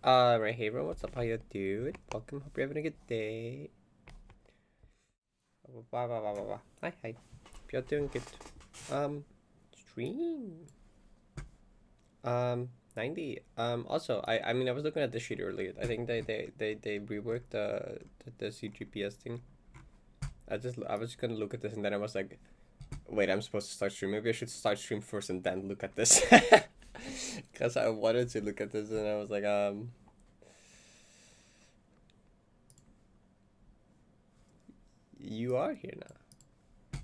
Right, hey bro, what's up? How you doing? Welcome. Hope you're having a good day. Hi, hi. Hope you're doing good. Stream. 90. Also, I mean, I was looking at the sheet earlier. I think they reworked the CGPS thing. I was just gonna look at this and then I was like, wait, I'm supposed to start stream. Maybe I should start stream first and then look at this. Because I wanted to look at this and I was like, you are here now.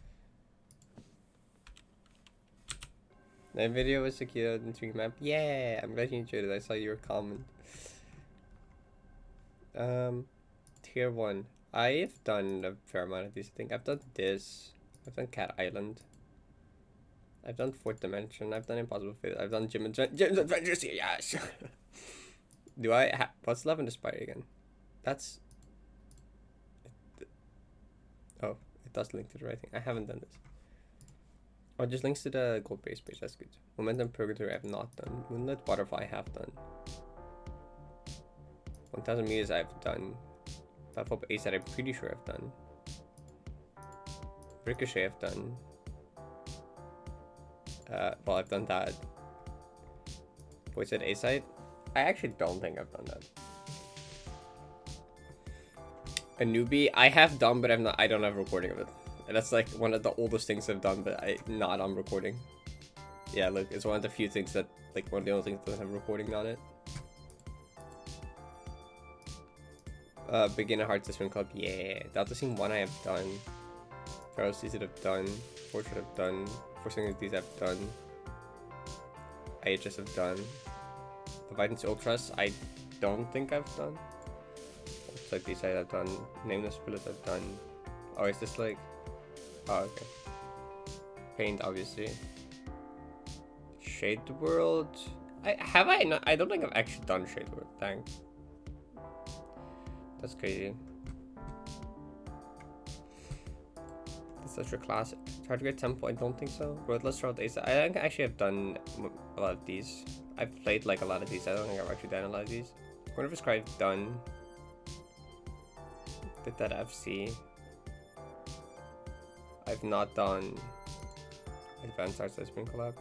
That video was secure in 3 map. Yeah, I'm glad you enjoyed it. I saw your comment. Tier 1. I've done a fair amount of these. I think I've done this. I've done Cat Island. I've done Fourth Dimension. I've done Impossible Fate. I've done Jim's Adventures. Yes. Do I? What's Love and Aspire again? That's. Oh, it does link to the right thing. I haven't done this. Oh, just links to the gold base page. That's good. Momentum Purgatory. I've not done. Moonlit Butterfly. I have done. 1000 meters. I've done. Platform Ace that I'm pretty sure I've done. Ricochet I've done. Well, I've done that. Voice at A-side? I actually don't think I've done that. A newbie? I have done, but I don't have a recording of it. And that's like one of the oldest things I've done, but not on recording. Yeah, look, it's one of the few things that, like, one of the only things that doesn't have recording on it. Beginner Heart System Club, yeah. Delta Scene 1 I have done. Pharaoh Season I've done. Portrait I've done. Forcing of these I've done. IHS have done. The Vitance Ultras I don't think I've done. Looks like these I've done. Nameless Spirits I've done. Oh, is this like... Oh, okay. Paint, obviously. Shade World... Have I not? I don't think I've actually done Shade World, dang. That's crazy. That's such a classic. Target Temple, I don't think so. Roadless Road Ace, I think I actually have done a lot of these. I've played like a lot of these. I don't think I've actually done a lot of these. Corner of Sky I've done. Did that FC. I've not done Advanced Arts Ice Cream Collab.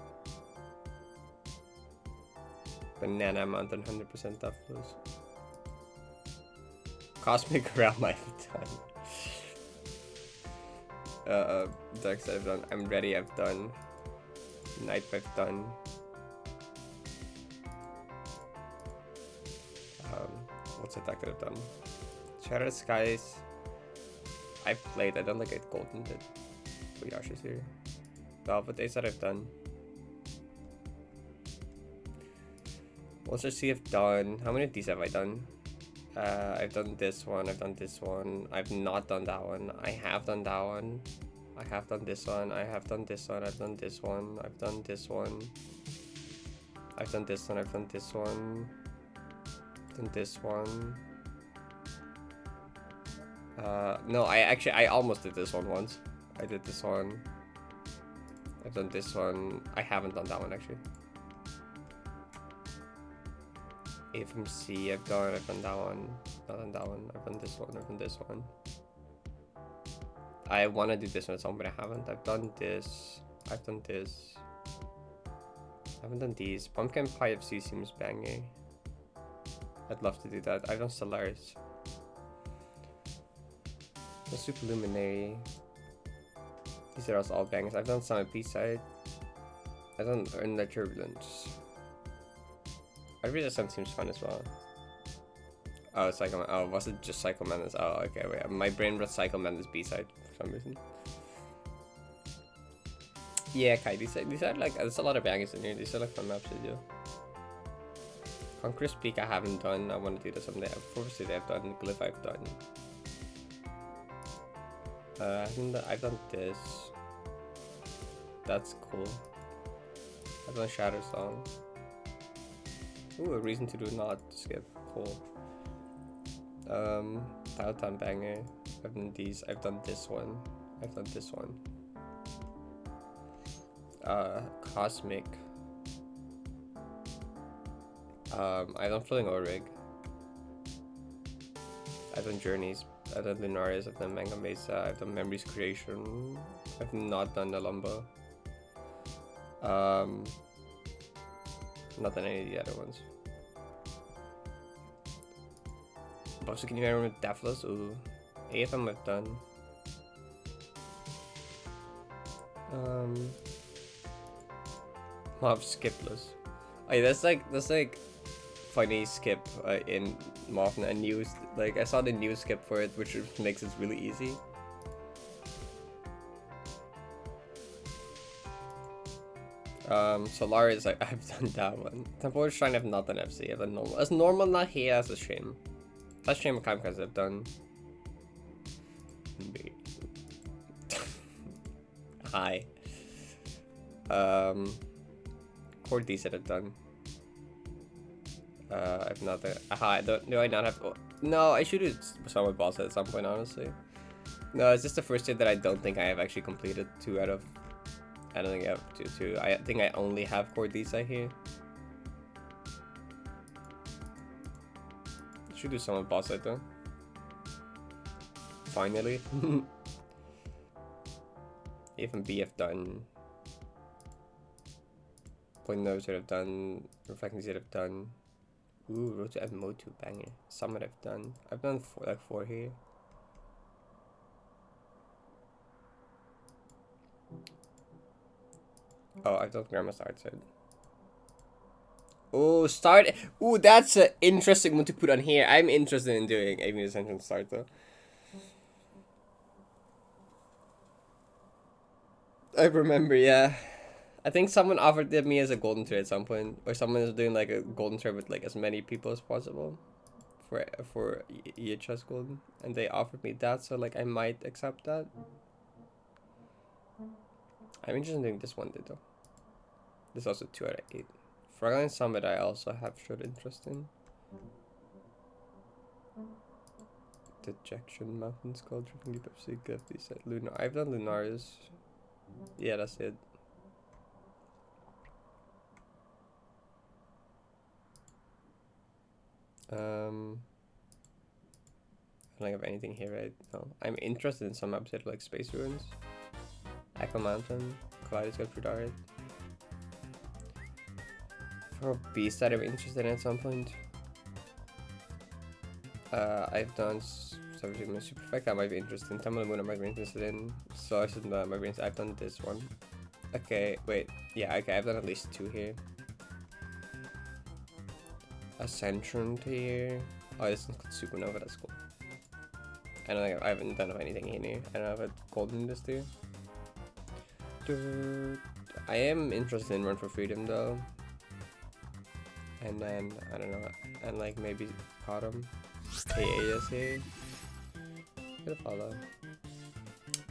Banana Mountain 100% Deathless. Cosmic Realm I've done. Dark Side I've done. I'm Ready I've done. Night I've done. What's the deck that I've done? Shattered Skies. I've played. I don't like it golden did. Yasha's here. Velvet Ace that I've done. Monster Sea I've done. How many of these have I done? I've done this one, I've done this one, I've not done that one, I have done that one, I have done this one, I have done this one, I've done this one, I've done this one, I've done this one, I've done this one, done this one. No, I almost did this one once. I did this one. I've done this one. I haven't done that one actually. A from C, I've done that one, not done that one, I've done this one, I've done this one. I want to do this one at some point, but I haven't. I've done this, I've done this. I haven't done these. Pumpkin Pie FC seems banging. I'd love to do that. I've done Stellaris. The Super Luminary. These are all bangers. I've done some B-side. I've done Earn the Turbulence. Every Descent seems fun as well. Oh, Psycho Man. Oh, was it just Psycho Madness? Oh, okay, wait. My brain brought Psycho Madness B-side for some reason. Yeah, Kai, these are like, there's a lot of bangers in here. These are like fun maps to do. Conqueror's Peak I haven't done. I want to do that someday. Forest City I've done. Glyph I've done. I've done this. That's cool. I've done Shadow Song. Ooh, a reason to do not skip. Cool. Title banger. I've done these. I've done this one. I've done this one. Cosmic. I've done Floating Over Rig. I've done Journeys, I've done Lunaris, I've done Manga Mesa, I've done Memories Creation. I've not done the Lumba. Not done any of the other ones. Also, can you remember Deathless? Ooh. 8 of them I've done. Mob Skipless. Oh yeah, that's like funny skip in Mob, and news. Like I saw the new skip for it, which makes it really easy. Solaris, like I've done that one. Temple Shrine, I've not done FC. I've done normal. As normal, not here. That's a shame. That's a shame. Kamikaze I've done. Hi. Core decent I've done. I've not done. Aha, do I not have? Oh, no, I should have saw my boss at some point. Honestly, no, it's just the first year that I don't think I have actually completed 2 out of. I don't think I have 2. I think I only have Core decent here. Should do some boss fight though. Finally. Even BF done. Point notes that I've done. Reflecting that I've done. Ooh, Road to MO2 banger. Summit I've done. I've done 4 here. Oh, I've done Grandma's Art Side. Oh, start. Ooh, that's an interesting one to put on here. I'm interested in doing Avenue Ascension start though. I remember, yeah. I think someone offered it me as a golden tier at some point, or someone is doing like a golden tier with like as many people as possible for EHS golden, and they offered me that, so like I might accept that. I'm interested in doing this one though. This is also 2 out of 8. Fragline Summit I also have showed interest in. Dejection Mountain Sculpture from Deep FC Gifty said Lunar. I've done Lunaris. Yeah, that's it. I don't think I have anything here right now. I'm interested in some episode like Space Ruins, Echo Mountain, Kaleidoscope for Dart. For a beast that I'm interested in at some point. I've done Subject Super Perfect, that might be interesting. Temple of the Moon I might be interested in. So I should I've done this one. Okay, wait. Yeah, okay, I've done at least 2 here. Ascension tier. Oh, this one's called Supernova, that's cool. I don't think I haven't done anything in here. I don't have a golden in this tier. I am interested in Run for Freedom though. And then, I don't know, and like maybe Cottom. AAS here. Gonna follow.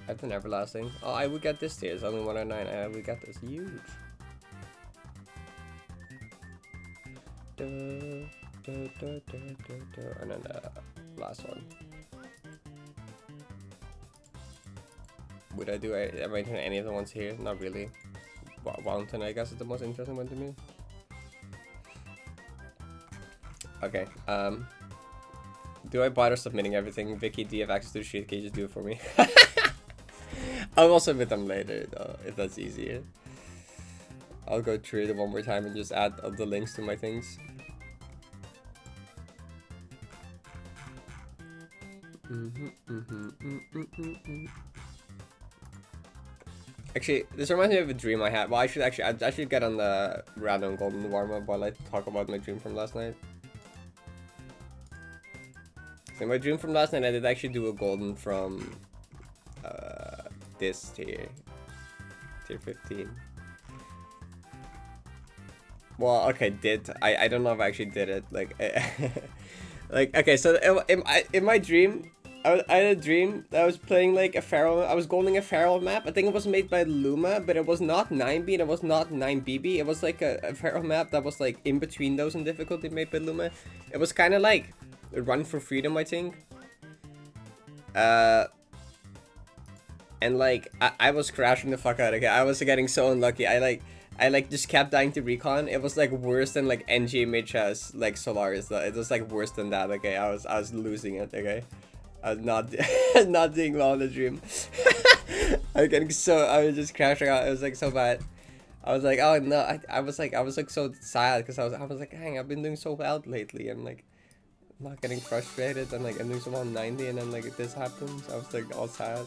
I've done Everlasting. Oh, I would get this tier. It's only 109. I would get this. Huge. And then the last one. Would I do am I doing any of the ones here? Not really. Wellington, I guess, is the most interesting one to me. Okay. Do I bother submitting everything? Vicky, do you have access to the sheet? Can you just do it for me? I'll also submit them later, though, if that's easier. I'll go through it one more time and just add all the links to my things. Actually, this reminds me of a dream I had. Well, I should get on the random golden warm-up while I talk about my dream from last night. So my dream from last night, I did actually do a golden from this tier 15. Well, okay, I don't know if I actually did it. Like, like okay, so in my dream, I had a dream that I was playing like a feral. I was golding a feral map. I think it was made by Luma, but it was not 9B and it was not 9BB. It was like a feral map that was like in between those in difficulty made by Luma. It was kind of like Run for Freedom, I think. And like I was crashing the fuck out of it. I was getting so unlucky. I like I like just kept dying to recon. It was like worse than like NGMHS like Solaris. It was like worse than that. Okay, I was losing it. Okay, I was not not doing well in the dream. I was getting I was just crashing out. It was like so bad. I was like, oh no, I was like so sad because I was like, dang, I've been doing so well lately. I'm like not getting frustrated and like I'm doing so well 90 and then like this happens. I was like all sad.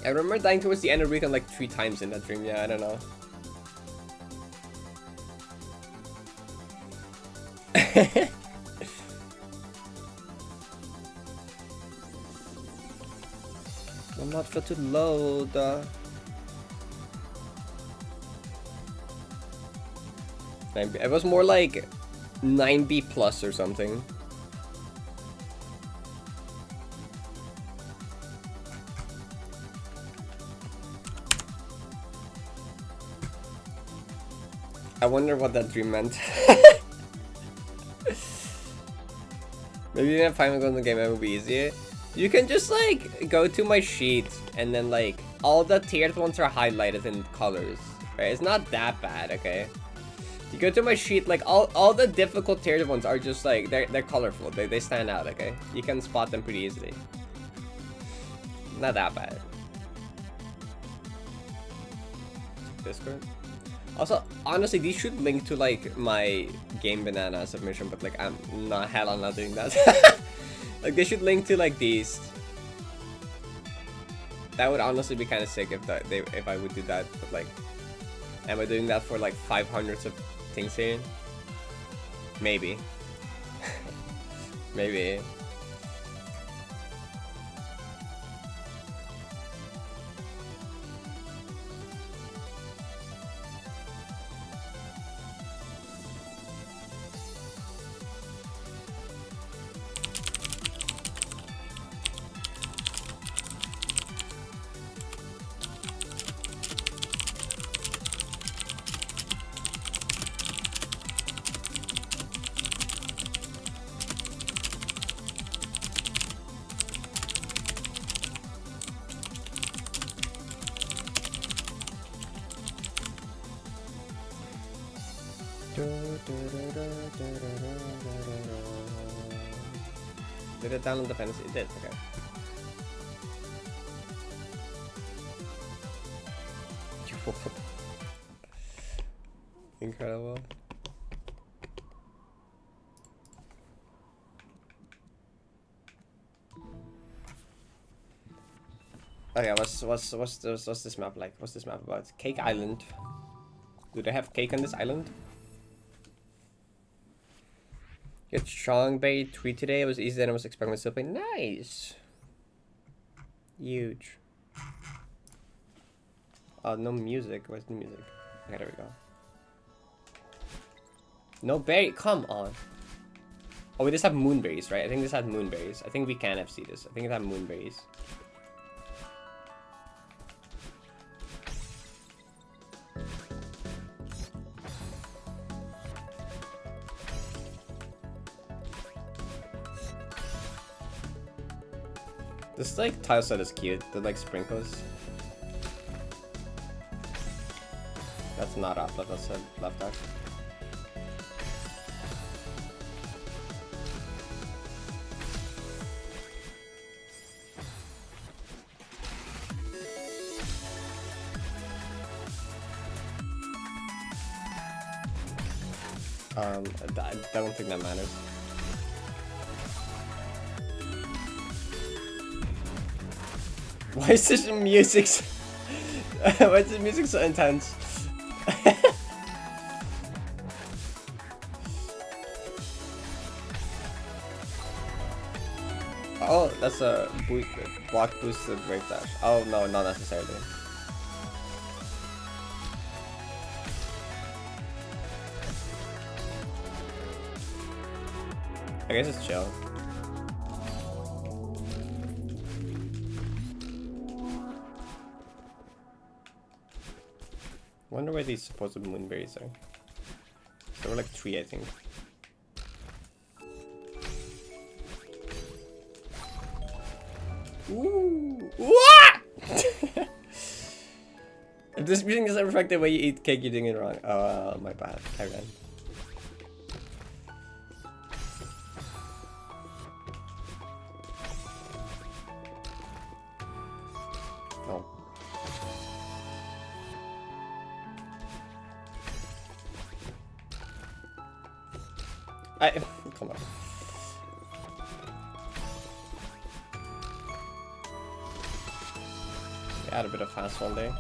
I remember dying towards the end of the recon like 3 times in that dream. Yeah, I don't know. I'm not fit to load. It was more like 9B plus or something. I wonder what that dream meant. Maybe if I'm going to the game it will be easier. You can just like go to my sheet and then like all the tiered ones are highlighted in colors. Right? It's not that bad, okay? You go to my sheet, like all the difficult tiered ones are just like they're colorful. They stand out, okay? You can spot them pretty easily. Not that bad. Discord. Also, honestly, these should link to like my Game Banana submission, but like I'm not doing that. Like they should link to like these. That would honestly be kind of sick if I would do that. But like, am I doing that for like 500s of things here? Maybe. Maybe. Did it download the fantasy? It did, okay. Incredible. Okay, what's this map like? What's this map about? Cake Island. Do they have cake on this island? Get strong bay tweet today. It was easier than I was expecting myself to play. Nice. Huge. Oh, no music. Where's the music? Okay, there we go. No berry. Come on. Oh, we just have moonberries, right? I think this had moonberries. I think we can FC this. I think it had moonberries. This like tile set is cute. The like sprinkles. That's not up, but that's a left back. I don't think that matters. Why is this music so why is the music so intense? Oh, that's a block boosted wave dash. Oh no, not necessarily. I guess it's chill. Wonder where these supposed moonberries are. There were like 3, I think. This music doesn't reflect the way you eat cake. You're doing it wrong. Oh, my bad. I ran. Oh. Come on. Add a bit of fast one day.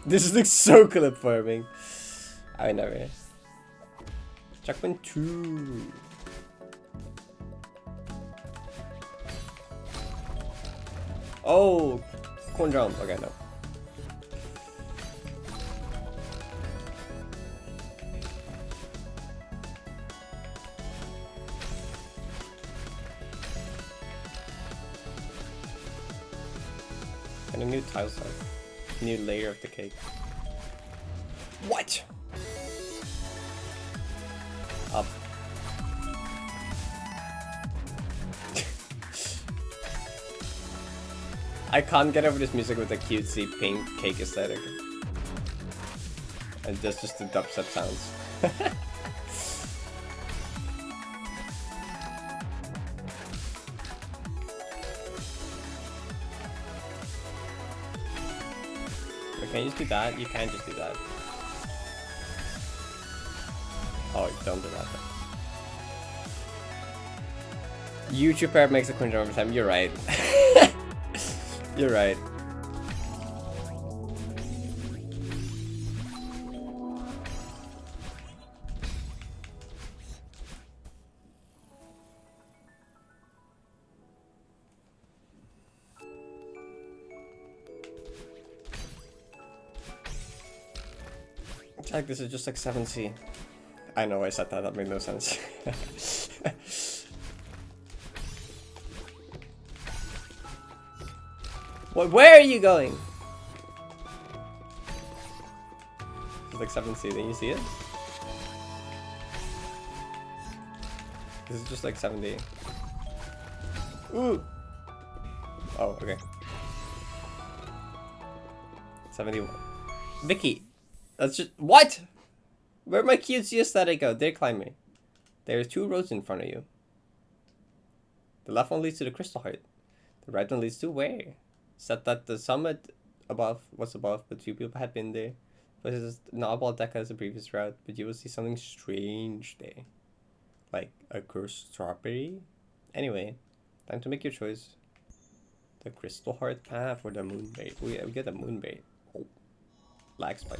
This looks so clip farming. I never. Checkpoint 2. Oh, corn jump. Okay, no. And a new tile set. New layer of the cake. What? Up. I can't get over this music with the cutesy pink cake aesthetic. And that's just the dubstep sounds. Can you just do that? You can't just do that. Oh, don't do that. YouTube Parrot makes a cringe every time. You're right. You're right. Like this is just like 7C. I know I said that, that made no sense. What, where are you going? It's like 7C, didn't you see it? This is just like 7D. Ooh! Oh, okay. 71. Vicky! That's just— what? Where'd my cutesy aesthetic go? They're climbing. There are 2 roads in front of you. The left one leads to the crystal heart. The right one leads to where? Said that the summit above was above, but 2 people had been there. But it's not about Deca as the previous route, but you will see something strange there. Like a cursed strawberry? Anyway, time to make your choice. The crystal heart path or the moonbait. We get a moonbait. Oh. Lag spike.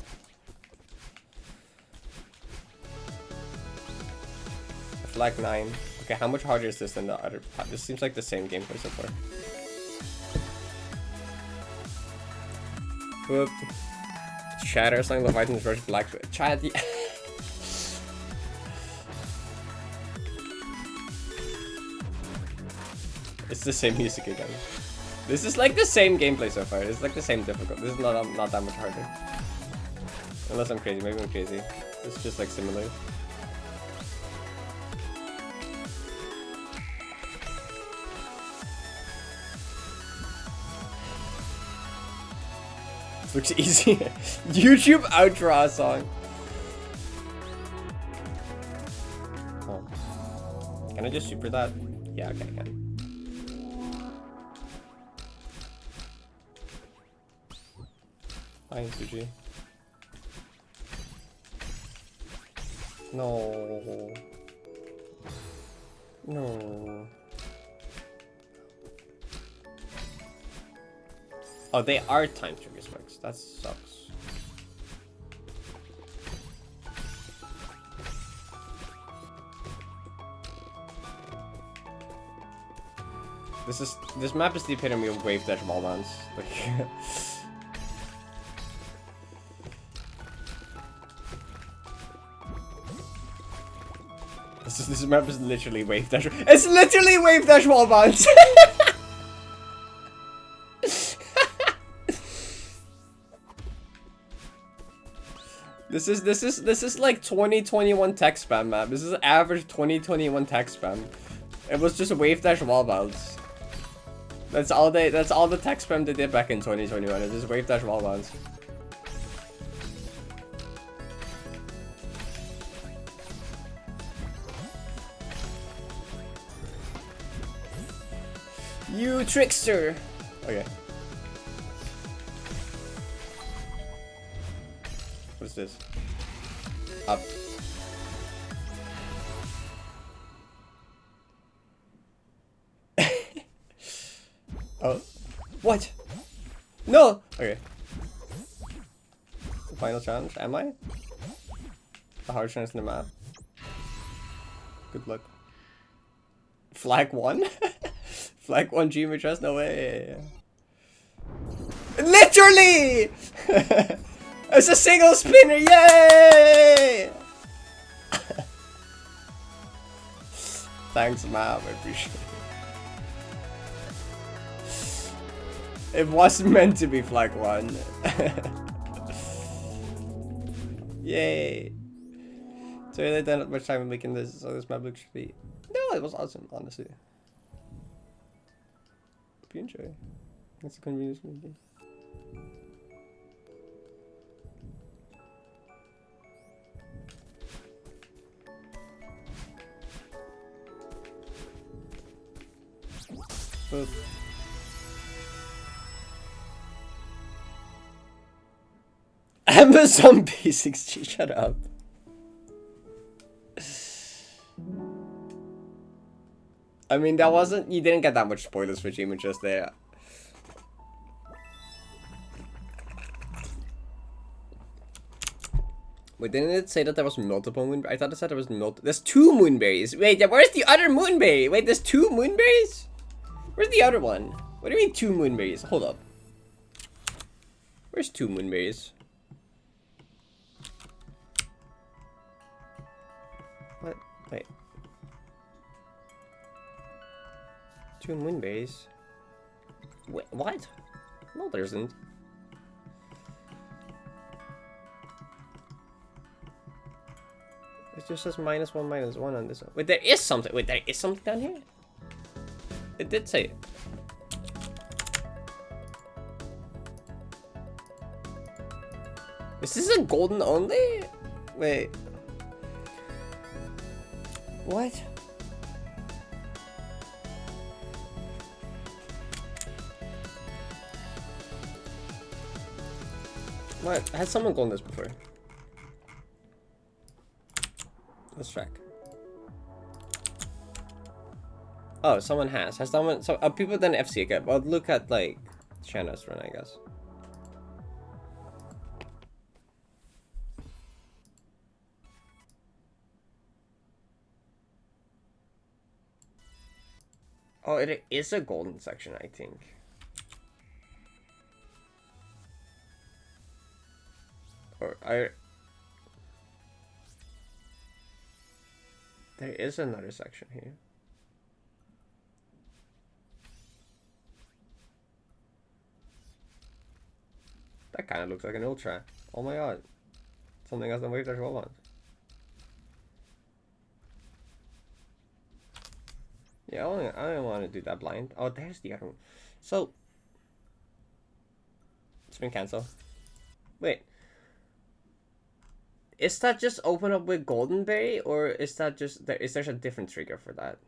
Flag 9. Okay, how much harder is this than the other part? This seems like the same gameplay so far. Whoop. Shatter, something Leviathan's versus Black. Chad, yeah. It's the same music again. This is like the same gameplay so far. It's like the same difficult. This is not that much harder. Unless I'm crazy. Maybe I'm crazy. It's just like similar. Looks easy. YouTube outro song. Oh. Can I just super that? Yeah, okay, I can. Fine, Suji. No. No. Oh, they are time trigger spikes. That sucks. This map is the epitome of wave dash ball bounce. Like this map is literally wave dash. It's literally wave dash wall bounce. This is like 2021 tech spam map. This is average 2021 tech spam. It was just a wave dash wall bounce. That's all the tech spam they did back in 2021. It just wave dash wall bounce. You trickster! Okay. What's this? Up. Oh. What? No! Okay. The final challenge, am I? The hard challenge in the map. Good luck. Flag 1? Flag 1 Gmail address? No way. Literally! It's a single spinner, yay! Thanks, ma'am, I appreciate it. It wasn't meant to be flag 1. Yay. So they done much time in making this, so this map looks really... No, it was awesome, honestly. Hope you enjoy. It's a convenience movie. Boop. Amazon Basics G, shut up. I mean, that wasn't, you didn't get that much spoilers for Gmail just there. Wait, didn't it say that there was multiple moonberries? I thought it said there was there's 2 moonberries. Wait, where's the other moonberry? Wait, there's 2 moonberries? Where's the other one? What do you mean 2 moonberries? Hold up. Where's 2 moonberries? What? Wait. 2 moonberries? Wait, what? No, there isn't. It just says -1, -1 on this one. Wait, there is something. Wait, there is something down here? It did say it. Is this a golden only? Wait. What? What? Has someone gone this before? Let's check. Oh, someone has. Has someone? So people done FC again. Well, look at like Shanna's run, I guess. Oh, it is a golden section, I think. Or there is another section here. That kind of looks like an ultra. Oh my god. Something else than wave dash roll on. Yeah, I don't want to do that blind. Oh, there's the other one. So, spin cancel. Wait. Is that just open up with Golden Berry, or is that just is there a different trigger for that?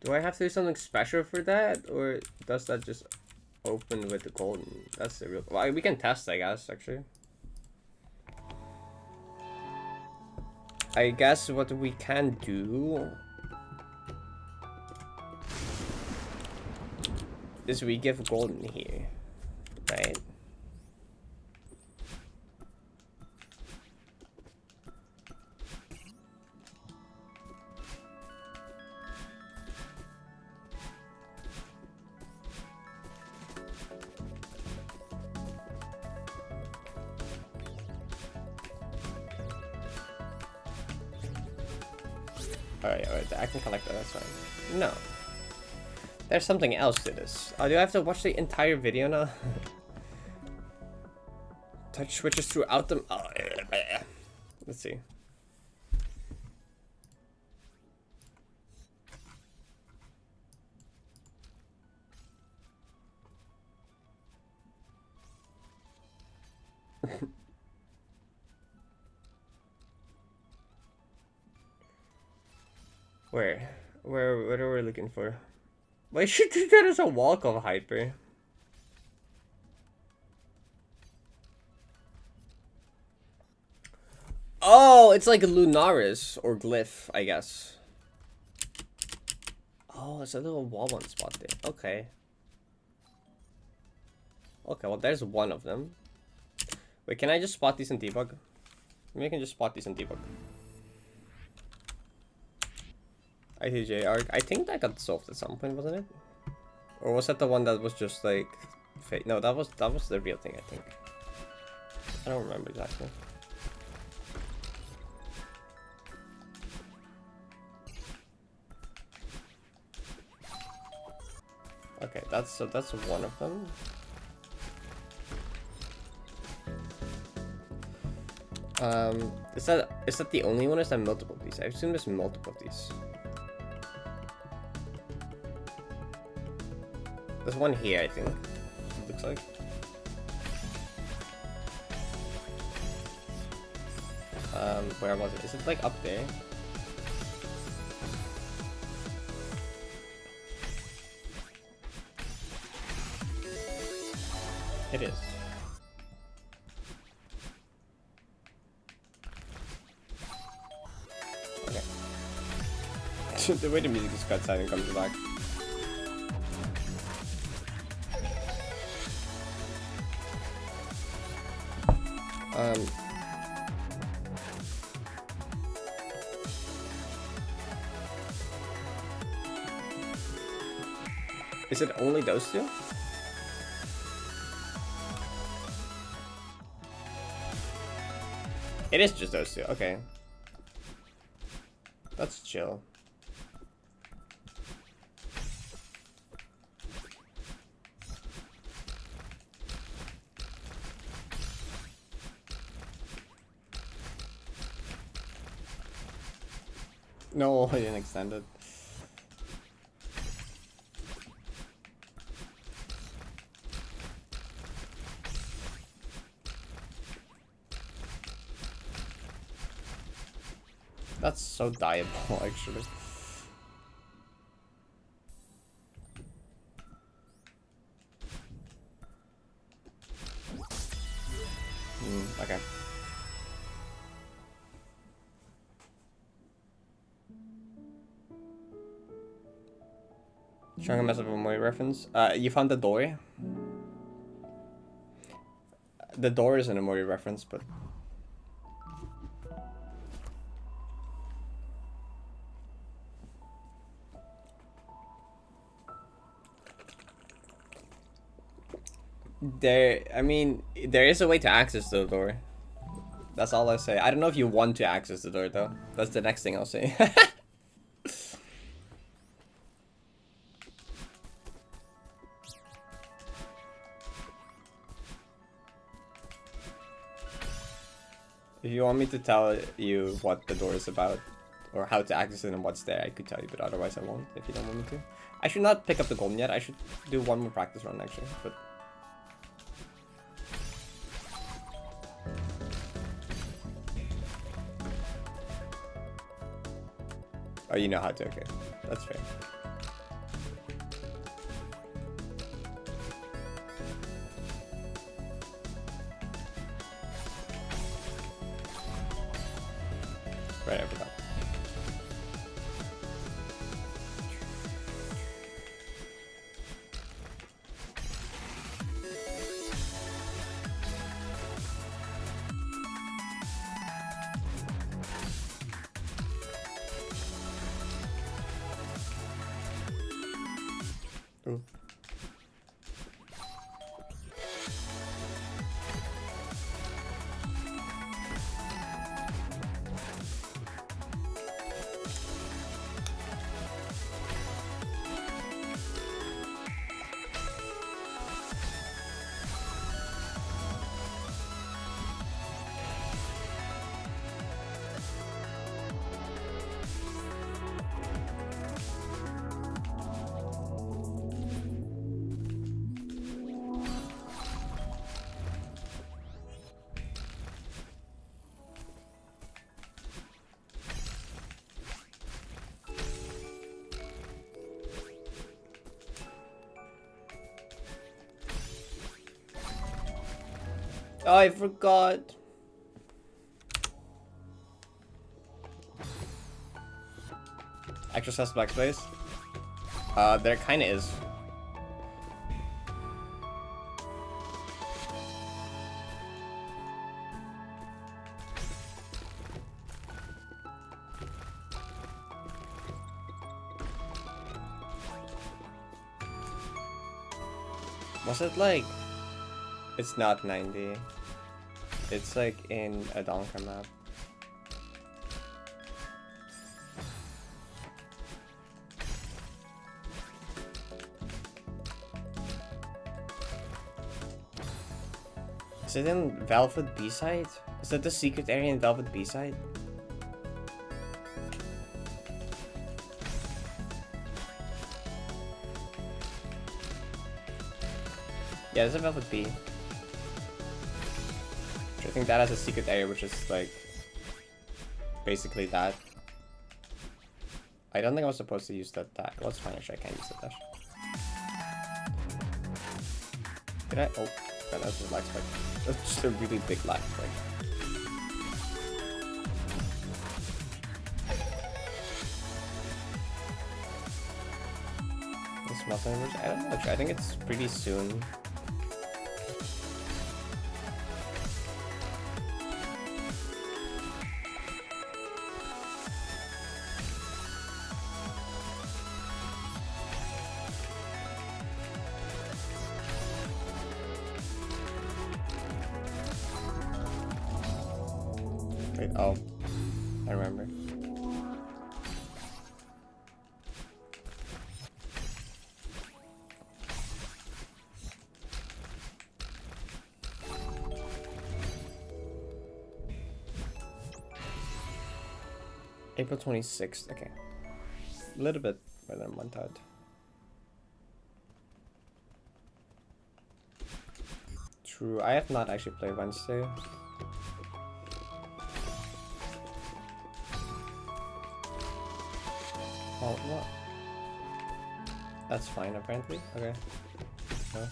Do I have to do something special for that, or does that just open with the golden? That's the real. Well, we can test, I guess. Actually, I guess what we can do is we give golden here, right? Alright, I can collect that, that's fine. No. There's something else to this. Oh, do I have to watch the entire video now? Touch switches throughout them. Oh, let's see. Where? What are we looking for? Why should that as a walk of hyper? Oh, it's like a Lunaris or Glyph, I guess. Oh, it's a little wall one spot there. Okay. Okay, well, there's one of them. Wait, can I just spot these in debug? Maybe I can just spot these in debug. ITJ arc. I think that got solved at some point, wasn't it? Or was that the one that was just like fake? No, that was the real thing, I think. I don't remember exactly. Okay, that's one of them. Is that the only one? Or is there multiple of these? I assume there's multiple of these. There's one here, I think. Looks like. Where was it? Is it like up there? It is. Okay. The way the music is cut side and comes back. Is it only those two? It is just those two, okay. That's chill. No, I didn't extend it. That's so diable, actually. Okay. Trying to mess up with my reference. You found the door? The door isn't a Mori reference, but... I mean, there is a way to access the door. That's all I say. I don't know if you want to access the door, though. That's the next thing I'll say. If you want me to tell you what the door is about, or how to access it and what's there, I could tell you, but otherwise I won't, if you don't want me to. I should not pick up the golden yet. I should do one more practice run, actually, but... Oh, you know how to, okay. That's fair. Right, I forgot. Ooh. Oh, I forgot. Exercise black space. There kinda is. Was it like... It's not 90. It's like in a Donker map. Is it in Velvet B-side? Is that the secret area in Velvet B-side? Yeah, there's a Velvet B. I think that has a secret area, which is like basically that. I don't think I was supposed to use that dash. Well, it's fine, actually, I can't use that dash. Did I? Oh, that was a lag spike. That's just a really big lag spike. This muscle inversion? I don't know, actually. I think it's pretty soon. Wait, oh, I remember. April 26th, okay. A little bit more than a month out. True, I have not actually played Wednesday. Oh, what? That's fine, apparently. Okay. No.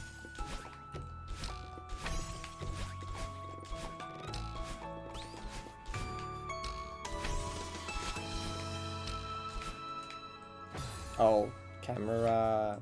Oh, camera.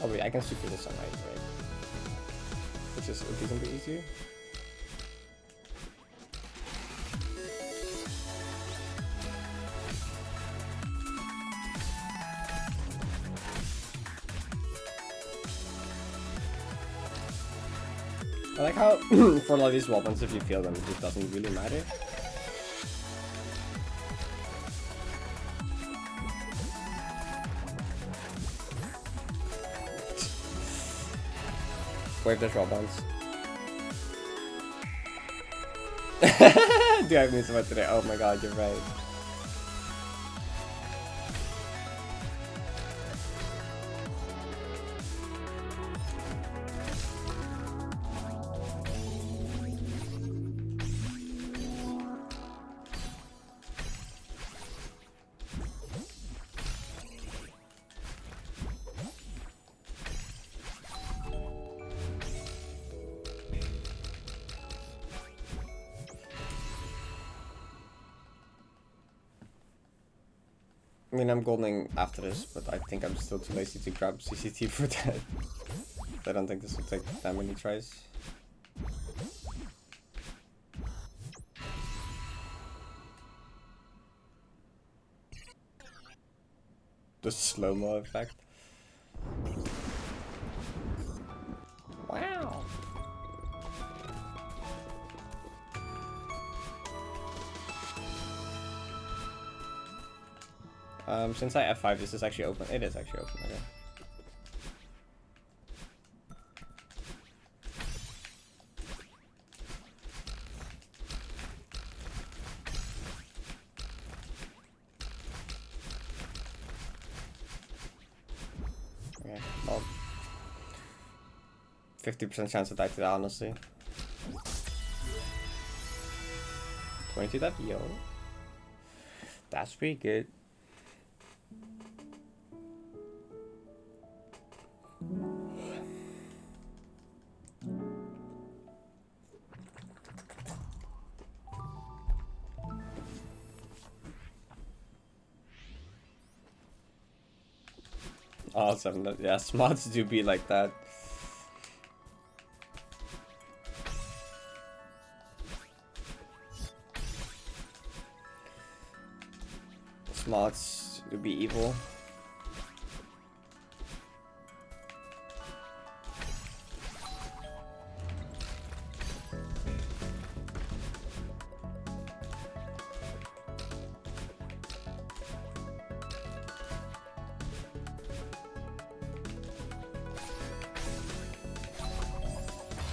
Oh wait, I can super this on right? Which is a decent bit easier. I like how for a lot of these weapons, if you feel them, it just doesn't really matter. Wave the weapons. Do I miss about today? Oh my god, you're right. I mean, I'm goldening after this, but I think I'm still too lazy to grab CCT for that. I don't think this will take that many tries. The slow-mo effect. Wow. Since I F5, this is actually open. It is actually open, okay. 50% chance to die to that, honestly. 22 that, yo. That's pretty good. Awesome. Yeah, smarts do be like that. Smarts do be evil.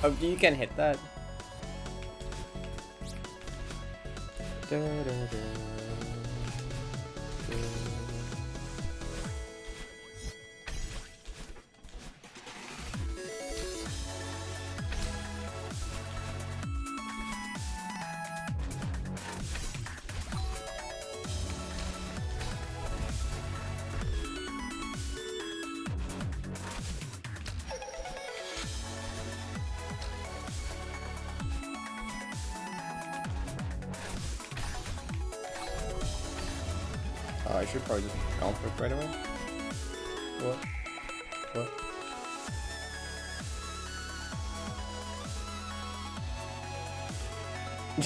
Oh, you can hit that. I should probably just go for it right away. What? What?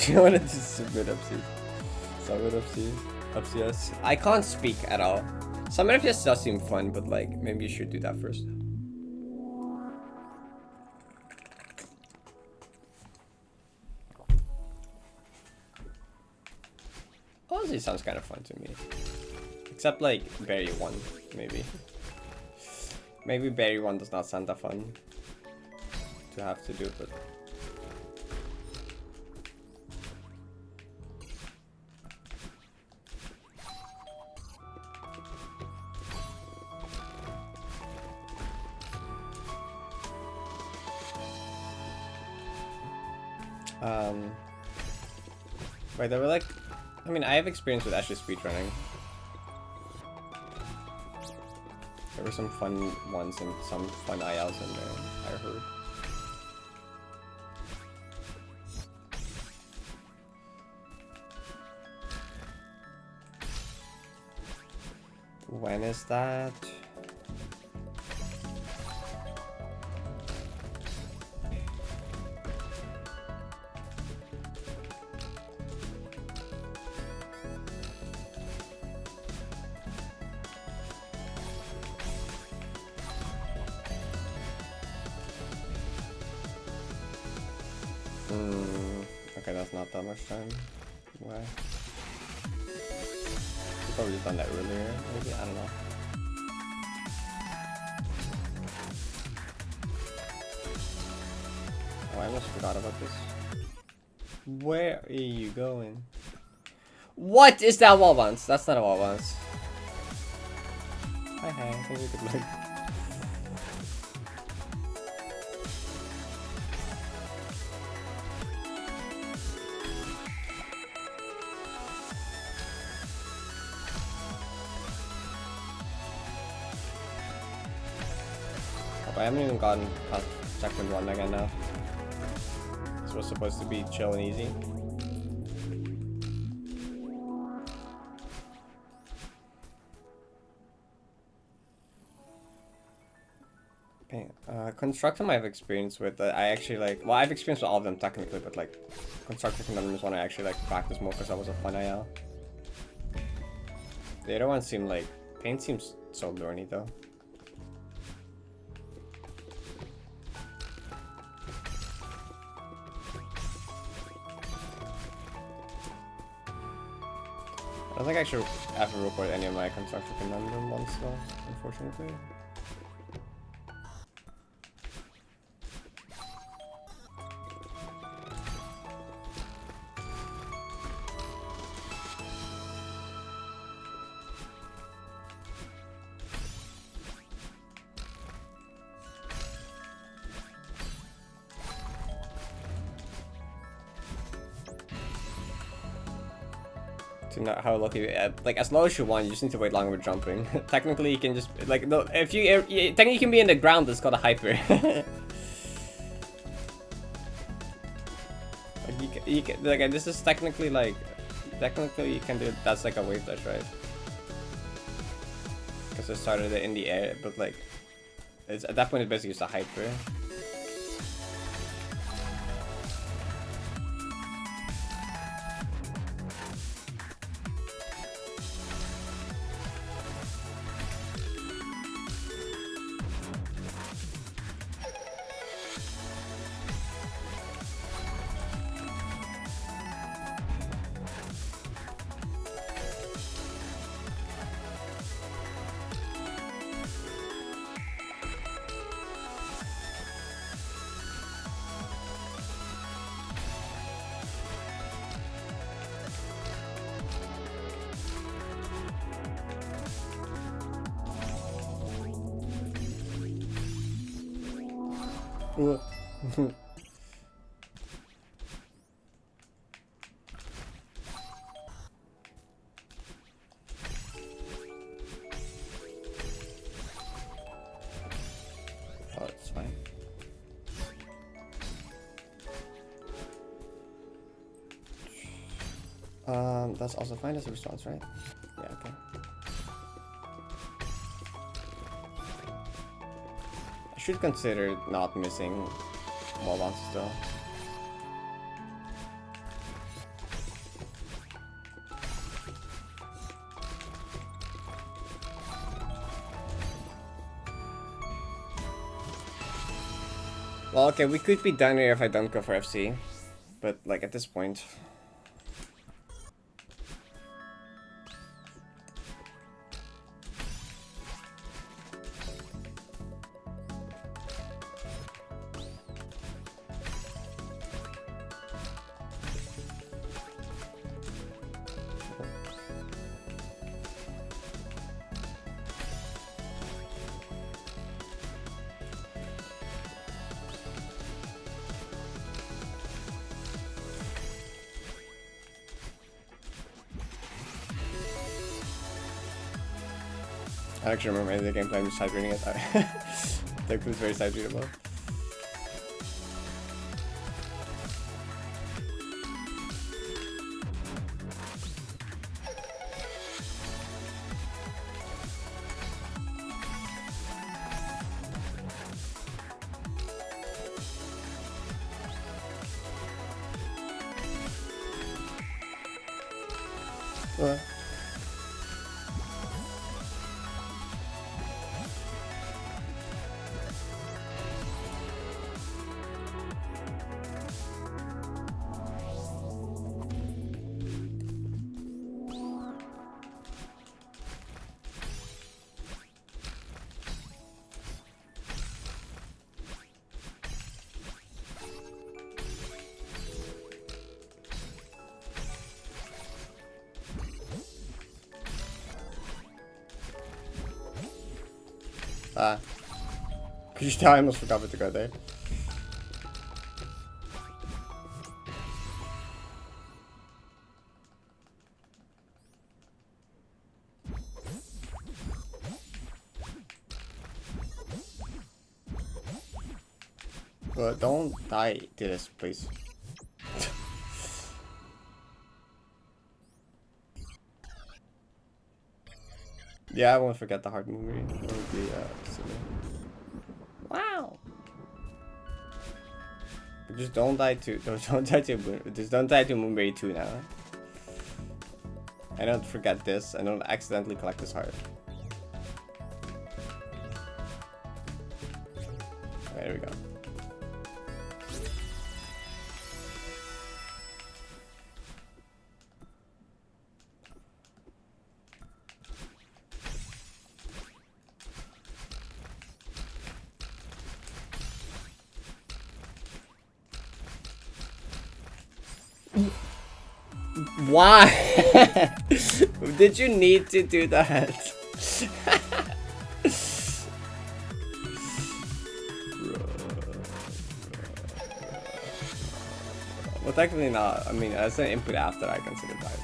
You wanted to submit upstairs. Submit upstairs. Upstairs. I can't speak at all. Submit upstairs does seem fun, but like maybe you should do that first. Honestly, sounds kind of fun to me. Except like Berry 1, maybe. Maybe Berry 1 does not sound that fun to have to do, but wait, there were like, I mean, I have experience with actually speedrunning. There were some fun ones and some fun ILs in there, I heard. When is that? Okay, that's not that much time. Why? Should probably just done that earlier, maybe? I don't know. Oh, I almost forgot about this. Where are you going? What is that wall bounce? That's not a wall bounce. Hi, thank you, good luck. I haven't even gotten past checkpoint 1 again now. This was supposed to be chill and easy. Constructum I have experience with. I actually like, well, I've experienced with all of them technically, but like Constructor Conundrum is one I actually like practice more because that was a fun IL. The other ones seem like, Paint seems so learny though. I don't think I should ever record any of my Constructor Conundrum ones though, unfortunately. To know how lucky, like as low as you want, you just need to wait longer with jumping. Technically, you can just like no. If you technically you can be in the ground, it's called a hyper. Like you can like this is technically like you can do it. That's like a wave dash, right? Because I started it in the air, but like it's at that point it's basically just a hyper. Oh, it's fine. That's also fine as a response, right? Yeah, okay. I should consider not missing wall bounces though. Well, okay, we could be done here if I don't go for FC, but like at this point. I actually remember any of the gameplay I'm just side reading it. That was very side readable. Could you tell I almost forgot to go there? But don't die to this, please. Yeah, I won't forget the hard movie. It would be silly. Wow. But just don't die to don't die to just don't die to Moonberry 2 now. I don't forget this. I don't accidentally collect this heart. Okay, there we go. Why? Did you need to do that? Well, technically not. I mean, as an input after I consider that.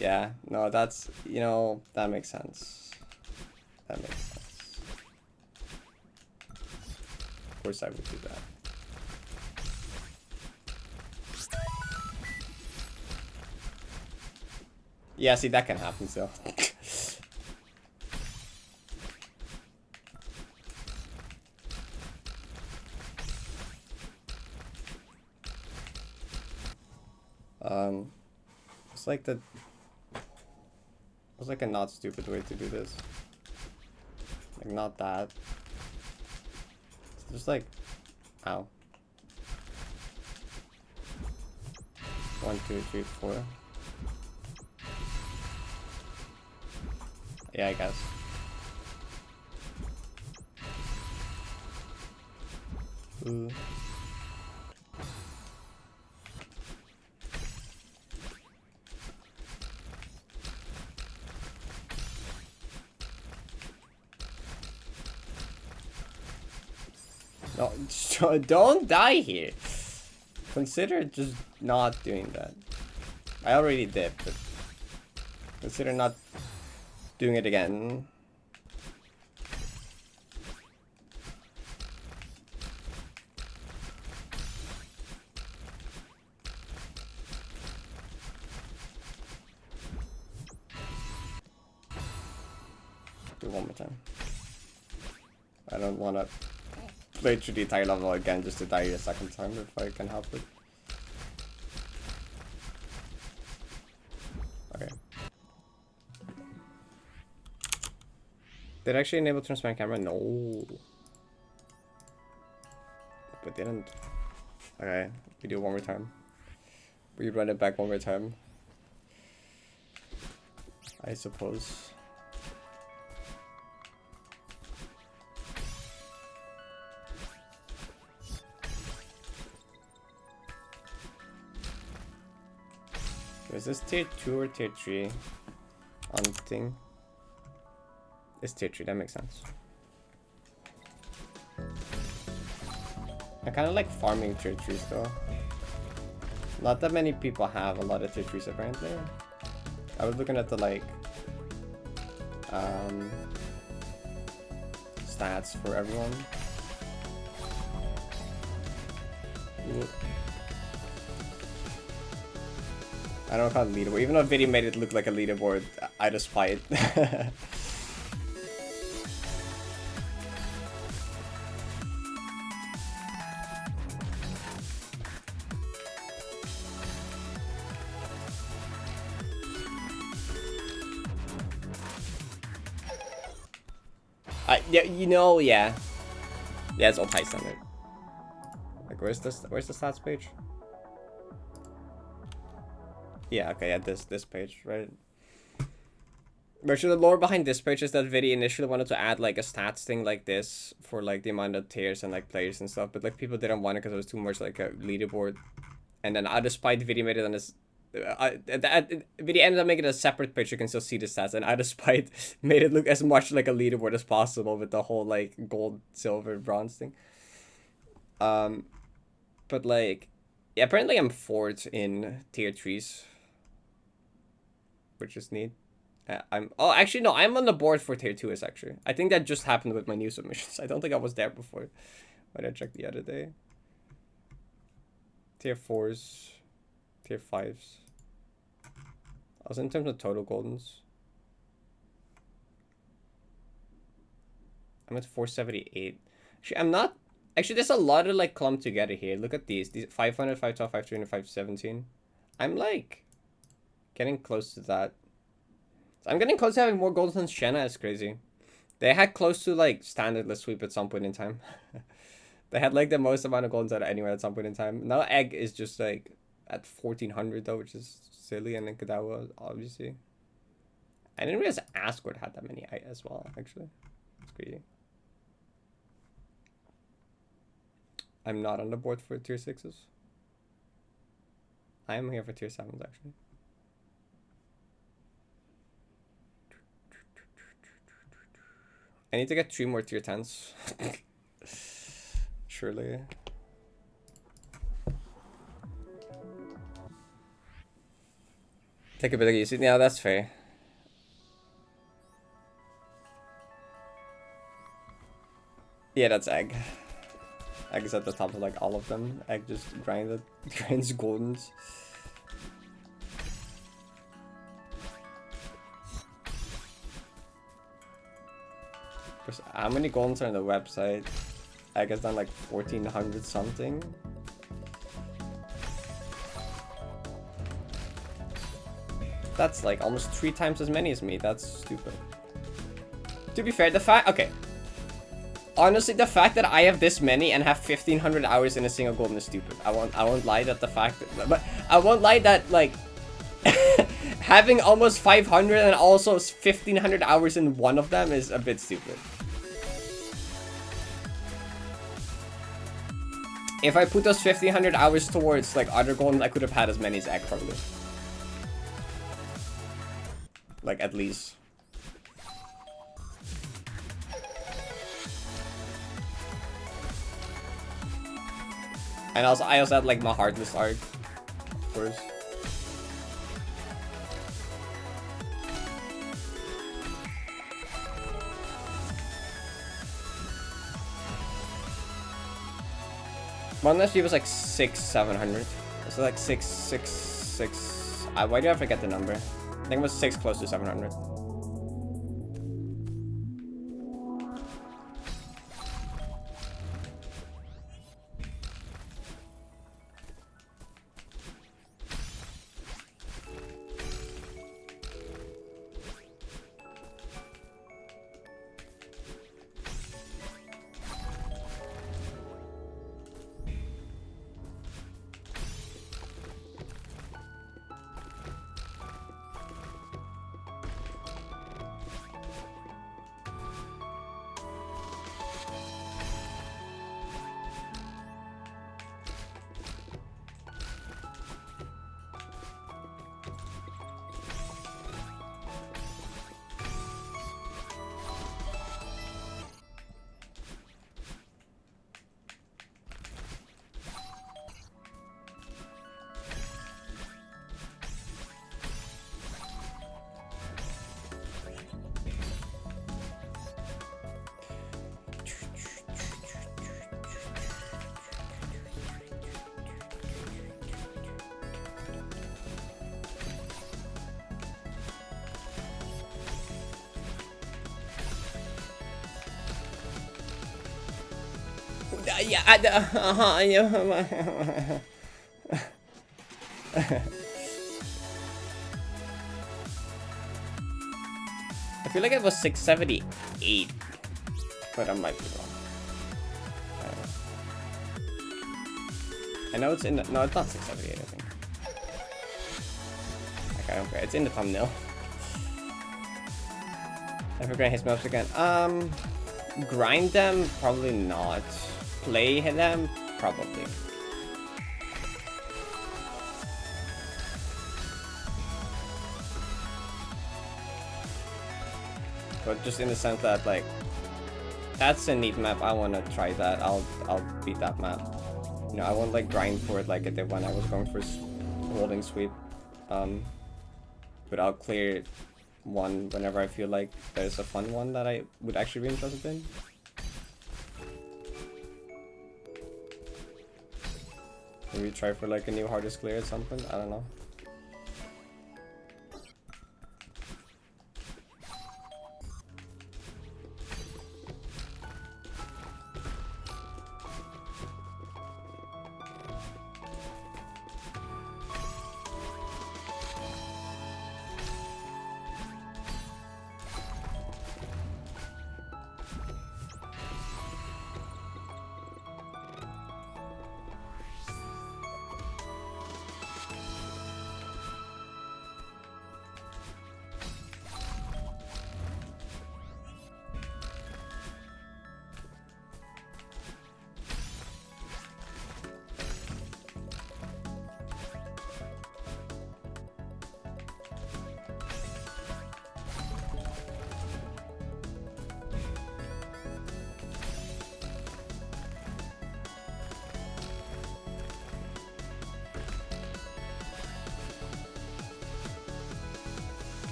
Yeah, no, that's, you know, that makes sense. That makes sense. Of course I would do that. Yeah, see, that can happen still. It's like the... It's like a not stupid way to do this. Like, not that. It's just like... Ow. 1, 2, 3, 4. Yeah, I guess. Ooh. No, don't die here. Consider just not doing that. I already did, but consider not doing it again. Do one more time. I don't want to play through the entire level again just to die a second time if I can help it. Okay. Did I actually enable transparent camera? No. But didn't. Okay, we do it one more time. We run it back one more time. I suppose. Is this tier 2 or tier 3 on thing? It's tier 3, that makes sense. I kind of like farming tier 3s though. Not that many people have a lot of tier 3s apparently. I was looking at the like stats for everyone. Ooh. I don't call it leaderboard. Even though video made it look like a leaderboard, I just spy it. Yeah, you know, yeah. Yeah, it's all high standard. Like, where's the stats page? Yeah, okay, yeah, this page, right? Actually, the lore behind this page is that Vidi initially wanted to add like a stats thing like this for like the amount of tiers and like players and stuff, but like people didn't want it because it was too much like a leaderboard. And then out of spite, Vidi made it on this. Vidi ended up making a separate page. You can still see the stats, and out of spite, made it look as much like a leaderboard as possible with the whole like gold, silver, bronze thing. But like, yeah, apparently I'm fourth in tier 3s, which is neat. Oh, actually no, I'm on the board for tier 2s actually. I think that just happened with my new submissions. I don't think I was there before when I checked the other day. Tier 4s, tier 5s. Also in terms of total goldens, I'm at 478. Actually, I'm not. Actually, there's a lot of like clumped together here. Look at these 500, 512, 513, 517. I'm like getting close to that. I'm getting close to having more golds than Shenna. Is crazy. They had close to like standardless sweep at some point in time. They had like the most amount of golds out of anywhere at some point in time. Now Egg is just like at 1400 though, which is silly, and then Kadawa obviously. I didn't realize Asgore had that many as well. Actually, it's crazy. I'm not on the board for tier 6s. I am here for tier 7s actually. I need to get 3 more tier 10s. Surely. Take a bit of use. Yeah, that's fair. Yeah, that's egg. Egg is at the top of like all of them. Egg just grinds goldens. How many goldens are on the website? Egg has done like 1400 something. That's like almost 3 times as many as me. That's stupid. To be fair, the fact... Okay. Honestly, the fact that I have this many and have 1500 hours in a single golden is stupid. I won't lie that the fact that... But I won't lie that, like... having almost 500 and also 1500 hours in one of them is a bit stupid. If I put those 1500 hours towards like other goals, I could have had as many as egg probably. Like at least. And also I also had like my heartless arc, of course. One last year was like 700. So like 6. Why do I forget the number? I think it was 6 close to 700. Yeah, I feel like it was 678, but I might be wrong. I know it's in the, no, it's not 678, I think. Okay, I don't care. It's in the thumbnail. I forgot his moves again. Grind them? Probably not. Play them? Probably. But just in the sense that, like, that's a neat map. I want to try that. I'll beat that map. You know, I won't like grind for it like I did when I was going for holding sweep. But I'll clear one whenever I feel like there's a fun one that I would actually be interested in. Maybe try for like a new hardest clear at some point. I don't know.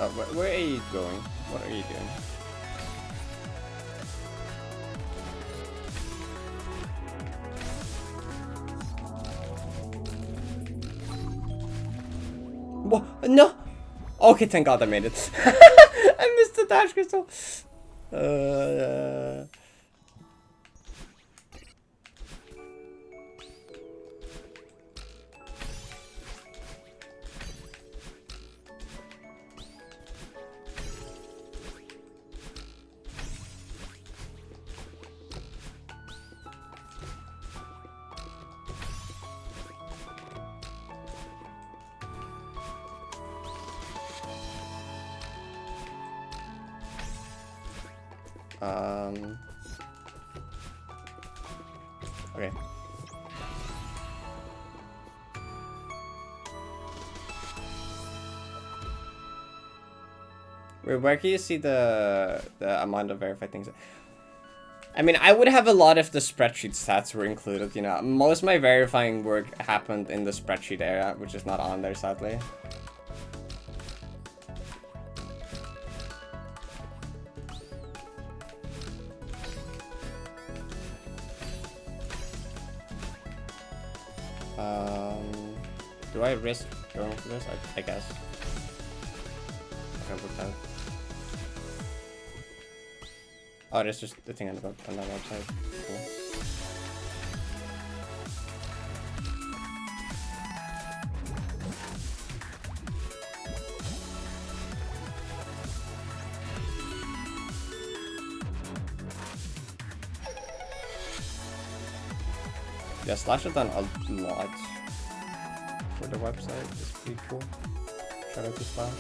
Where are you going? What are you doing? What? No! Okay, thank God I made it. I missed the dash crystal. Okay. Wait, where can you see the amount of verified things? I mean, I would have a lot if the spreadsheet stats were included, you know. Most of my verifying work happened in the spreadsheet area, which is not on there, sadly. Do I risk going for this? I guess. I can pretend. Oh, there's just the thing on that website. Cool. Yeah, Slash has done a lot for the website. It's pretty cool. Shout out to Slash.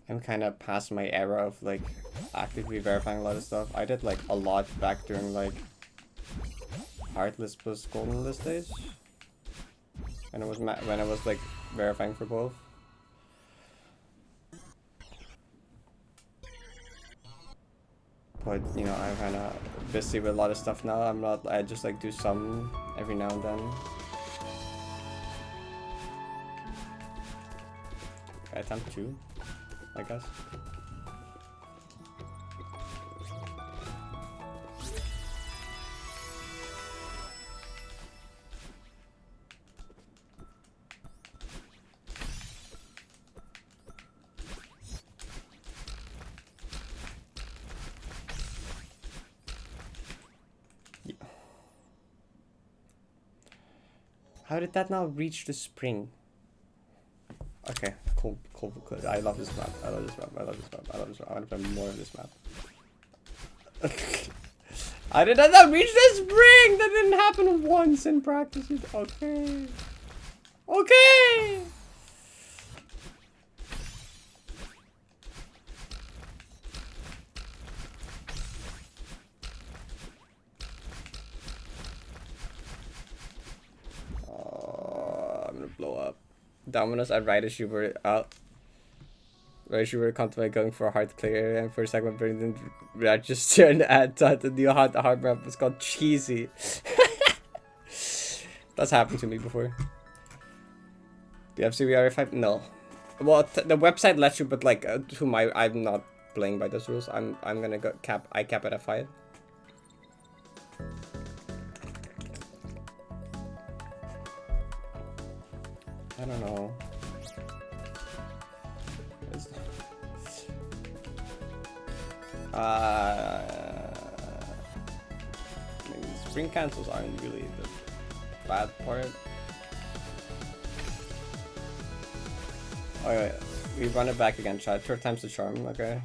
I'm kind of past my era of like actively verifying a lot of stuff. I did like a lot back during like Heartless plus Golden List days, and it was when I was like verifying for both. But you know, I'm kind of busy with a lot of stuff now. I'm not. I just like do some every now and then. Attempt 2. I guess. Yeah. How did that now reach the spring? Okay, cool. I love this map. I love this map. I love this map. I want to play more of this map. How did that not reach the spring? That didn't happen once in practice. Okay. Okay! Oh, I'm gonna blow up. Dominus, I'd write as you were out. Right, you were contemplating going for a hard clear, and for a second, but didn't register and add that the new hard map was called Cheesy. That's happened to me before. Do you have CBR5? No. Well, the website lets you, but like, I'm not playing by those rules. I'm gonna go cap it at 5. I don't know. I mean, spring cancels aren't really the bad part. Alright, we run it back again, chat. 12 times the charm, okay.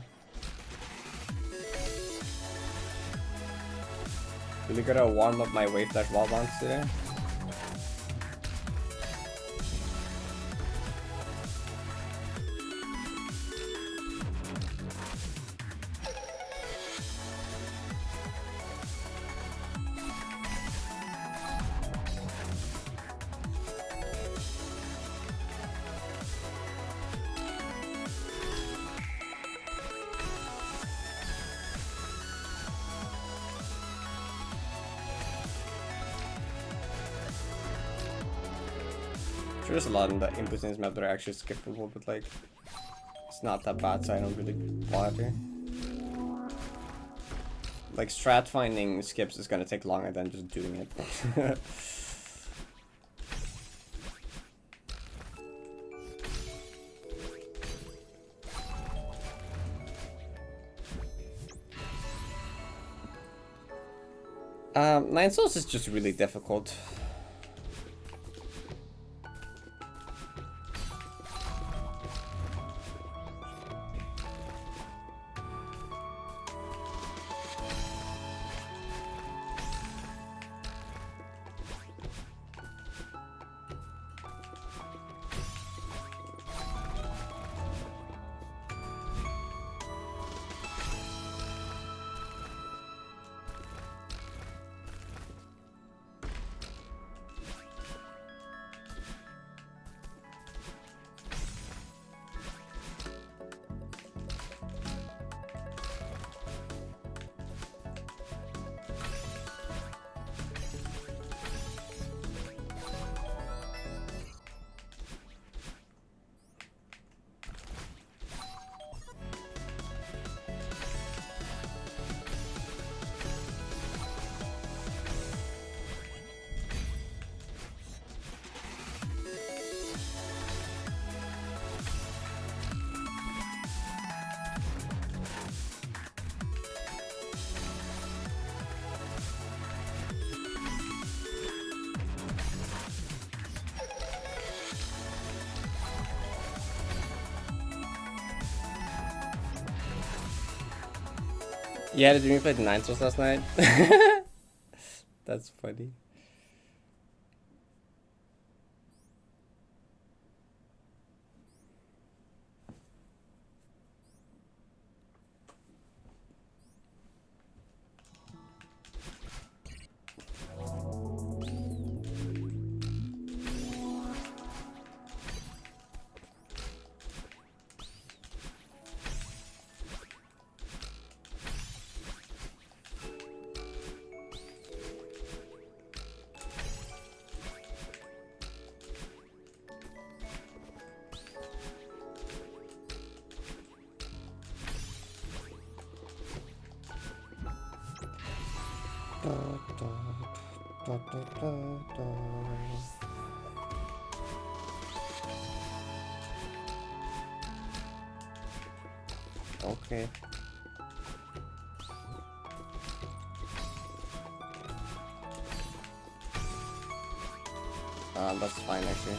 Really gotta warm up my wave dash wall bounce today. sure there's a lot in the inputs in this map that are actually skippable, but like, it's not that bad, so I don't really bother. Like, strat finding skips is gonna take longer than just doing it. Nine Souls is just really difficult. Yeah, did you play the Nine Souls last night? That's funny. Okay. That's fine actually.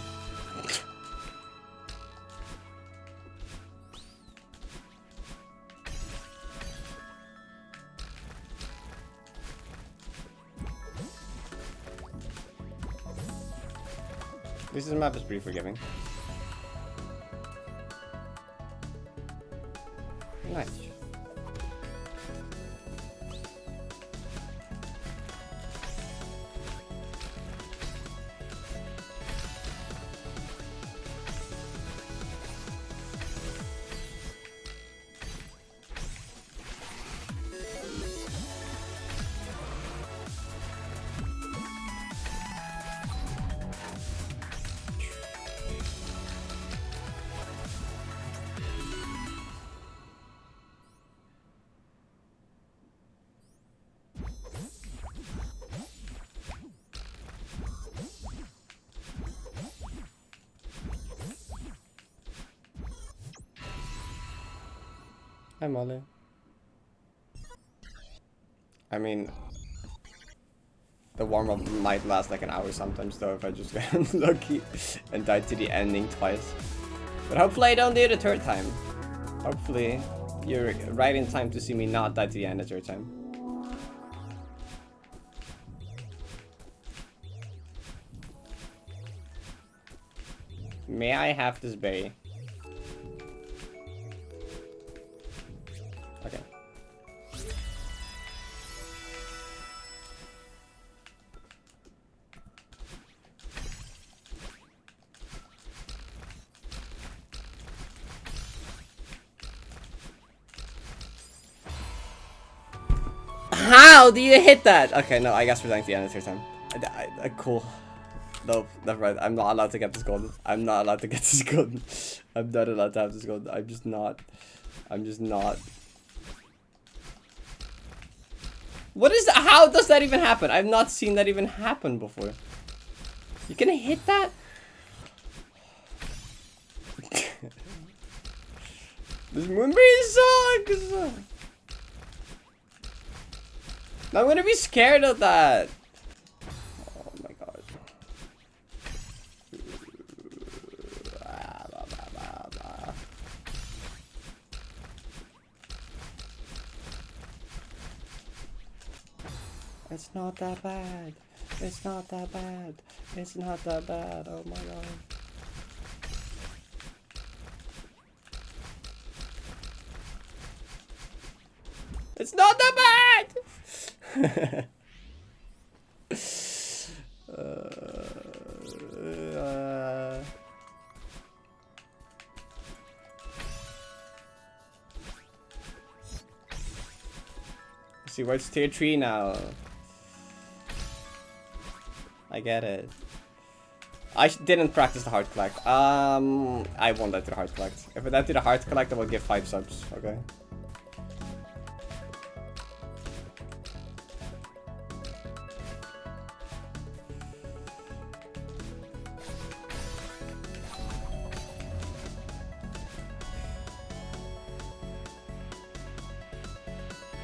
This map is pretty forgiving. Nice. Hi, Molly. I mean, the warm-up might last like an hour sometimes though if I just get unlucky and die to the ending twice. But hopefully I don't do it a third time. Hopefully you're right in time to see me not die to the end a third time. May I have this bay? Okay. How do you hit that? Okay, no, I guess we're dying to the end of the third time. Cool. Nope, never mind. I'm not allowed to get this gold. I'm not allowed to get this gold. I'm not allowed to have this gold. I'm just not. I'm just not. What is that? How does that even happen? I've not seen that even happen before. You gonna hit that? This moonberry sucks! I'm gonna be scared of that. Oh my god. It's not that bad. It's not that bad. It's not that bad. Oh my god. It's not that bad! See, what's tier 3 now? I get it. I didn't practice the heart collect. I won't let to the heart collect. If I let to the heart collect, I will give 5 subs. Okay.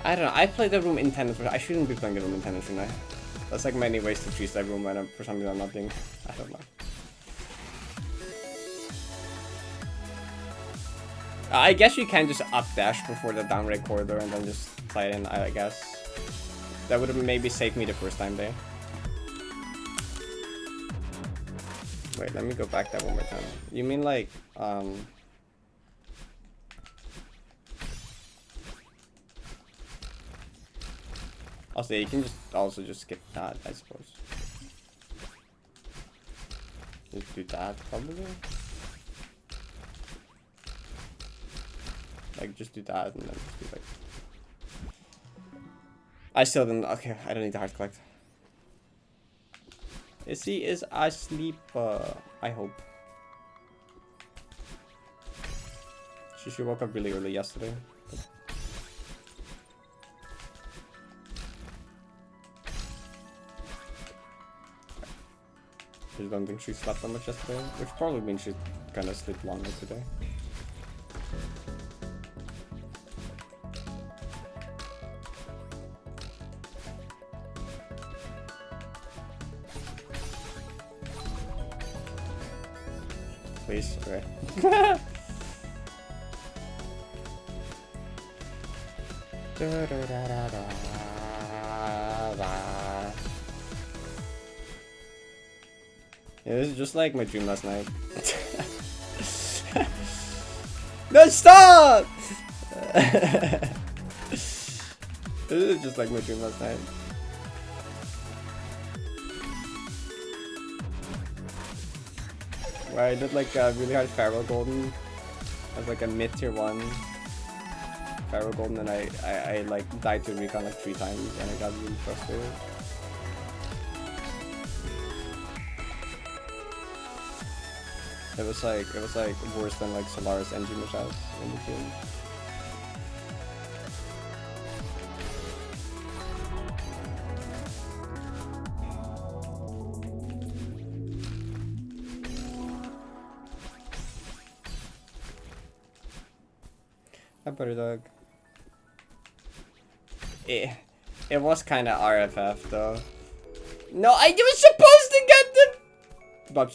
I don't know. I played the room intended for. I shouldn't be playing the room intended, shouldn't I? That's like many ways to choose that room, and for some reason I'm not being. I don't know. I guess you can just up dash before the down ray corridor and then just play it in. I guess that would have maybe saved me the first time there. Wait, let me go back that one more time. You mean like Also, you can just skip that, I suppose. Just do that, probably. Like, just do that and then just do like. I still didn't. Okay, I don't need the heart collect. Izzy is asleep. I hope. She woke up really early yesterday. I don't think she slept that much yesterday, which probably means she kind of slept longer today. Please, okay. Yeah, this is just like my dream last night. No, stop! This is just like my dream last night. Where I did like a really hard Pharaoh Golden as like a mid tier 1 Pharaoh Golden, and I like died to recon like 3 times and I got really frustrated. It was like worse than like Solaris engine machines in the team. Hi, buddy dog. It was kind of RFF though. No, I was supposed to get the bump.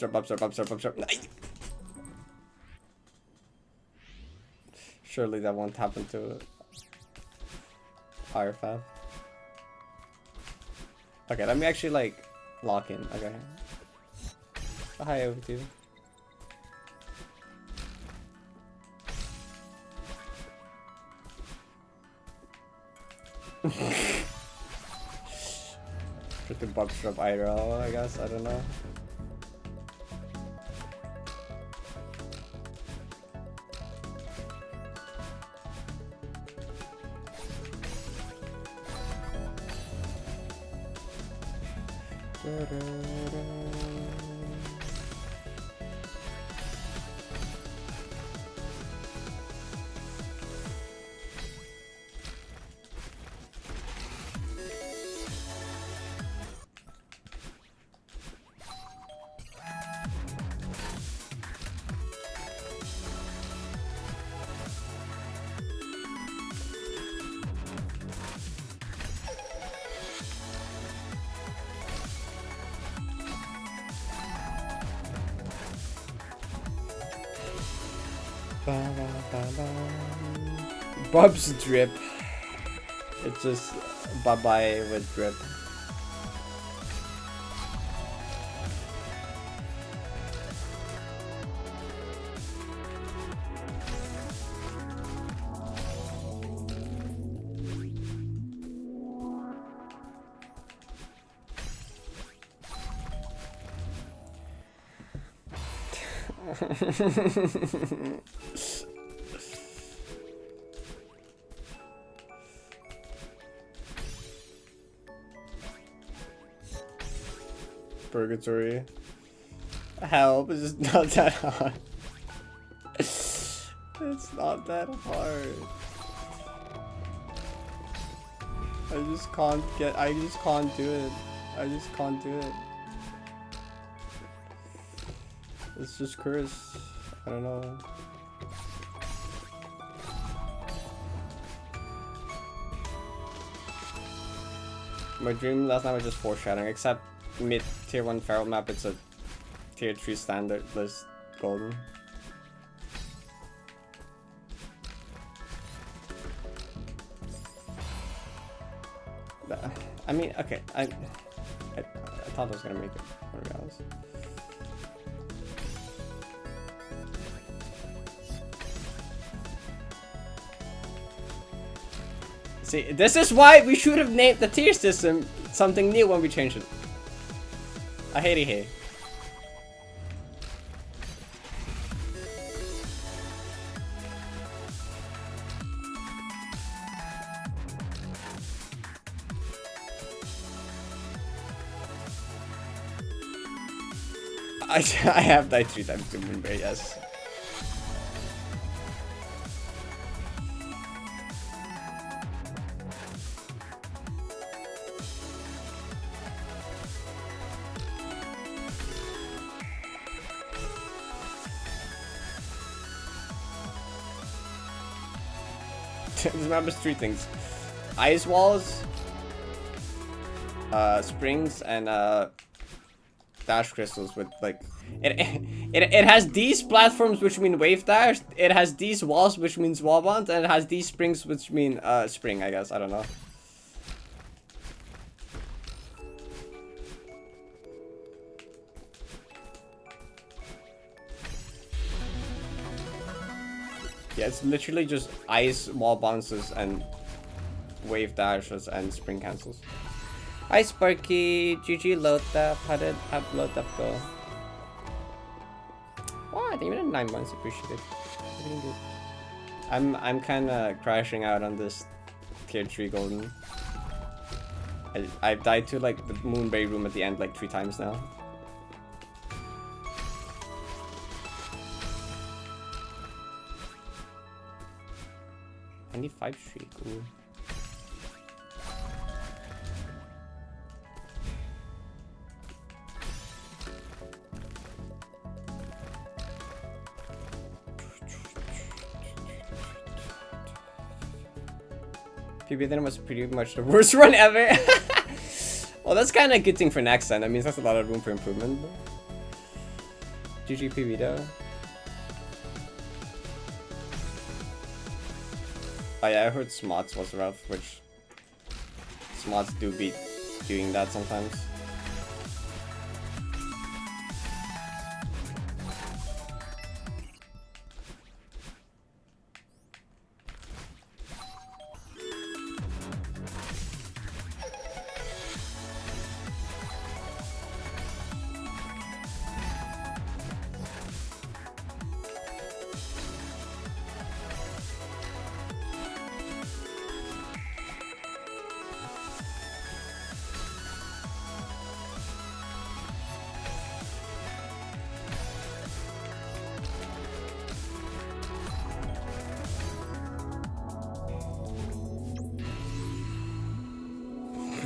Surely that won't happen to RFF. Okay, let me actually like lock in. Okay. Oh, hi, over to you. Pretty bump strap IRL, I guess. I don't know. Bob's drip. It's just bye-bye with drip. Purgatory. Help, it's just not that hard. It's not that hard. I just can't do it. I just can't do it. It's just curse. I don't know. My dream last night was just foreshadowing, except mid tier 1 feral map, it's a tier 3 standard list golden. I mean, okay, I thought I was gonna make it, to be honest. See, this is why we should have named the tier system something new when we changed it. I hate it here. I have died 3 times to Moonbear, yes. This map is 3 things: ice walls, springs, and dash crystals. With like it has these platforms which mean wave dash, it has these walls which means wall bounce, and it has these springs which mean spring, I guess. I don't know. Yeah, it's literally just ice wall bounces and wave dashes and spring cancels. Hi Sparky, GG load up. How did load up go? Wow, I think even in 9 months, appreciate it. I'm kind of crashing out on this tier 3 golden. I've died to like the Moonberry room at the end like 3 times now. I need 5 streak. Ooh. PB then was pretty much the worst run ever. Well, that's kind of a good thing for next time. That means there's a lot of room for improvement. GG PB though. Oh yeah, I heard Smots was rough, which Smots do beat doing that sometimes.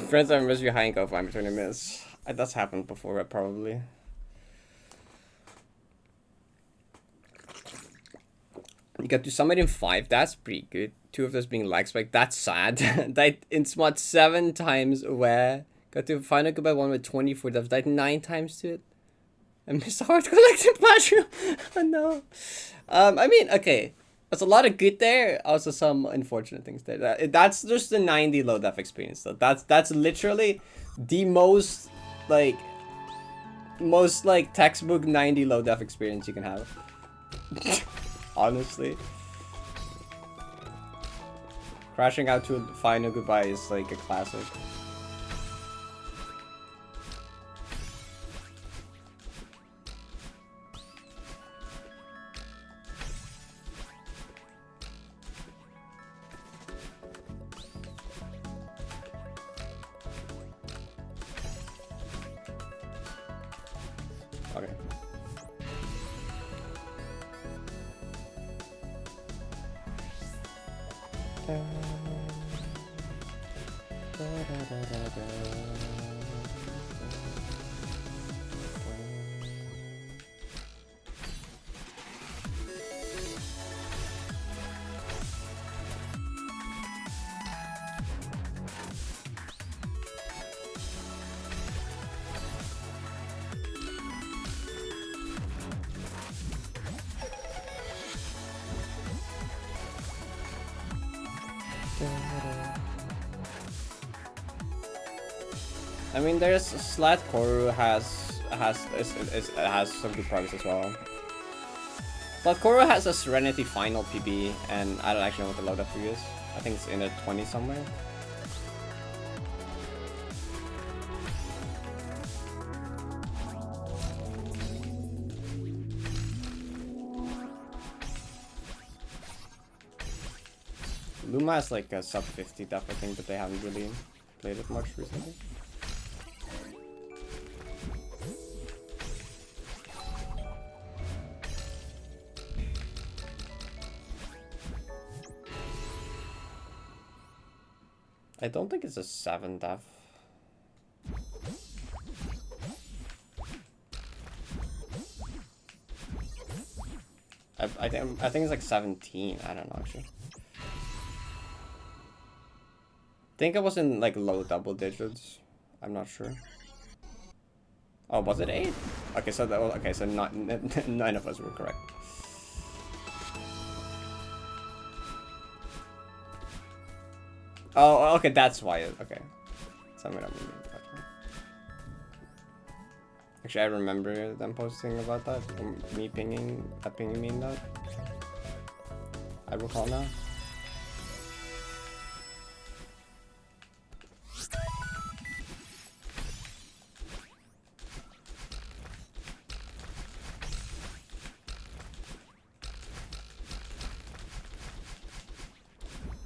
Friends, I miss you high and go fine between 20 minutes. That's happened before, probably. You got to summon in 5. That's pretty good. 2 of those being lag spike. That's sad. Died in smart 7 times. Where got to final goodbye 1 with 24 deaths. Died 9 times to it. I missed a hard collecting platinum. Oh no. I mean, okay. There's a lot of good there, also some unfortunate things there. That's just the 90 low def experience though. That's literally the most like textbook 90 low def experience you can have. Honestly. Crashing out to a final goodbye is like a classic. Okay. I mean, there's Slat Koru has some good progress as well. Slat Koru has a Serenity final PB, and I don't actually know what the load up for is. I think it's in a 20 somewhere. Luma has like a sub 50 def, I think, but they haven't really played it much recently. I don't think it's a 7 def. I think it's like 17. I don't know actually. I think it was in like low double digits. I'm not sure. Oh, was it 8? Okay, so that was, okay, so not none of us were correct. Oh, okay, that's why. Okay, something I remember. Actually, I remember them posting about that. Me pinging me in that. I recall now.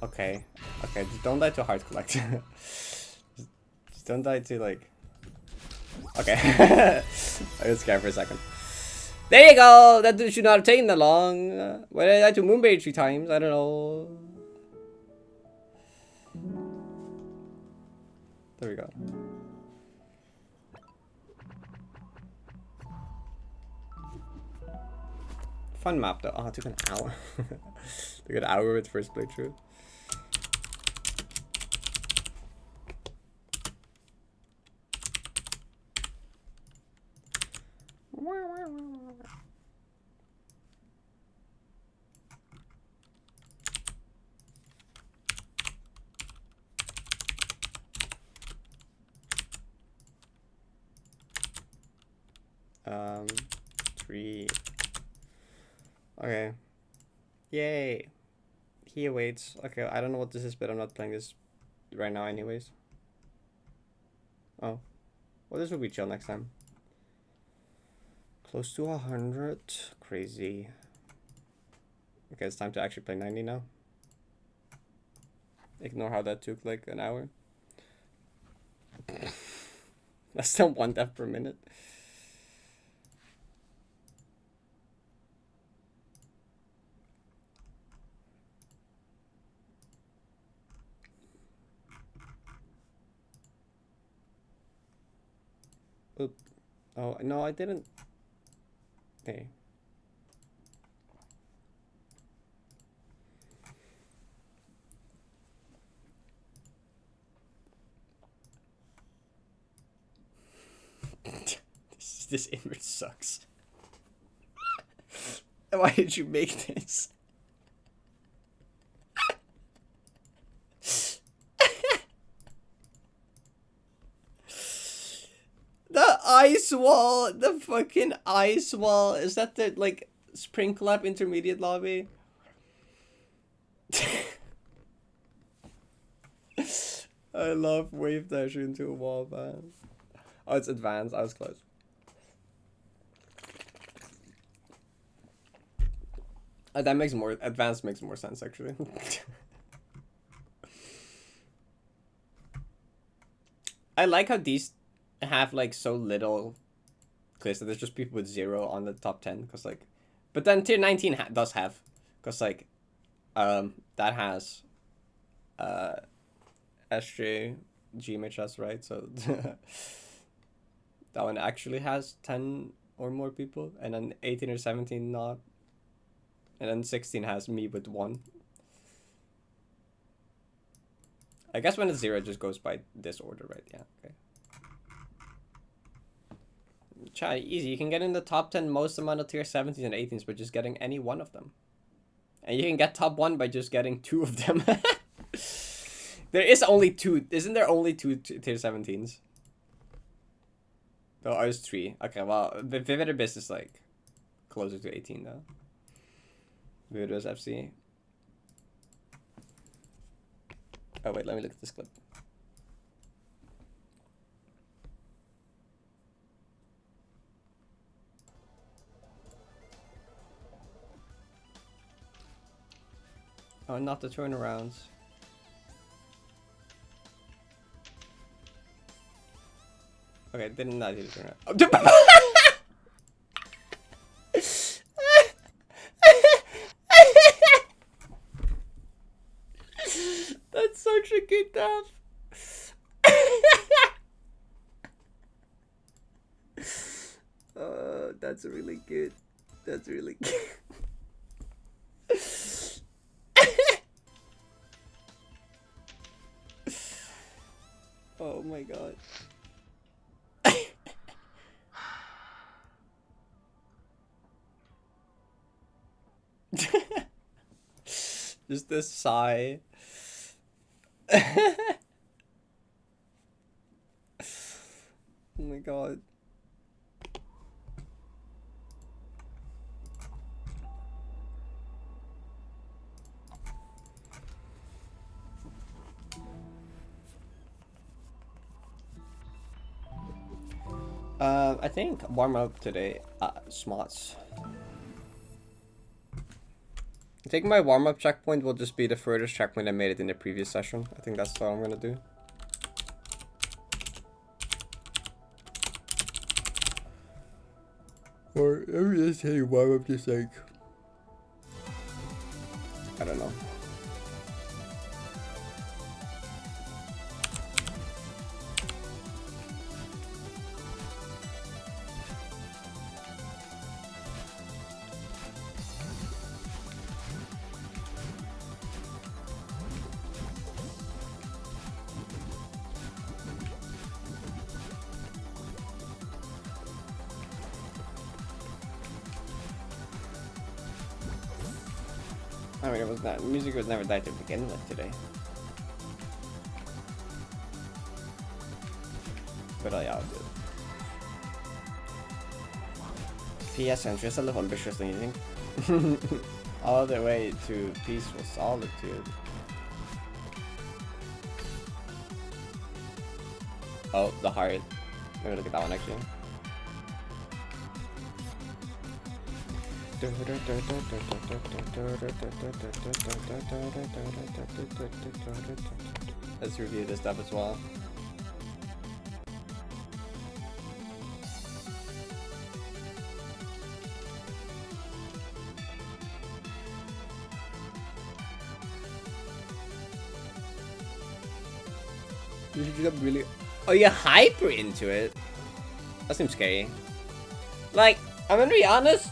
Okay, okay, just don't die to Heart Collect. just don't die to like. Okay, I got scared for a second. There you go. That should not have taken that long. Why did I die to Moonbait 3 times? I don't know. There we go. Fun map though. Oh, it took an hour. Took an hour with first playthrough. Um, 3. Okay. Yay. He awaits. Okay, I don't know what this is, but I'm not playing this right now anyways. Oh. Well, this will be chill next time. Close to 100. Crazy. Okay, it's time to actually play 90 now. Ignore how that took like an hour. Less than 1 death per minute. Oop. Oh, no, I didn't. Hey. This image sucks. Why did you make this? ice wall! The fucking ice wall! Is that the, like, Spring Club intermediate lobby? I love wave dash into a wall, man. Oh, it's advanced. I was close. That makes more... Advanced makes more sense, actually. I like how these have, like, so little clears that there's just people with 0 on the top 10. Because, like... But then tier 19 does have. Because, like... that has... SJ... GMHS, right? So... that one actually has 10 or more people. And then 18 or 17 not. And then 16 has me with 1. I guess when it's 0, it just goes by this order, right? Yeah, okay. Chat, easy. You can get in the top 10 most amount of tier 17s and 18s by just getting any one of them. And you can get top 1 by just getting 2 of them. There is only 2. Isn't there only 2 tier 17s? No, I was 3. Okay, well, Vivid Abyss is like closer to 18 though. Vivid Abyss FC. Oh wait, let me look at this clip. Oh, not the turnarounds. Okay, didn't not do the turnaround. Oh, that's such a good dab. Oh, that's really good. That's really good. Oh my god. Just this sigh. Oh my god. I think warm up today, smarts. I think my warm up checkpoint will just be the furthest checkpoint I made it in the previous session. I think that's what I'm gonna do. Or let me just say warm up just like, I don't know. I mean, it was not. Music was never that to begin with today. But yeah, I'll do it. PS entry is a little ambitious than you think. All the way to peaceful solitude. Oh, the heart. Let me look at that one actually. Let's review this stuff as well. You should get really... Oh, you're hyper into it? That seems scary. Like, I'm gonna be honest.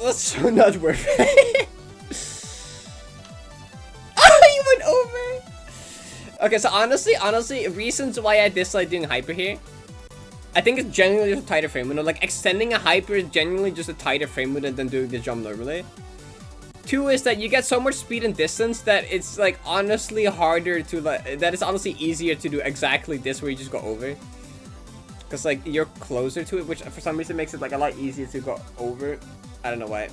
That's so not worth it. Oh, you went over. Okay, so honestly, reasons why I dislike doing hyper here. I think it's genuinely just a tighter frame window. Like, extending a hyper is genuinely just a tighter frame window than doing the jump normally. 2 is that you get so much speed and distance that it's like honestly harder to like, that it's honestly easier to do exactly this where you just go over. Because like you're closer to it, which for some reason makes it like a lot easier to go over. I don't know why.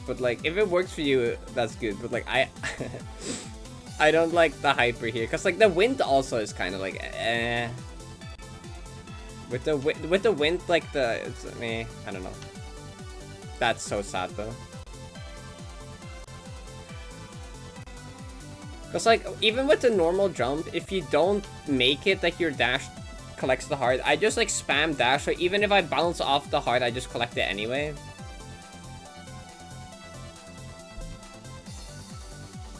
But like if it works for you, that's good. But like I don't like the hyper here. Because like the wind also is kind of like With the wind, like it's I don't know. That's so sad though. Cause like even with the normal jump, if you don't make it, like your dash collects the heart. I just like spam dash, so even if I bounce off the heart, I just collect it anyway.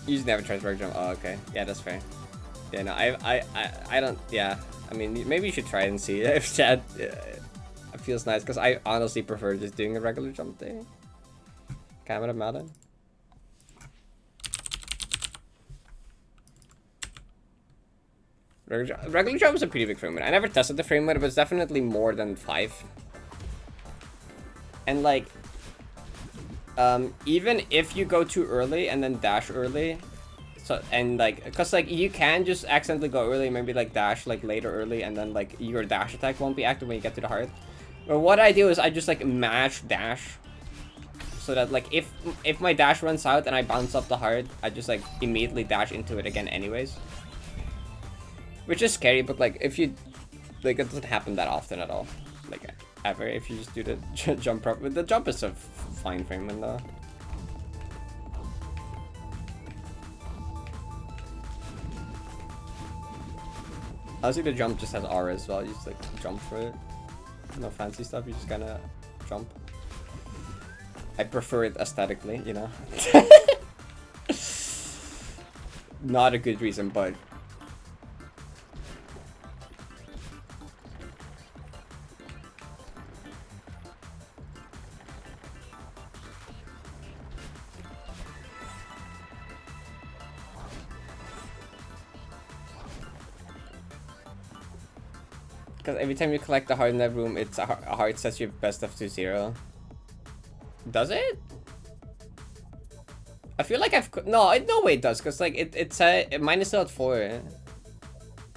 You just never try to jump. Oh, okay. Yeah, that's fair. Yeah, no, I don't. Yeah, I mean, maybe you should try and see if Chad it feels nice. Cause I honestly prefer just doing a regular jump thing. Camera Madden. Regular jump is a pretty big frame rate. I never tested the frame rate, but it's definitely more than 5. And like, even if you go too early and then dash early, so and like, cause like you can just accidentally go early, maybe like dash like later early, and then like your dash attack won't be active when you get to the heart. But what I do is I just like mash dash, so that like if my dash runs out and I bounce off the heart, I just like immediately dash into it again anyways. Which is scary, but like if you like, it doesn't happen that often at all, like ever. If you just do the jump properly, the jump is a fine frame rate though. Honestly, the jump just has aura as well. You just like jump for it. No fancy stuff. You just kind of jump. I prefer it aesthetically, you know. Not a good reason, but. Because every time you collect the heart in that room, it's a heart sets your best of to 0. Does it? I feel like no way it does, because like it's mine is still at 4,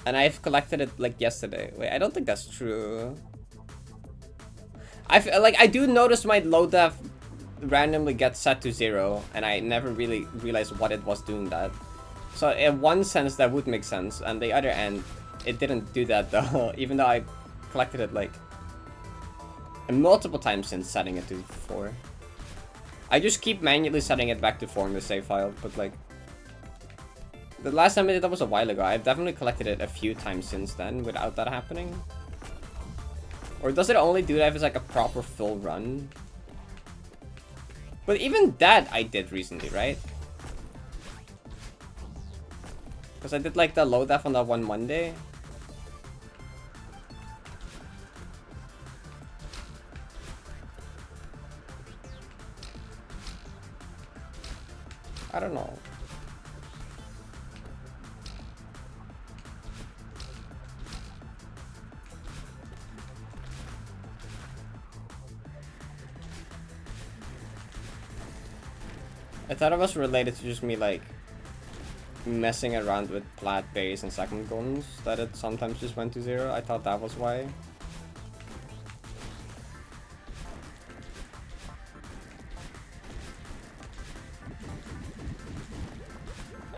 and I've collected it like yesterday. Wait, I don't think that's true. I feel like I do notice my low def randomly gets set to 0, and I never really realized what it was doing that. So in one sense that would make sense, and the other end, it didn't do that though, even though I collected it like multiple times since setting it to 4. I just keep manually setting it back to 4 in the save file, but like the last time I did that was a while ago. I've definitely collected it a few times since then without that happening. Or does it only do that if it's like a proper full run? But even that I did recently, right? Because I did like the low def on that one Monday. I don't know. I thought it was related to just me like messing around with plat berries and second guns, that it sometimes just went to 0. I thought that was why.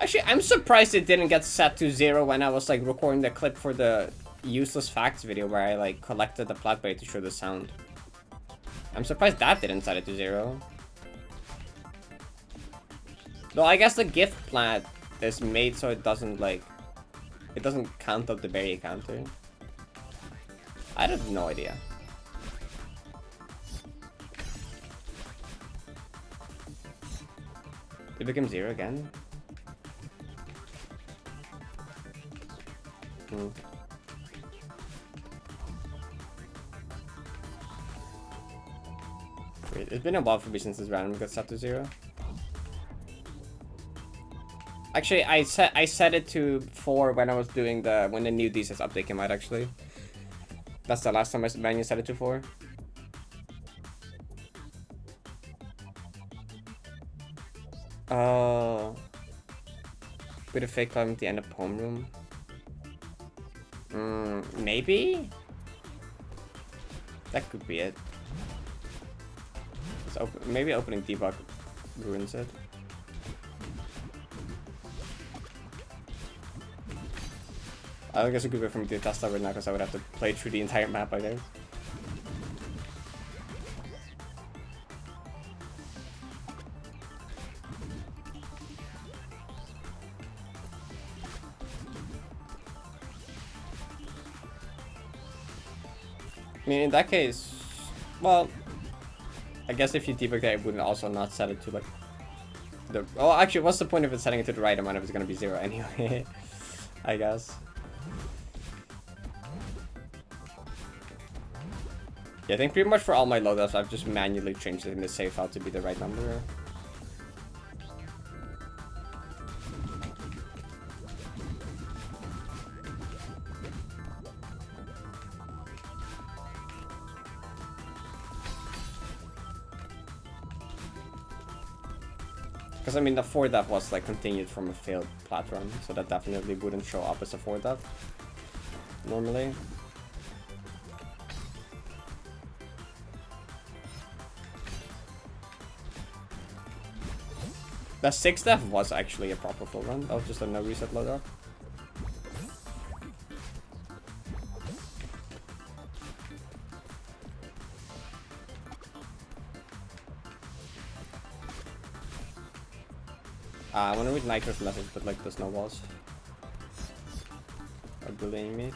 Actually, I'm surprised it didn't get set to 0 when I was like recording the clip for the useless facts video where I like collected the plat berry to show the sound. I'm surprised that didn't set it to 0. Though I guess the gift plat is made so it doesn't like, it doesn't count up the berry counter. I have no idea. It became 0 again? Wait, it's been a while for me since this random got set to 0. Actually, I set it to 4 when I was doing when the new Deathless update came out. Actually, that's the last time I manually set it to 4. Oh. With a fake climb at the end of homeroom. Maybe? That could be it. Maybe opening debug ruins it. I think it's a good way for me to test that right now because I would have to play through the entire map, I guess. I mean, in that case, well, I guess if you debug that, it wouldn't also not set it to like the. Oh, actually, what's the point of it setting it to the right amount if it's gonna be 0 anyway? I guess. Yeah, I think pretty much for all my loadouts, I've just manually changed it in the save file to be the right number. Because I mean, the 4 death was like continued from a failed plat run, so that definitely wouldn't show up as a 4 death normally. The 6 death was actually a proper full run. That was just a no reset loadout. I want to read Nitro's message, but like the snowballs are bullying me.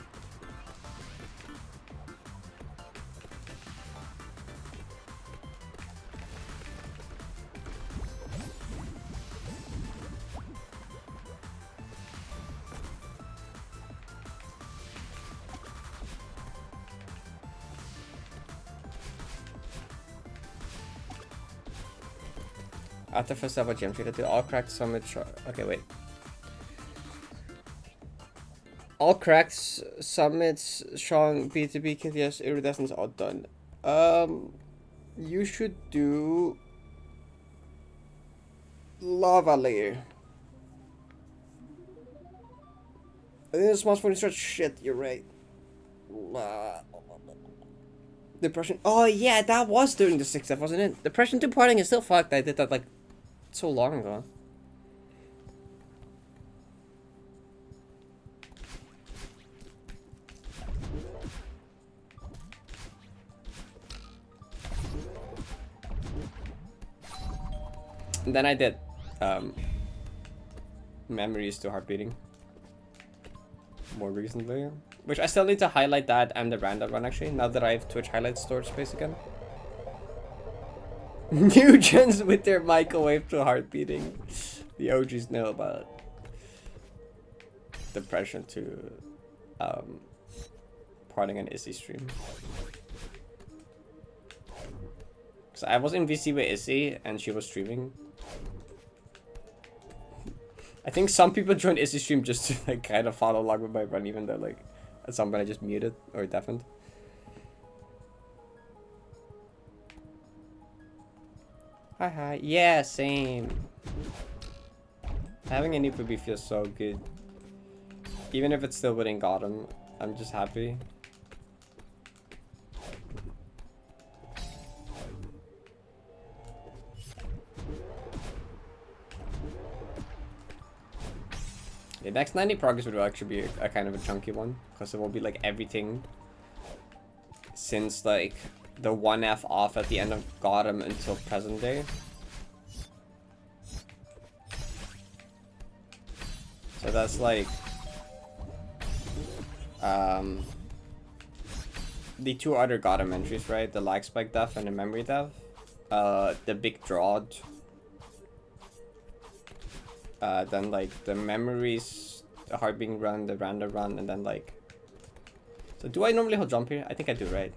After first level gem tree, all cracked summit. Okay, wait. All cracked summits showing B2B KTS iridescence all done. You should do lava layer. I think the small phone starts shit. You're right. Depression. Oh yeah, that was during the 6th death, wasn't it? Depression 2 parting is still fucked. I did that like so long ago. And then I did Memories to Heartbeating more recently, which I still need to highlight that and the random one actually, now that I have Twitch highlight storage space again. New gens with their microwave to Heartbeating. The OGs know about Depression to parting an Issy stream. So I was in VC with Issy and she was streaming. I think some people joined Issy stream just to like kind of follow along with my run, even though like at some point I just muted or deafened. Hi. Yeah, same. Having a new poopy feels so good. Even if it's still within Gotham, I'm just happy. The next 90 progress will actually be a kind of a chunky one, because it will be like everything since like the 1F off at the end of Gotham until present day. So that's like the 2 other Gotham entries, right? The lag spike death and the memory death. The big drawed. Then like the memories, the heart being run, the random run, and then like. So do I normally hold jump here? I think I do, right?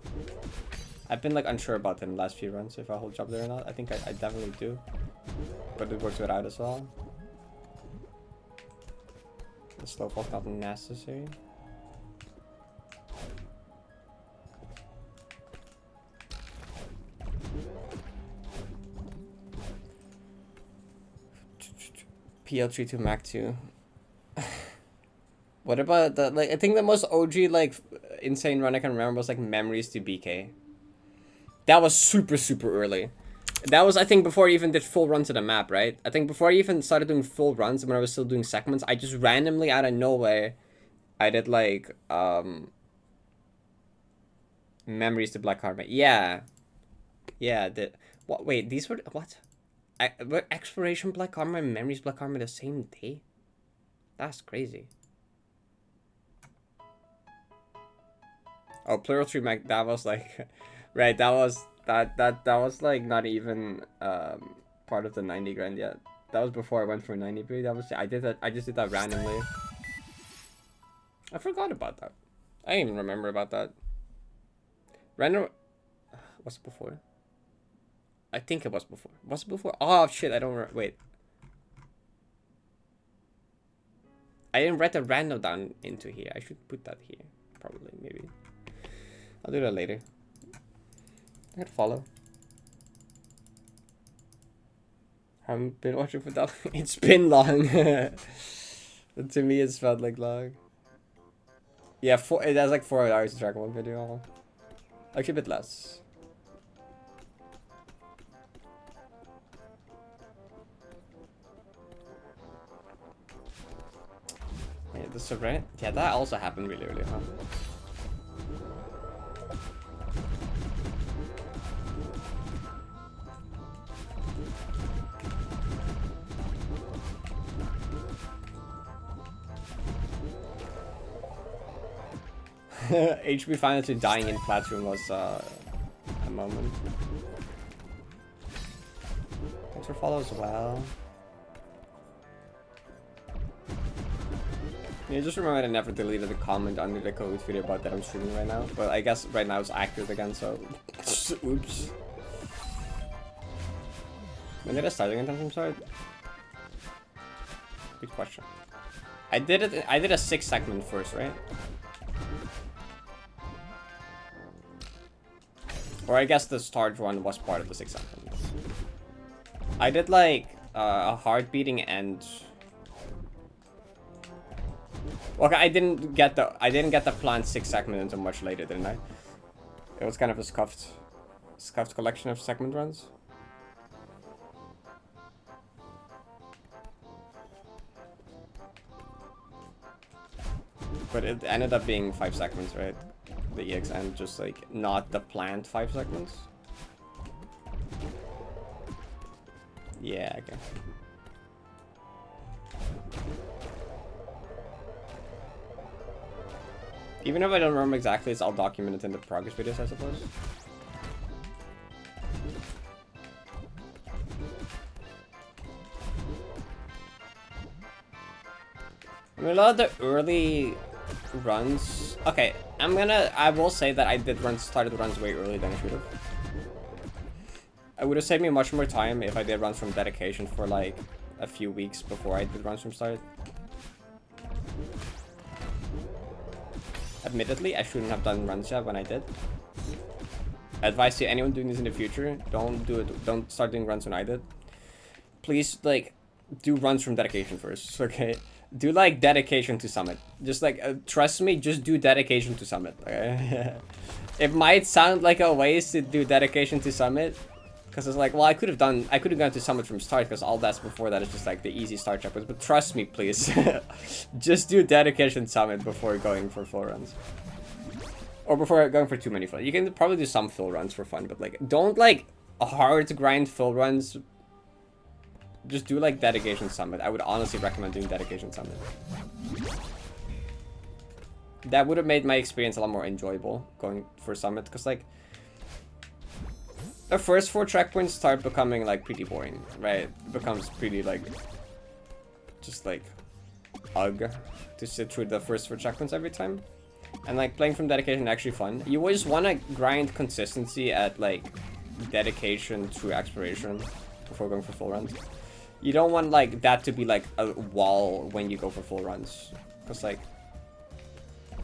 I've been like unsure about them last few runs if I hold jump there or not. I think I definitely do, but it works without as well. The slow fall's not necessary. PL3 to Mac 2. What about the, like, I think the most OG, like, insane run I can remember was, like, Memories to BK. That was super, super early. That was, I think, before I even did full runs of the map, right? I think before I even started doing full runs, when I was still doing segments, I just randomly, out of nowhere, I did, like, Memories to Black Karma. Yeah. Yeah, what, wait, these were, what? Were Exploration Black Karma and Memories Black Karma the same day? That's crazy. Oh, Plural 3 Mac, that was like, right, that was like not even part of the 90 grand yet. That was before I went for 90 period. That was, I just did that randomly. I forgot about that. I didn't even remember about that. Random, what's it before? I think it was before. Was it before? Oh shit, I don't remember. Wait. I didn't write the random down into here. I should put that here. Probably, maybe. I'll do that later. I gotta follow. Haven't been watching for that. It's been long. But to me, it's felt like long. Yeah, it has like 4 hours to track one video. Actually, a bit less. Yeah, the Serenity. Yeah, that also happened really early, huh? HB finally dying in Platinum was a moment. Thanks for follow as well. Yeah, just remember I never deleted the comment under the Kahoot video about that I'm streaming right now. But I guess right now it's active again, so oops. When did I start again? I'm sorry. Good question. I did a 6 segment first, right? Or I guess the start one was part of the 6 segment. I did like a hard beating and okay, I didn't get the planned 6 segment until much later, didn't I? It was kind of a scuffed collection of segment runs. But it ended up being 5 segments, right? The EXN, just like not the planned 5 segments. Yeah, okay. Even if I don't remember exactly, it's all documented in the progress videos, I suppose. I mean, a lot of the early runs. Okay, I will say that I started runs way earlier than I should have. It would have saved me much more time if I did runs from dedication for like a few weeks before I did runs from start. Admittedly, I shouldn't have done runs yet when I did. Advice to anyone doing this in the future: don't do it. Don't start doing runs when I did. Please, like, do runs from dedication first, okay? Do like dedication to summit. Just like trust me, just do dedication to summit. Okay? It might sound like a waste to do dedication to summit, because it's like, well, I could have gone to summit from start, because all that's before that is just like the easy start checkpoints. But trust me, please, just do dedication summit before going for full runs, or before going for too many full. You can probably do some full runs for fun, but like don't like hard grind full runs. Just do like dedication summit. I would honestly recommend doing dedication summit. That would have made my experience a lot more enjoyable going for summit, because like the first 4 checkpoints start becoming like pretty boring, right? It becomes pretty like just like ugh to sit through the first 4 checkpoints every time. And like playing from dedication is actually fun. You always want to grind consistency at like dedication through exploration before going for full runs. You don't want like that to be like a wall when you go for full runs, because like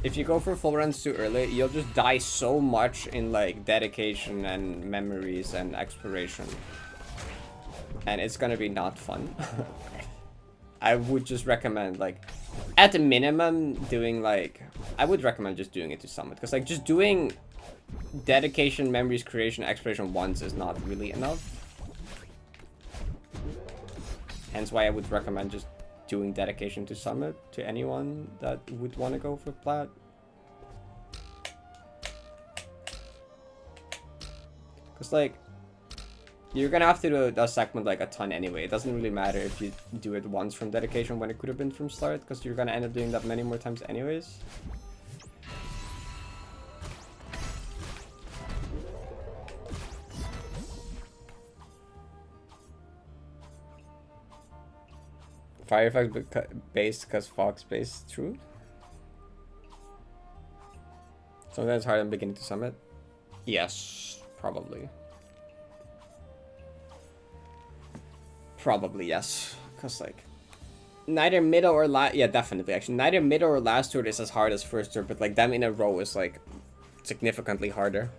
if you go for full runs too early, you'll just die so much in like dedication and memories and exploration, and it's gonna be not fun. I would just recommend, like, at the minimum, doing, like, I would recommend just doing it to summit. Because, like, just doing dedication, memories, creation, exploration once is not really enough. Hence why I would recommend just doing dedication to summit to anyone that would want to go for plat. Because, like, you're gonna have to do a segment like a ton anyway. It doesn't really matter if you do it once from dedication when it could have been from start, because you're gonna end up doing that many more times anyways. Fire effect based because Fox based, true. Sometimes hard in beginning to summit. Yes, probably. Probably yes, because like neither middle or last. Yeah, definitely. Actually, neither middle or last turret is as hard as first turret, but like them in a row is like significantly harder.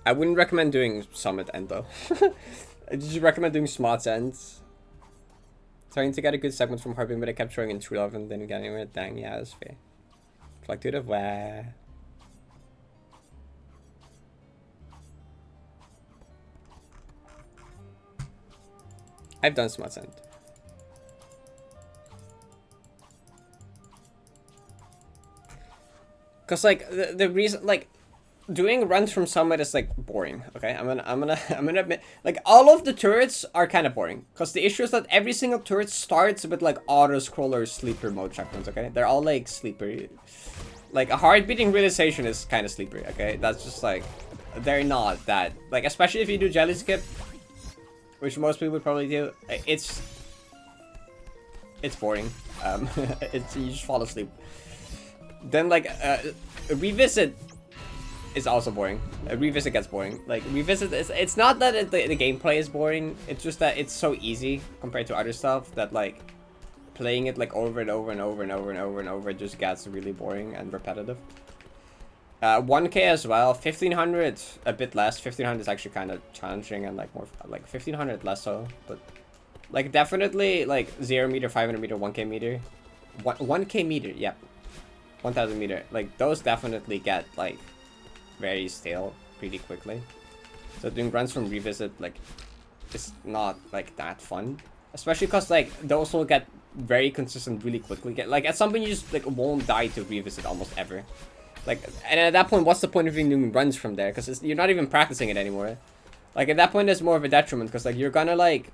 I wouldn't recommend doing Summit End though. I just recommend doing Smart's End. Trying to get a good segment from Harbin, but I kept throwing in True Love and then getting it. Dang, yeah, that's fair. Fluctuative, where? I've done Smart's End. Cause like the reason, like, doing runs from Summit is like boring. Okay, I'm gonna admit, like, all of the turrets are kind of boring. Cause the issue is that every single turret starts with like auto scroller sleeper mode checkpoints. Okay, they're all like sleeper. Like a hard beating realization is kind of sleeper. Okay, that's just like, they're not that, like, especially if you do jelly skip, which most people would probably do. It's boring. It's, you just fall asleep. Then like revisit is also boring. Revisit gets boring. Like revisit is, it's not that the gameplay is boring. It's just that it's so easy compared to other stuff that like playing it like over and over and over and over and over and over just gets really boring and repetitive. 1K as well. 1500 a bit less. 1500 is actually kind of challenging and like more like 1500 less so, but like definitely like 0 meter, 500 meter, 1K meter, 1K meter. Yeah. 1000 meter, like those definitely get like very stale pretty quickly. So doing runs from revisit like it's not like that fun, especially because like those will get very consistent really quickly. Get like at some point you just like won't die to revisit almost ever. Like, and at that point, what's the point of even doing runs from there? Because you're not even practicing it anymore. Like at that point, it's more of a detriment because like you're gonna like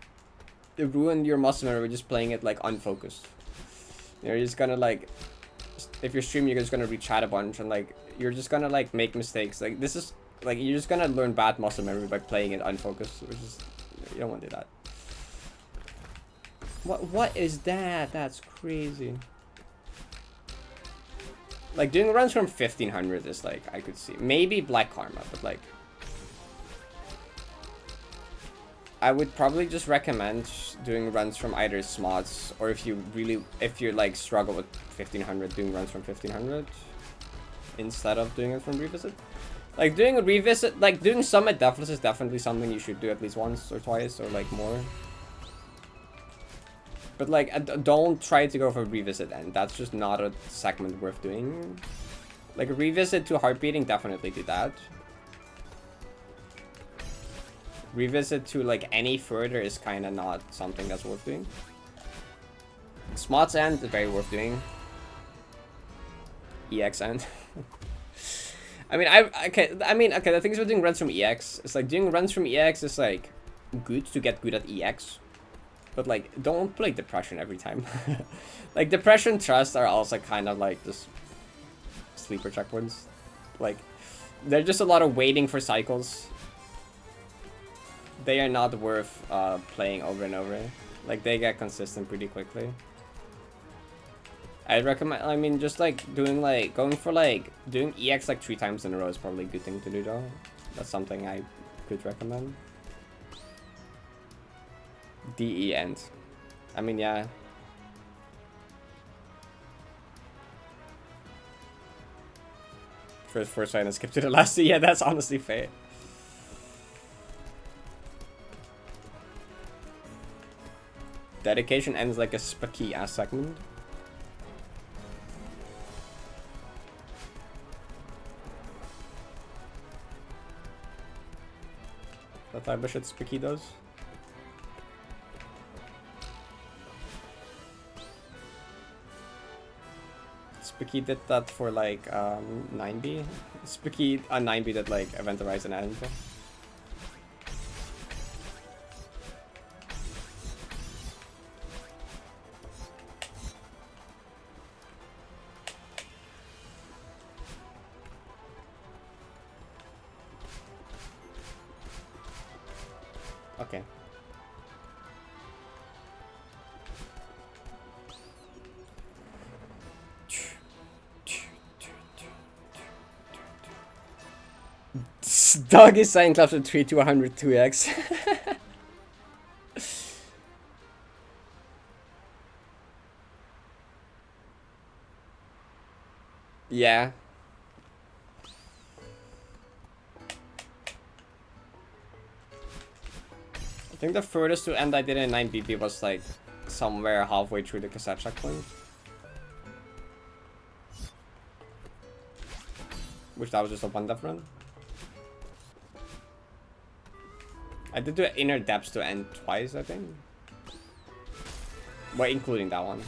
ruin your muscle memory just playing it like unfocused. You're just gonna like, if you're streaming, you're just gonna rechat a bunch and like you're just gonna like make mistakes. Like this is like you're just gonna learn bad muscle memory by playing it unfocused, which is, you don't want to do that. What is that? That's crazy. Like doing runs from 1500 is like, I could see maybe Black Karma, but like I would probably just recommend doing runs from either Smots, or if you like struggle with 1500, doing runs from 1500 instead of doing it from revisit. Like doing a revisit, like doing Summit Deathless is definitely something you should do at least once or twice or like more. But like don't try to go for revisit end. That's just not a segment worth doing. Like a revisit to heart beating, definitely do that. Revisit to like any further is kind of not something that's worth doing. Smots end is very worth doing. EX end. I mean, okay, the things with doing runs from EX, it's like doing runs from EX is like good to get good at EX. But like, don't play Depression every time. Like Depression Trust are also kind of like just sleeper checkpoints. Like, they're just a lot of waiting for cycles. They are not worth playing over and over. Like, they get consistent pretty quickly. I'd recommend, I mean, just like doing like, going for like, doing EX like 3 times in a row is probably a good thing to do though. That's something I could recommend. DE end. I mean, yeah. First try and skip to the last two. Yeah, that's honestly fair. Dedication ends like a spiky ass segment. That type of shit spiky does. Spiky did that for like 9B. Spiky on 9B did like Event Horizon and okay. Dog is saying claps with 3 to 100 2x. Yeah. I think the furthest to end I did in 9BB was like somewhere halfway through the cassette checkpoint. Which that was just a one death run. I did do inner depths to end twice, I think. Well, including that one.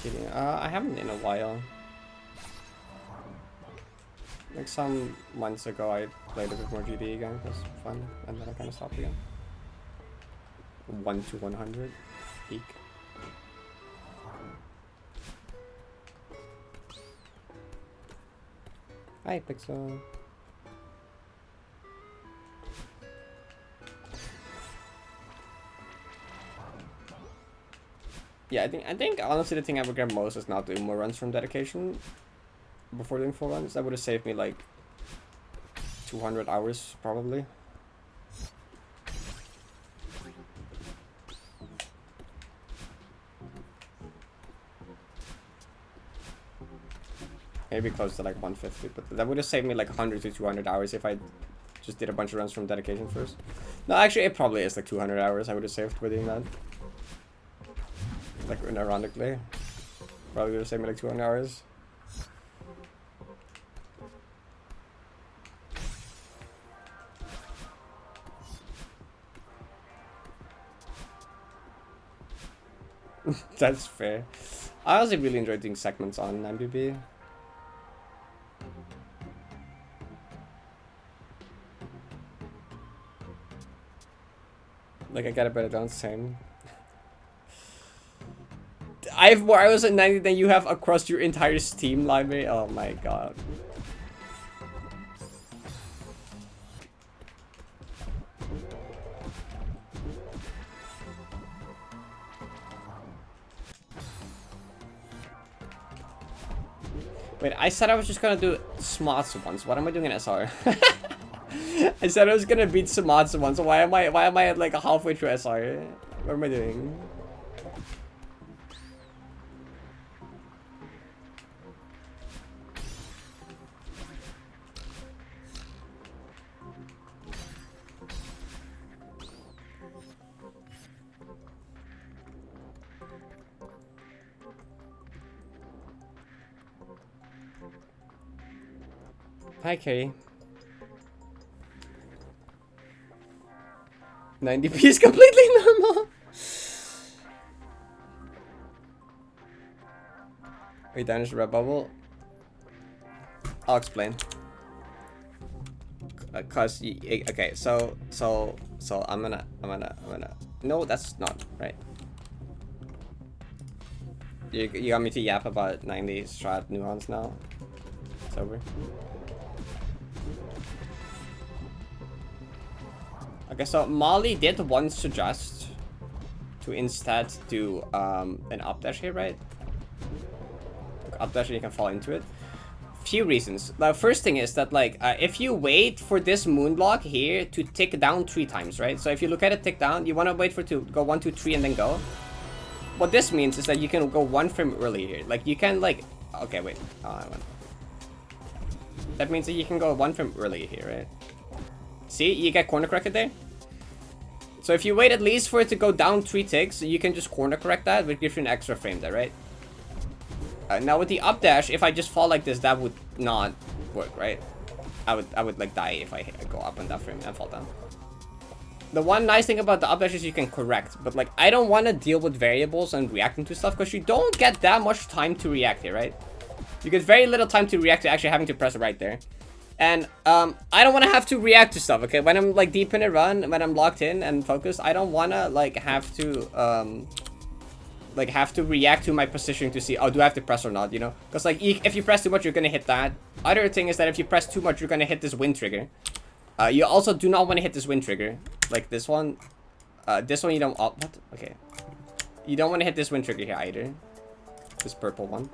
Kidding. I haven't in a while. Like some months ago, I played a bit more GD again. It was fun, and then I kind of stopped again. 1 to 100 peak. Hi, Pixel. Yeah, I think honestly the thing I regret most is not doing more runs from dedication before doing full runs. That would have saved me like 200 hours probably. Maybe close to like 150, but that would have saved me like 100 to 200 hours if I just did a bunch of runs from dedication first. No, actually it probably is like 200 hours I would have saved by doing that. Like ironically. Probably would have saved me like 200 hours. That's fair. I also really enjoyed doing segments on MBB. Like I got it better down, same. I have more hours at 90 than you have across your entire Steam library. Oh my god. Wait, I said I was just gonna do smarts once. What am I doing in SR? I said I was gonna beat Samatsu once. So why am I at like halfway through SR? What am I doing? Hi, Kay. 90p is completely normal. Are you down to red bubble? I'll explain. Cause you, okay, so I'm gonna. No, that's not right. You got me to yap about 90 strat nuance now. It's over. Okay, so Molly did once suggest to instead do an up dash here, right? Like up dash and you can fall into it. few reasons. The first thing is that like if you wait for this moon block here to tick down 3 times, right? So if you look at it tick down, you want to wait for it to go 1, 2, 3 and then go. What this means is that you can go 1 frame early here. Like you can like, okay, wait. That means that you can go 1 frame early here, right? See, you get corner corrected there. So if you wait at least for it to go down 3 ticks, you can just corner correct that, which gives you an extra frame there, right? Now with the up dash, if I just fall like this, that would not work, right? I would like die if I go up on that frame and fall down. The one nice thing about the up dash is you can correct, but like I don't want to deal with variables and reacting to stuff because you don't get that much time to react here, right? You get very little time to react to actually having to press it right there. And I don't want to have to react to stuff, okay? When I'm like deep in a run, when I'm locked in and focused, I don't want to like have to react to my positioning to see, oh, do I have to press or not, you know? Because like if you press too much, you're gonna hit that. Other thing is that if you press too much, you're gonna hit this wind trigger. You also do not want to hit this wind trigger, like this one. This one you don't. Oh, what? Okay, you don't want to hit this wind trigger here either. This purple one.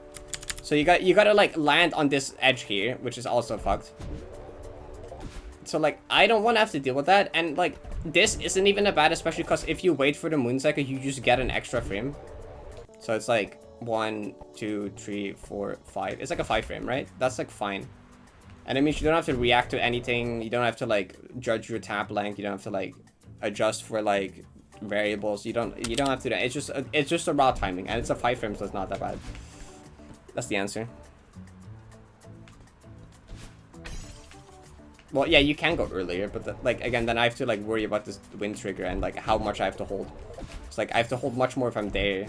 So you gotta like land on this edge here, which is also fucked. So like I don't want to have to deal with that, and like this isn't even that bad, especially because if you wait for the moon cycle, you just get an extra frame. So it's like 1, 2, 3, 4, 5. It's like a 5 frame, right? That's like fine. And it means you don't have to react to anything. You don't have to like judge your tap length. You don't have to like adjust for like variables. You don't have to do that. It's just a raw timing, and it's a 5 frame, so it's not that bad. That's the answer. Well, yeah, you can go earlier, but like again, then I have to like worry about this wind trigger and like how much I have to hold. It's like I have to hold much more if I'm there.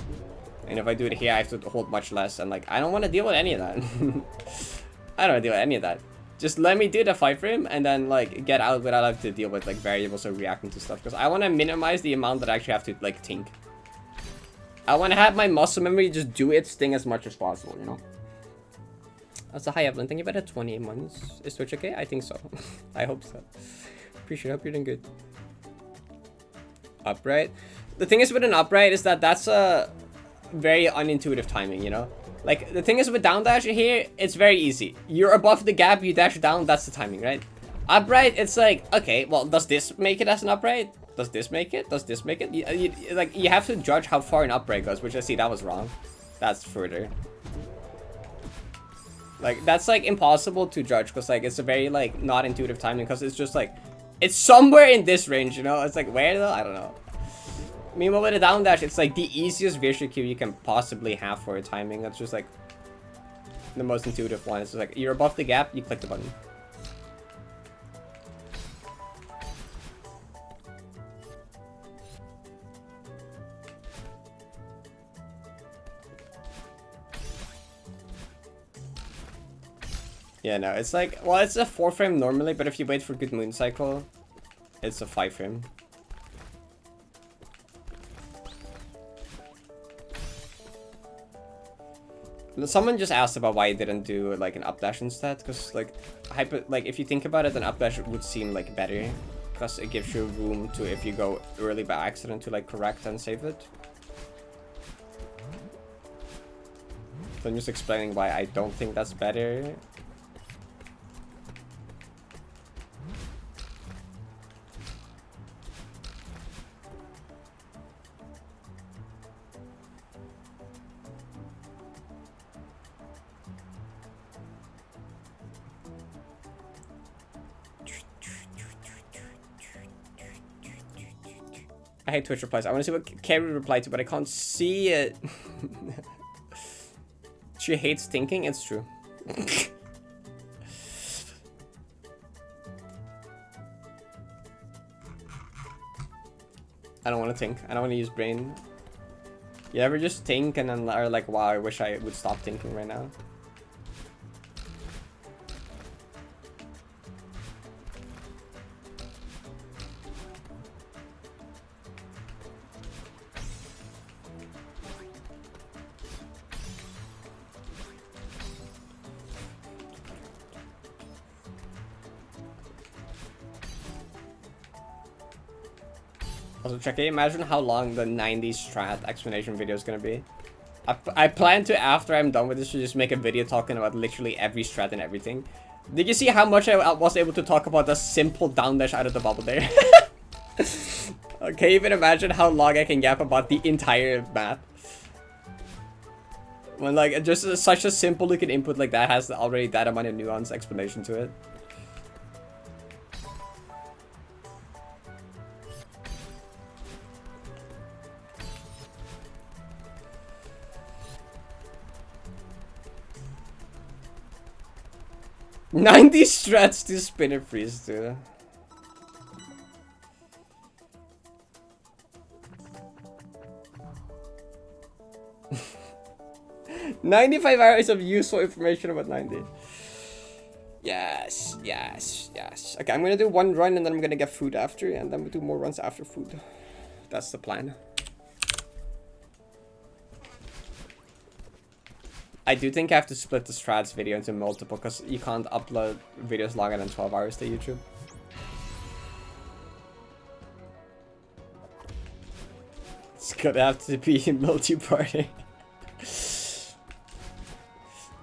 And if I do it here, I have to hold much less. And like, I don't want to deal with any of that. I don't want to deal with any of that. Just let me do the 5 frame and then like get out without having to deal with like variables or reacting to stuff. Because I want to minimize the amount that I actually have to like think. I want to have my muscle memory just do its thing as much as possible, you know? That's a hi Evelyn. Thank you for the 20 months. Is Twitch okay? I think so. I hope so. Appreciate it. Hope you're doing good. Upright. The thing is with an upright is that that's a very unintuitive timing, you know? Like, the thing is with down dash here, it's very easy. You're above the gap, you dash down, that's the timing, right? Upright, it's like, okay, well, does this make it as an upright? Does this make it? Does this make it? You have to judge how far an upright goes, which I see that was wrong. That's further. Like, that's, like, impossible to judge, because, like, it's a very, like, not intuitive timing, because it's just, like, it's somewhere in this range, you know? It's, like, where, though? I don't know. Meanwhile, with a down dash, it's like the easiest visual cue you can possibly have for a timing. That's just like the most intuitive one. It's just like you're above the gap, you click the button. Yeah, no, it's like, well, it's a 4 frame normally, but if you wait for good moon cycle, it's a 5 frame. Someone just asked about why I didn't do like an updash instead, because like if you think about it, an updash would seem like better, because it gives you room to, if you go early by accident, to like correct and save it. So I'm just explaining why I don't think that's better. I hate Twitch replies. I want to see what Carrie replied to, but I can't see it. She hates thinking. It's true. I don't want to think. I don't want to use brain. You ever just think and then are like, wow, I wish I would stop thinking right now? Also, check it. Imagine how long the 90s strat explanation video is gonna be. I plan to, after I'm done with this, to just make a video talking about literally every strat and everything. Did you see how much I was able to talk about the simple down dash out of the bubble there? Okay, even imagine how long I can gap about the entire map. When like just such a simple looking input like that has already that amount of nuance explanation to it. "90 strats to spin and freeze too." 95 hours of useful information about 90. Yes, yes, yes. Okay, I'm gonna do one run and then I'm gonna get food after, and then we'll do more runs after food. That's the plan. I do think I have to split the strats video into multiple, because you can't upload videos longer than 12 hours to YouTube. It's gonna have to be multi-party.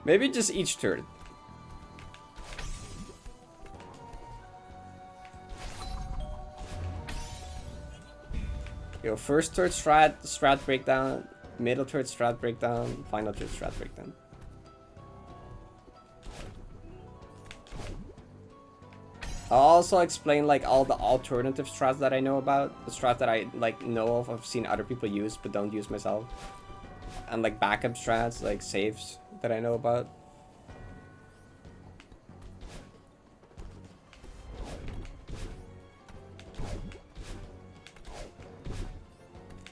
Maybe just each turn. Yo, first turn strat breakdown, middle turn strat breakdown, final turn strat breakdown. I'll also explain like all the alternative strats that I know about, the strat that I like know of, I've seen other people use but don't use myself, and like backup strats, like saves that I know about.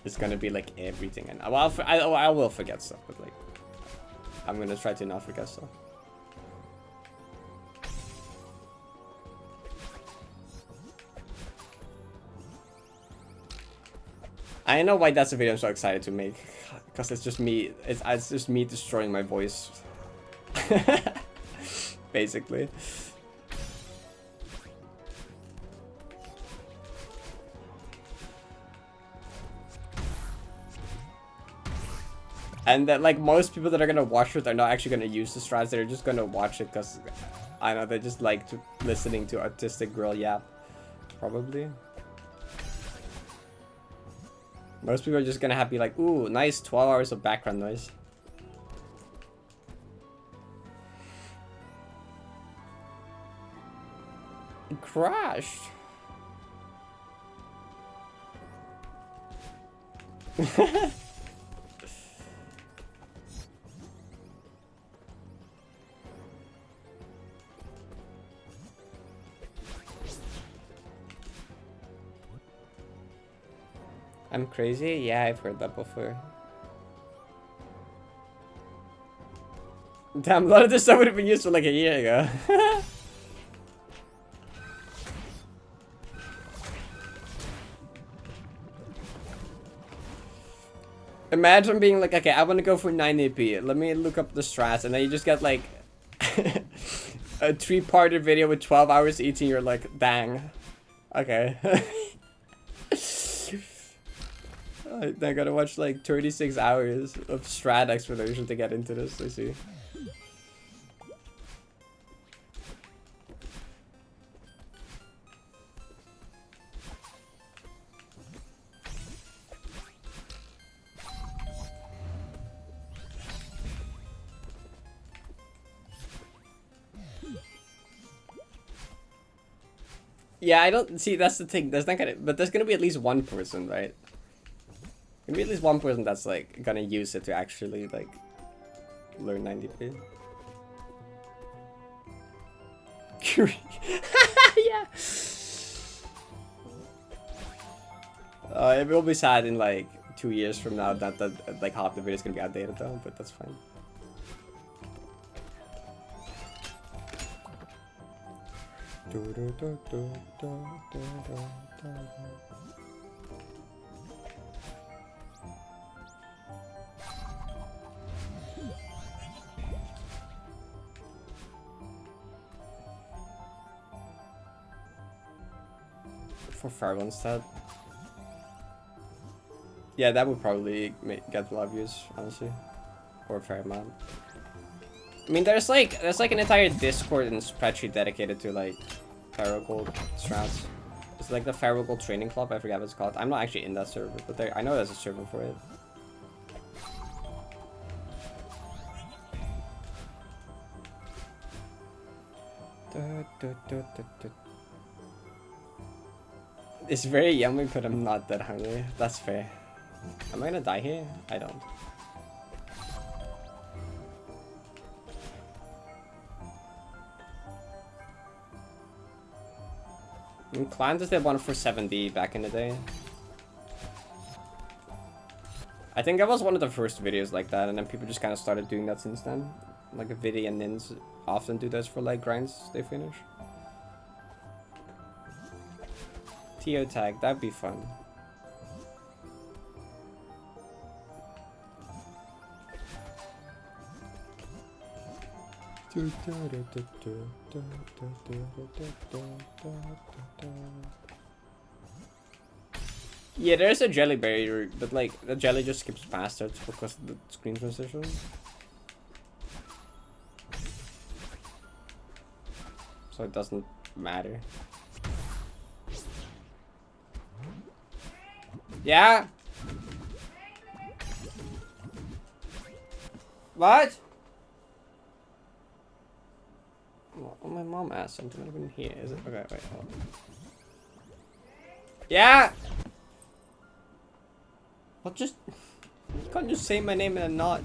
It's gonna be like everything, and well, I will forget stuff, but like I'm gonna try to not forget stuff. I know why that's a video I'm so excited to make, because it's just me. It's just me destroying my voice, basically. And that like most people that are gonna watch it are not actually gonna use the strats. They're just gonna watch it because I know they just like listening to artistic girl yap, probably. Most people are just gonna have be like, ooh, nice 12 hours of background noise. It crashed. I'm crazy? Yeah, I've heard that before. Damn, a lot of this stuff would have been useful like a year ago. Imagine being like, okay, I want to go for 9AP. Let me look up the strats, and then you just get like a 3-parter video with 12 hours each, and you're like, dang. Okay. I gotta watch like 36 hours of strat explanation to get into this, I see. Yeah, I don't see, that's the thing. There's not gonna, but there's gonna be at least one person, right? Gonna be at least one person that's like gonna use it to actually like learn 90p. Yeah. It will be sad in like 2 years from now that like half the video is gonna be outdated though, but that's fine. For Farwell instead. Yeah, that would probably get a lot of views, honestly. or a fair amount. I mean, there's like an entire Discord and spreadsheet dedicated to like Parrot Gold strats. It's like the Parrot Gold Training Club. I forget what it's called. I'm not actually in that server, but I know there's a server for it. It's very yummy, but I'm not that hungry. That's fair. Am I gonna die here? I don't. Clan just did one for 7D back in the day. I think that was one of the first videos like that, and then people just kind of started doing that since then. Like a Vidi and Nins often do this for like grinds they finish. TO tag, that'd be fun. Yeah, there's a jelly barrier, but like the jelly just skips past it because of the screen transition. So it doesn't matter. Yeah? What? Oh, my mom asked something. I didn't hear. Is it? Okay, wait, hold on. Yeah? Well, just... You can't just say my name and not...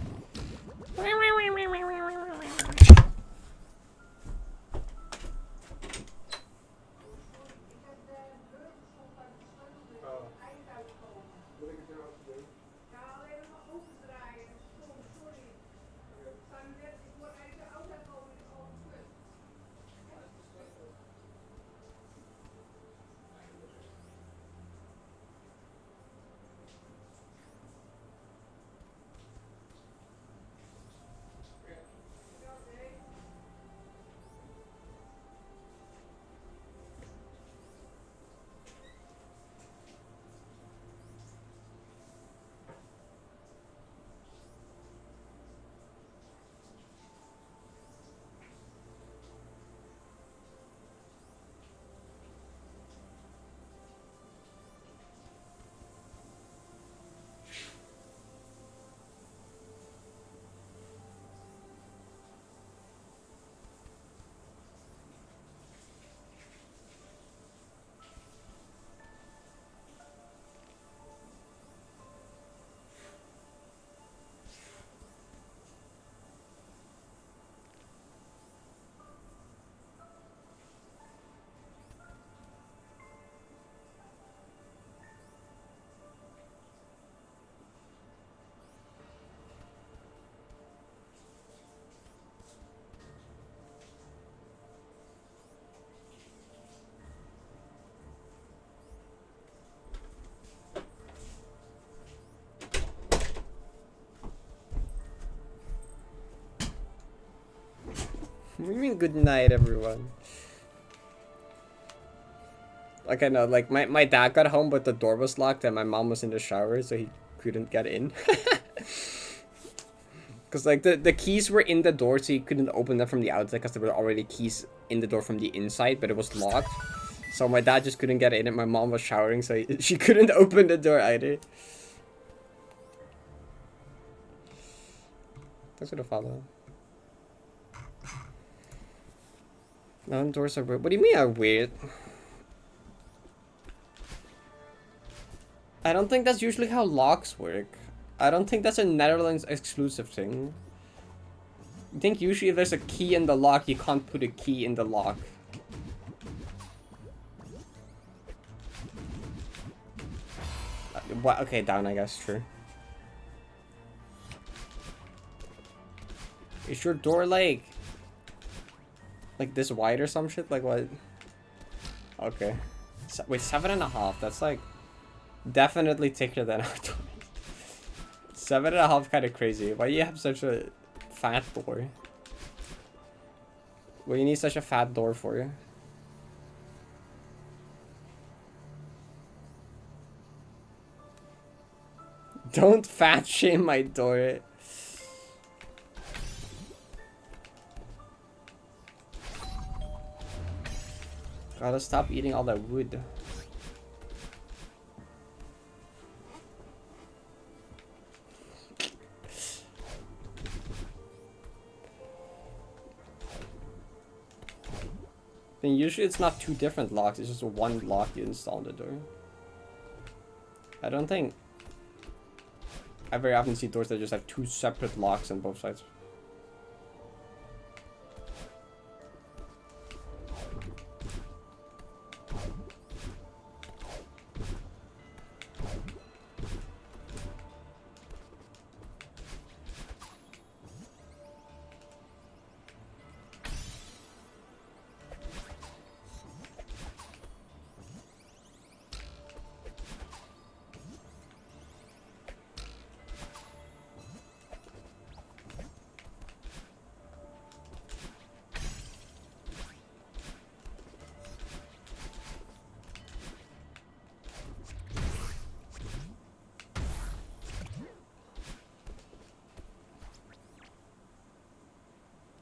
What do you mean good night, everyone? Like, I know, like, my dad got home, but the door was locked, and my mom was in the shower, so he couldn't get in. Because, like, the keys were in the door, so he couldn't open them from the outside, because there were already keys in the door from the inside, but it was locked. So my dad just couldn't get in, and my mom was showering, so she couldn't open the door either. Thanks for the follow. No, doors are weird. What do you mean are weird? I don't think that's usually how locks work. I don't think that's a Netherlands exclusive thing. I think usually if there's a key in the lock, you can't put a key in the lock. What? Okay, down, I guess, true. Is your door like this wide or some shit? Like what? Okay. Wait, 7.5. That's like definitely thicker than our door. 7.5 kind of crazy. Why do you have such a fat door? What do you need such a fat door for you? Don't fat shame my door. Gotta stop eating all that wood. And usually it's not two different locks, it's just one lock you install on the door. I don't think I very often see doors that just have two separate locks on both sides.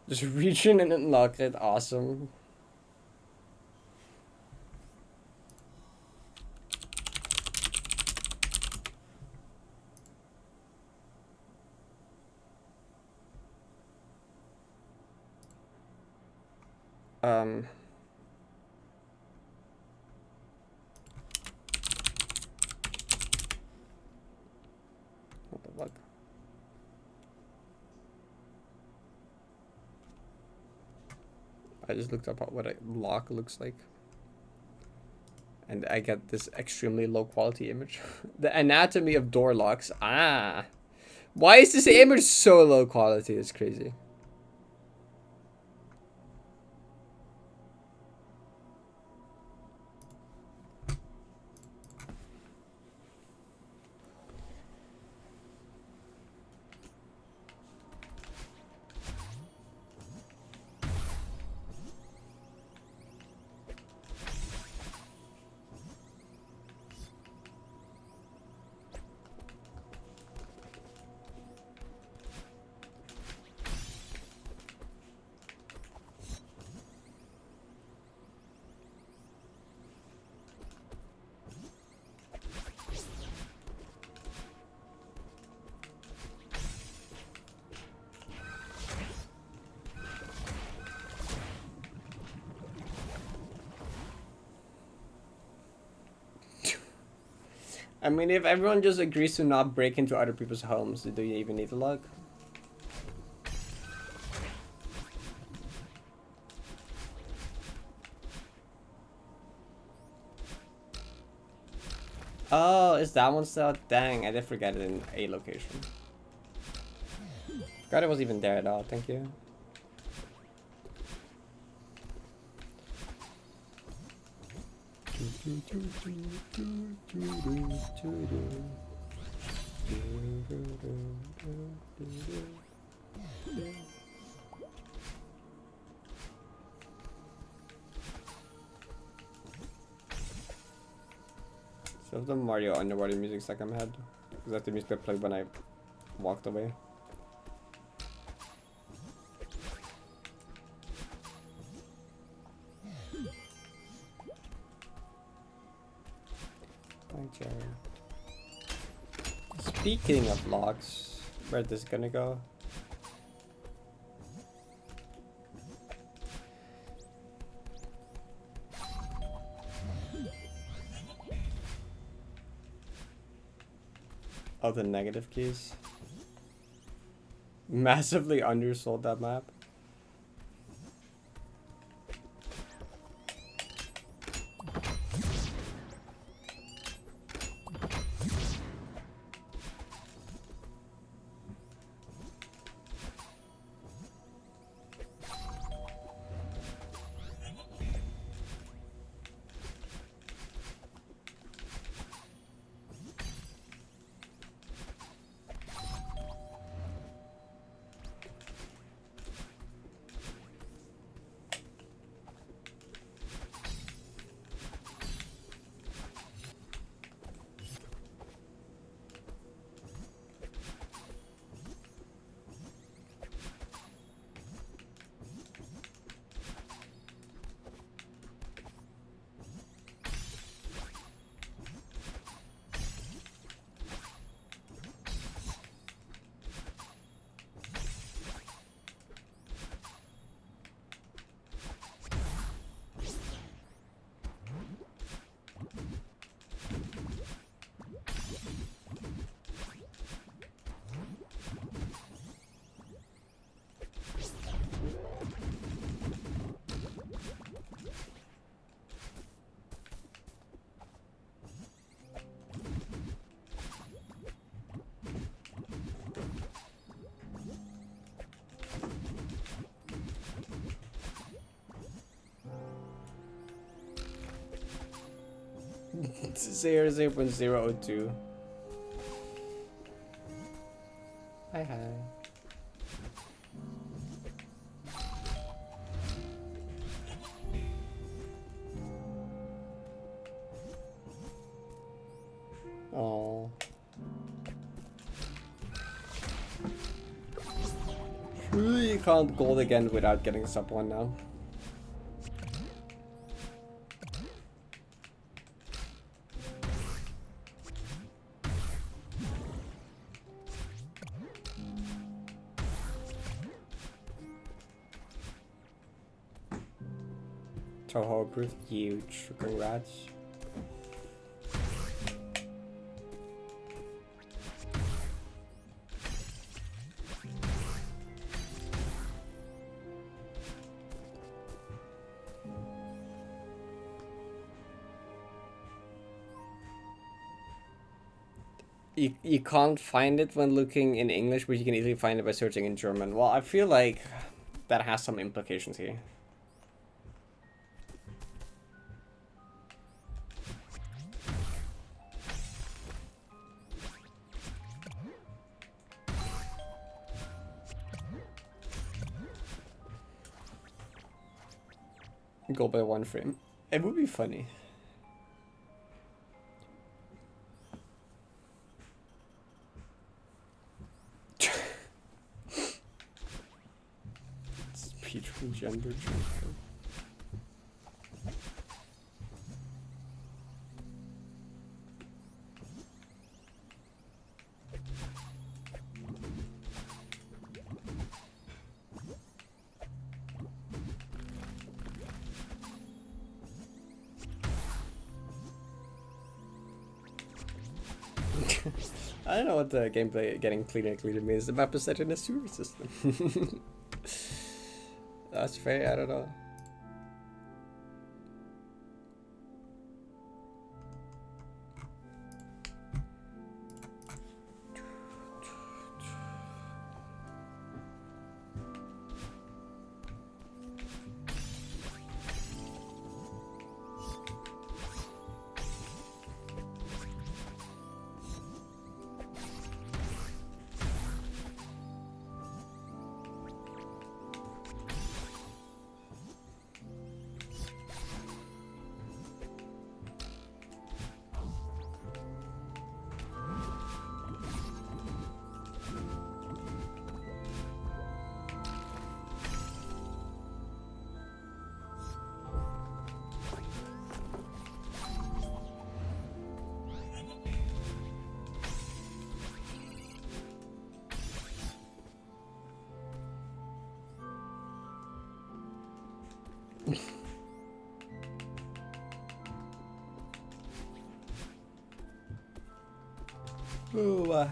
Just reach in and unlock it, awesome. What the fuck? I just looked up what a lock looks like. And I get this extremely low quality image. The anatomy of door locks. Ah. Why is this image so low quality? It's crazy. I mean, if everyone just agrees to not break into other people's homes, do you even need a lock? Oh, is that one still? Dang, I did forget it in a location. Forgot it was even there at all, thank you. So the Mario underwater music stuck in my head. Because that's the music I played when I walked away. Hi, Jerry. Speaking of locks, where's this gonna go? Oh, the negative keys. Massively undersold that map. 0.002. Hi. Oh. You can't gold again without getting sub 1 now. Toho approved, huge. Congrats. You can't find it when looking in English, but you can easily find it by searching in German. Well, I feel like that has some implications here. Go by 1 frame. It would be funny. Speech from gender transfer. I don't know what the gameplay getting cleaner and cleaner means. The map is set in a sewer system. That's fair, I don't know. Ooh, I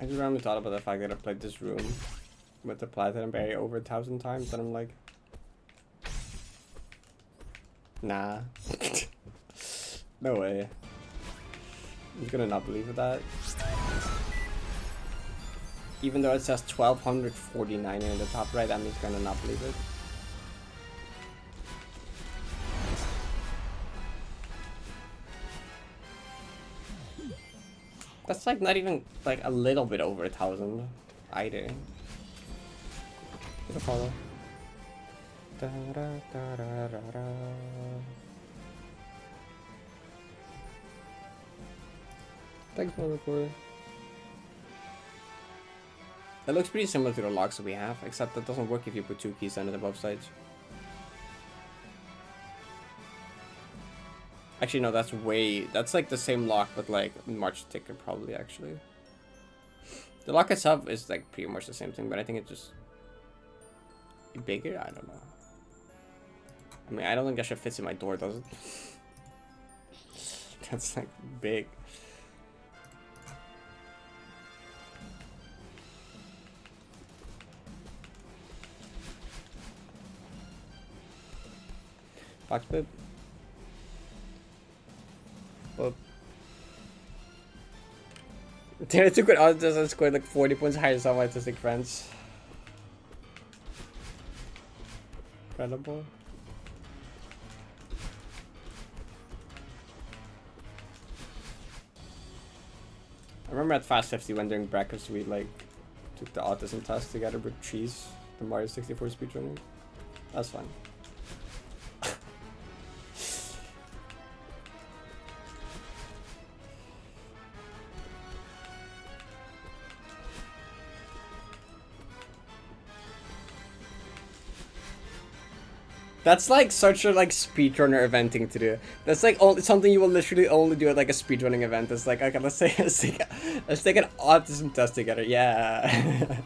just randomly thought about the fact that I played this room with the platinum berry over 1,000 times, and I'm like, nah. No way. I'm just gonna not believe that. Even though it says 1249 in the top right, I'm just gonna not believe it. That's like not even like a little bit over 1,000 either. Get a follow. Da, da, da, da, da, da. Thanks, motherfucker. It looks pretty similar to the locks that we have, except that doesn't work if you put 2 keys under the both sides. Actually, no, that's like the same lock, but like much thicker probably, actually. The lock itself is like pretty much the same thing, but I think it's just bigger? I don't know. I mean, I don't think that shit fits in my door, does it? That's like big. Box bib. Boop. Damn, it took it out and scored like 40 points higher than some autistic friends. Incredible. I remember at Fast 50 when during breakfast we like took the autism test together with Cheese, the Mario 64 speedrunner. That's fun. That's like such a like speedrunner eventing to do. That's like something you will literally only do at like a speedrunning event. It's like, okay, let's take an autism test together. Yeah.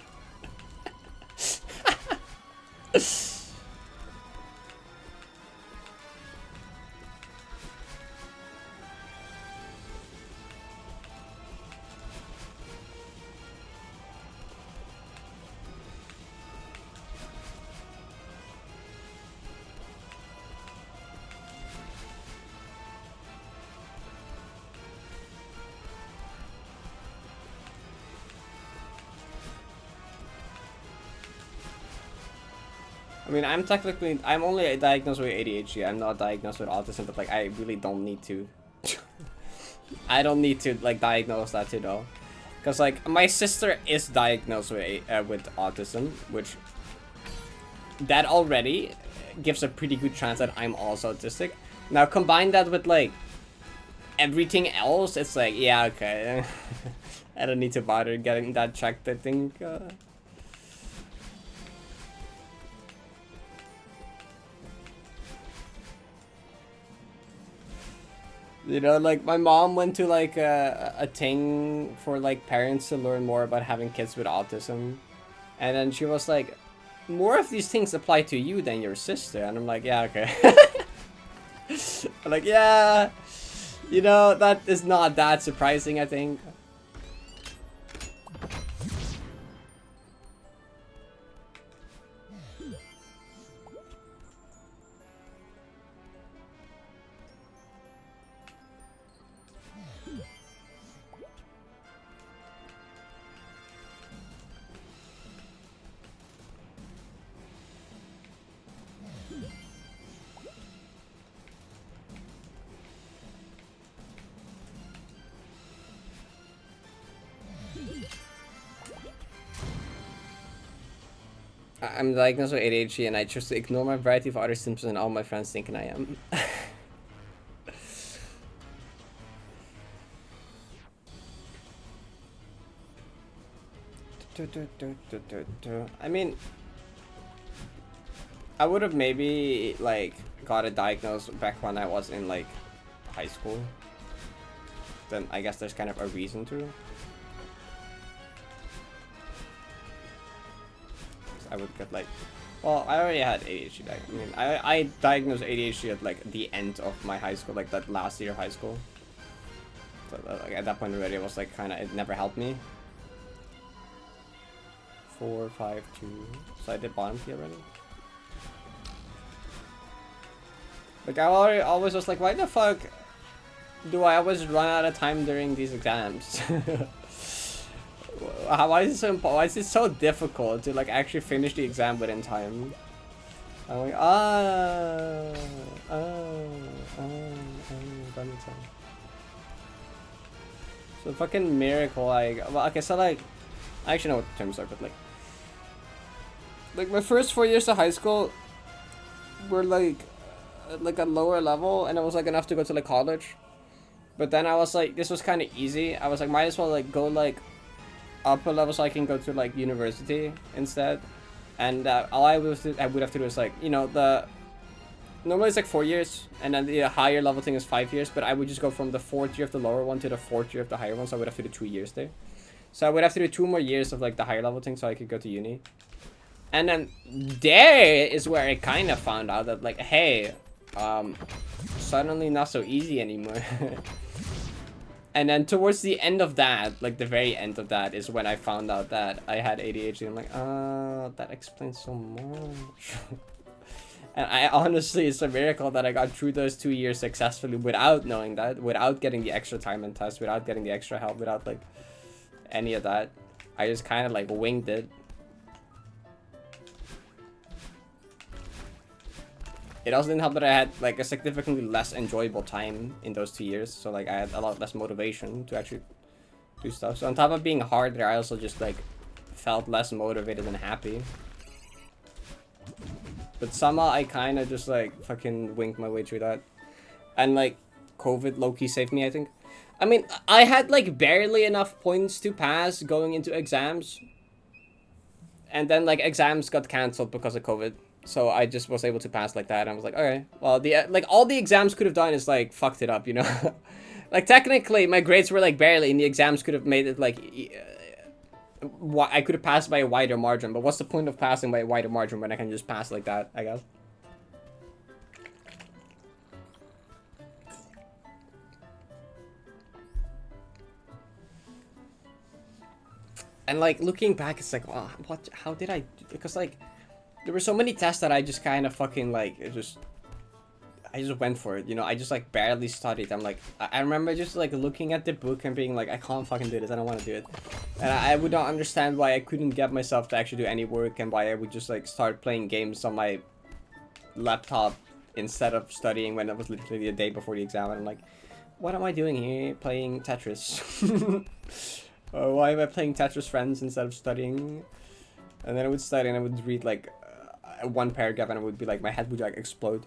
I mean, I'm only diagnosed with ADHD. I'm not diagnosed with autism, but like, I really don't need to. I don't need to like diagnose that too, though, because like my sister is diagnosed with autism, which that already gives a pretty good chance that I'm also autistic. Now combine that with like everything else, it's like, yeah, okay. I don't need to bother getting that checked, I think. You know, like my mom went to like a thing for like parents to learn more about having kids with autism, and then she was like, more of these things apply to you than your sister, and I'm like, yeah, okay. I'm like, yeah, you know, that is not that surprising, I think. I'm diagnosed with ADHD and I choose to ignore my variety of other symptoms and all my friends thinking I am. I mean, I would have maybe like got it diagnosed back when I was in like high school. Then I guess there's kind of a reason to. I would get like, well, I already had ADHD. I mean, I diagnosed ADHD at like the end of my high school, like that last year of high school. So like, at that point already, it was like kind of, it never helped me. 4, 5, 2. So I did bottom key already. Like I always was like, why the fuck do I always run out of time during these exams? Why is it so difficult to like actually finish the exam within time? I'm like, that makes sense. So fucking miracle, like, well, okay, so like, I actually know what the terms are, but like my first 4 years of high school were like a lower level, and it was like enough to go to like college. But then I was like, this was kind of easy. I was like, might as well like go like upper level so I can go to like university instead. And all I would have to do is like, you know, normally it's like 4 years, and then the higher level thing is 5 years, but I would just go from the 4th year of the lower one to the 4th year of the higher one, so I would have to do 2 years there. So I would have to do 2 more years of like the higher level thing so I could go to uni. And then there is where I kind of found out that like, hey, suddenly not so easy anymore. And then towards the end of that, like the very end of that, is when I found out that I had ADHD. I'm like, oh, that explains so much. And I honestly, it's a miracle that I got through those 2 years successfully without knowing that, without getting the extra time and tests, without getting the extra help, without like any of that. I just kind of like winged it. It also didn't help that I had like a significantly less enjoyable time in those 2 years. So like I had a lot less motivation to actually do stuff. So on top of being harder, I also just like felt less motivated and happy. But somehow I kind of just like fucking winked my way through that. And like COVID low-key saved me, I think. I mean, I had like barely enough points to pass going into exams. And then like exams got cancelled because of COVID. So I just was able to pass like that. And I was like, okay, well, the like all the exams could have done is like fucked it up, you know? Like technically my grades were like barely, and the exams could have made it like I could have passed by a wider margin. But what's the point of passing by a wider margin when I can just pass like that, I guess? And like looking back, it's like, wow, what? How did I? Because like there were so many tests that I just kind of fucking like I just went for it, you know. I just like barely studied. I'm like, I remember just like looking at the book and being like, I can't fucking do this. I don't want to do it. And I would not understand why I couldn't get myself to actually do any work, and why I would just like start playing games on my laptop instead of studying when it was literally the day before the exam. And I'm like, what am I doing here playing Tetris? Why am I playing Tetris Friends instead of studying? And then I would study and I would read like one paragraph and I would be like, my head would like explode.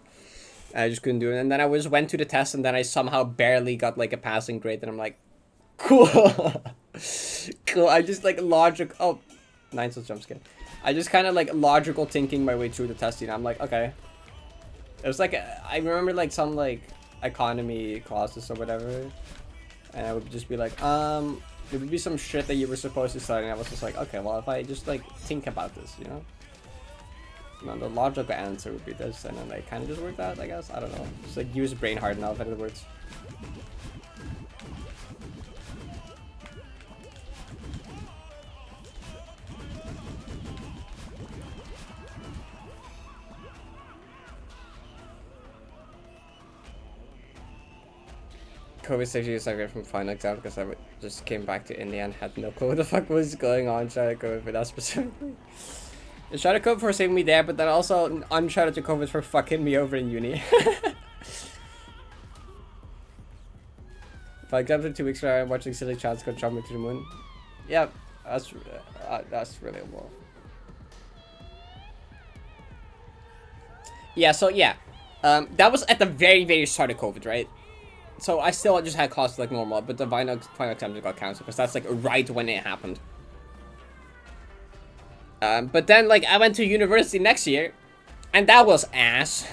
And I just couldn't do it. And then I just went to the test and then I somehow barely got like a passing grade. And I'm like, cool. Cool. I just like logic. Oh, nice jump scare. I just kind of like logical thinking my way through the test. You know, I'm like, okay. It was like, I remember like some like economy classes or whatever. And I would just be like, there would be some shit that you were supposed to study, and I was just like, okay, well, if I just like think about this, you know? No, the logical answer would be this, and then like kind of just worked out, I guess. I don't know. Just like use brain hard enough, in other words. COVID 6 years I from final exam because I just came back to India and had no clue what the fuck was going on. Shout out COVID for that specifically. Shout out COVID for saving me there, but then also unshout out to COVID for fucking me over in uni. If I exams in 2 weeks where I'm watching silly chats go jumping to the moon. Yep, that's relatable. Yeah, so yeah. That was at the very, very start of COVID, right? So I still just had classes like normal, but the final exams got cancelled because that's like right when it happened. But then like I went to university next year, and that was ass.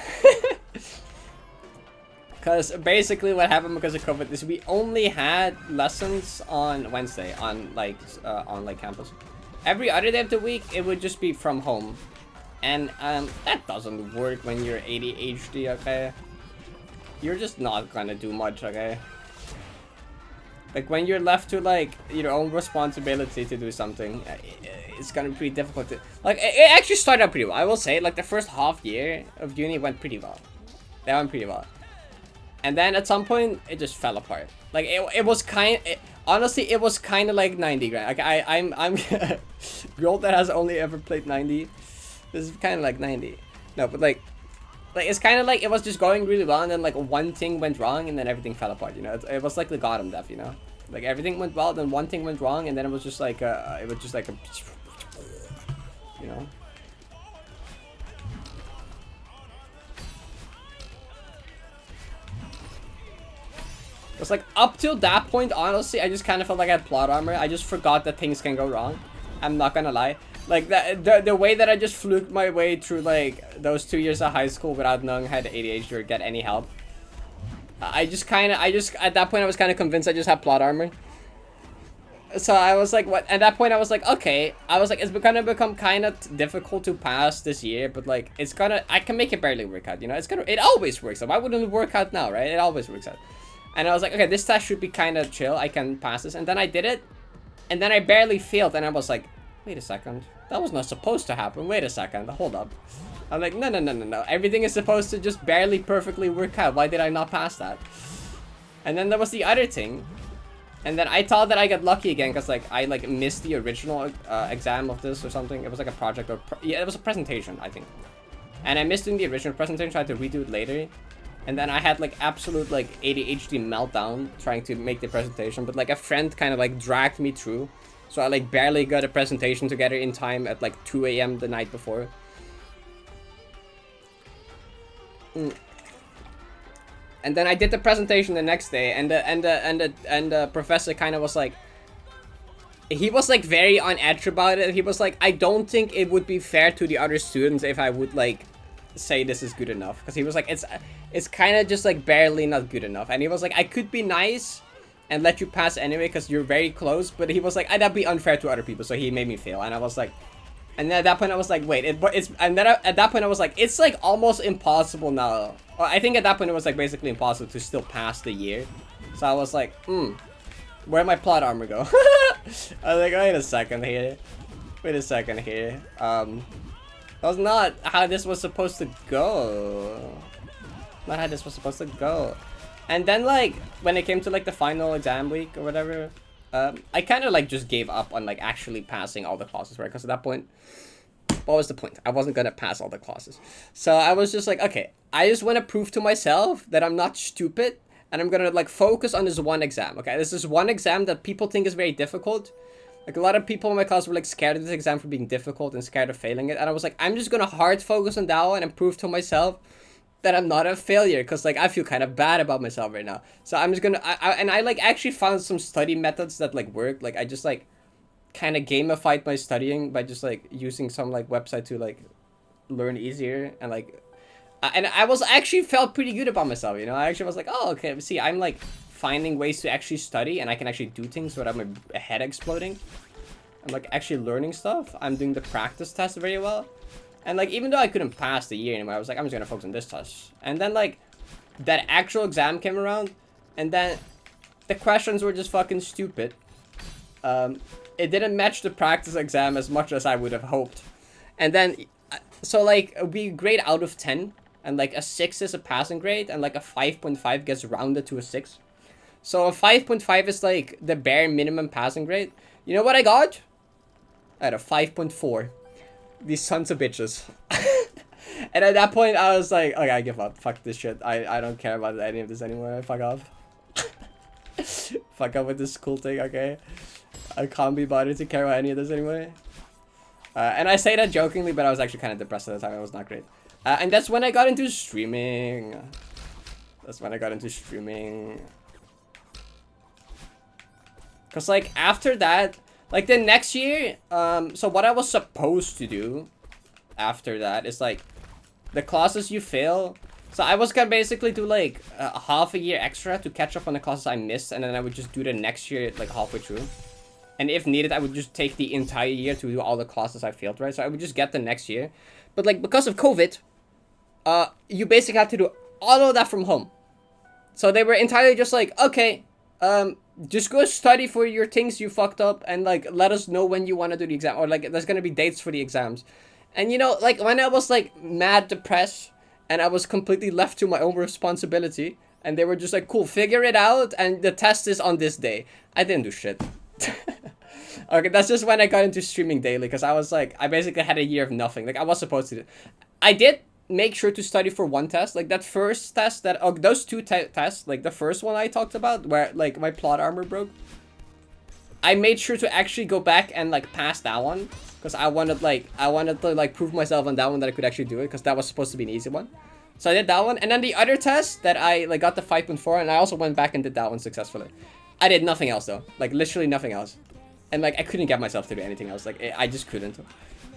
Because basically what happened because of COVID is we only had lessons on Wednesday on campus. Every other day of the week it would just be from home, and that doesn't work when you're ADHD. Okay. You're just not gonna do much, okay? Like, when you're left to, like, your own responsibility to do something, it's gonna be pretty difficult to... Like, it actually started out pretty well. I will say, like, the first half year of uni went pretty well. That went pretty well. And then, at some point, it just fell apart. Like, it was kind... honestly, it was kind of like 90 grand. Like, I'm... girl that has only ever played 90. This is kind of like 90. No, but, like, it's kind of like it was just going really well, and then like one thing went wrong, and then everything fell apart. You know, it was like the Gotham death. You know, like everything went well, then one thing went wrong, and then it was just like you know. It's like up till that point, honestly, I just kind of felt like I had plot armor. I just forgot that things can go wrong. I'm not gonna lie. Like, the way that I just fluked my way through, like, those 2 years of high school without knowing I had ADHD or get any help. At that point, I was kind of convinced I just had plot armor. So I was like, what? At that point, I was like, okay. I was like, it's gonna become kind of difficult to pass this year, but, like, I can make it barely work out, you know? It always works out. Why wouldn't it work out now, right? It always works out. And I was like, okay, this test should be kind of chill. I can pass this. And then I did it. And then I barely failed. And I was like, wait a second. That was not supposed to happen. Wait a second. Hold up. I'm like, no. Everything is supposed to just barely perfectly work out. Why did I not pass that? And then there was the other thing. And then I thought that I got lucky again because like I like missed the original exam of this or something. It was like a project or yeah, it was a presentation, I think. And I missed doing the original presentation, so I had to redo it later. And then I had like absolute like ADHD meltdown trying to make the presentation, but like a friend kind of like dragged me through. So I like barely got a presentation together in time at like 2 a.m. the night before. And then I did the presentation the next day, and the professor kind of was like, he was like very on edge about it. He was like, I don't think it would be fair to the other students if I would like say this is good enough, because he was like, it's kind of just like barely not good enough. And he was like, I could be nice and let you pass anyway because you're very close, but he was like, that'd be unfair to other people, so he made me fail. And I was like, and then at that point I was like, wait, and then at that point I was like, it's like almost impossible now. Well, I think at that point it was like basically impossible to still pass the year. So I was like, where'd my plot armor go? I was like, wait a second here. That was not how this was supposed to go. Not how this was supposed to go. And then like, when it came to like the final exam week or whatever, I kind of like just gave up on like actually passing all the classes, right? Because at that point, what was the point? I wasn't gonna pass all the classes. So I was just like, okay, I just want to prove to myself that I'm not stupid, and I'm gonna like focus on this one exam. Okay, this is one exam that people think is very difficult. Like a lot of people in my class were like scared of this exam for being difficult and scared of failing it. And I was like, I'm just gonna hard focus on that one and prove to myself that I'm not a failure, because like I feel kind of bad about myself right now. So I'm just gonna I like actually found some study methods that like work. Like I just like kind of gamified my studying by just like using some like website to like learn easier, and like and I was actually felt pretty good about myself, you know. I actually was like, oh okay, see, I'm like finding ways to actually study, and I can actually do things without my head exploding. I'm like actually learning stuff. I'm doing the practice test very well. And like, even though I couldn't pass the year anymore, I was like, I'm just gonna focus on this test. And then like, that actual exam came around, and then the questions were just fucking stupid. It didn't match the practice exam as much as I would have hoped. And then, so like, we grade out of 10, and like a 6 is a passing grade, and like a 5.5 gets rounded to a 6. So a 5.5 is like the bare minimum passing grade. You know what I got? I had a 5.4. These sons of bitches. And at that point I was like, okay, I give up. Fuck this shit. I don't care about any of this anymore. Fuck off. Fuck off with this school thing, okay? I can't be bothered to care about any of this anymore. And I say that jokingly, but I was actually kind of depressed at the time. It was not great. And that's when I got into streaming. Cause like after that, like the next year, so what I was supposed to do after that is like the classes you fail. So I was gonna basically do like a half a year extra to catch up on the classes I missed, and then I would just do the next year like halfway through. And if needed, I would just take the entire year to do all the classes I failed, right? So I would just get the next year. But like because of COVID, you basically had to do all of that from home. So they were entirely just like, okay, just go study for your things you fucked up, and like let us know when you want to do the exam, or like there's gonna be dates for the exams. And you know, like when I was like mad depressed and I was completely left to my own responsibility, and they were just like, cool, figure it out, and the test is on this day, I didn't do shit. Okay, that's just when I got into streaming daily, because I was like, I basically had a year of nothing. Like I was supposed to do. I did make sure to study for one test, like that first test that those two tests, like the first one I talked about where like my plot armor broke, I made sure to actually go back and like pass that one, because I wanted to like prove myself on that one that I could actually do it, because that was supposed to be an easy one. So I did that one, and then the other test that I like got the 5.4, and I also went back and did that one successfully. I did nothing else though, like literally nothing else, and like I couldn't get myself to do anything else. Like I just couldn't.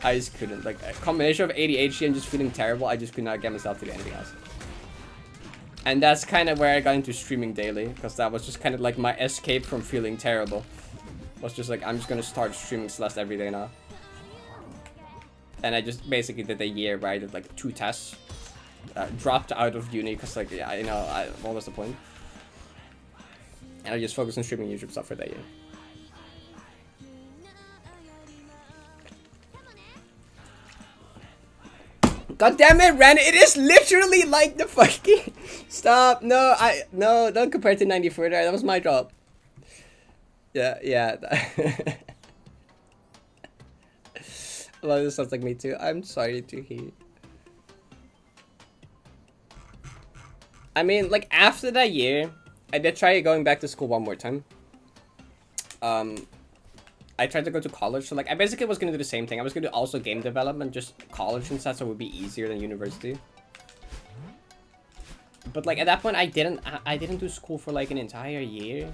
Like a combination of ADHD and just feeling terrible, I just could not get myself to do anything else. And that's kind of where I got into streaming daily, because that was just kind of like my escape from feeling terrible. Was just like, I'm just gonna start streaming Celeste every day now. And I just basically did a year where I did like 2 tests. Dropped out of uni because like, yeah, you know, what was the point? And I just focused on streaming YouTube stuff for that year. God damn it, Ren! It is literally like the fucking... Stop! No, don't compare it to 94 there. That was my job. Yeah, yeah. A lot of this sounds like me too. I'm sorry to hear. I mean, like, after that year, I did try going back to school one more time. I tried to go to college, so, like, I basically was gonna do the same thing. I was gonna do also game development, just college and stuff, so it would be easier than university. But, like, at that point, I didn't do school for, like, an entire year.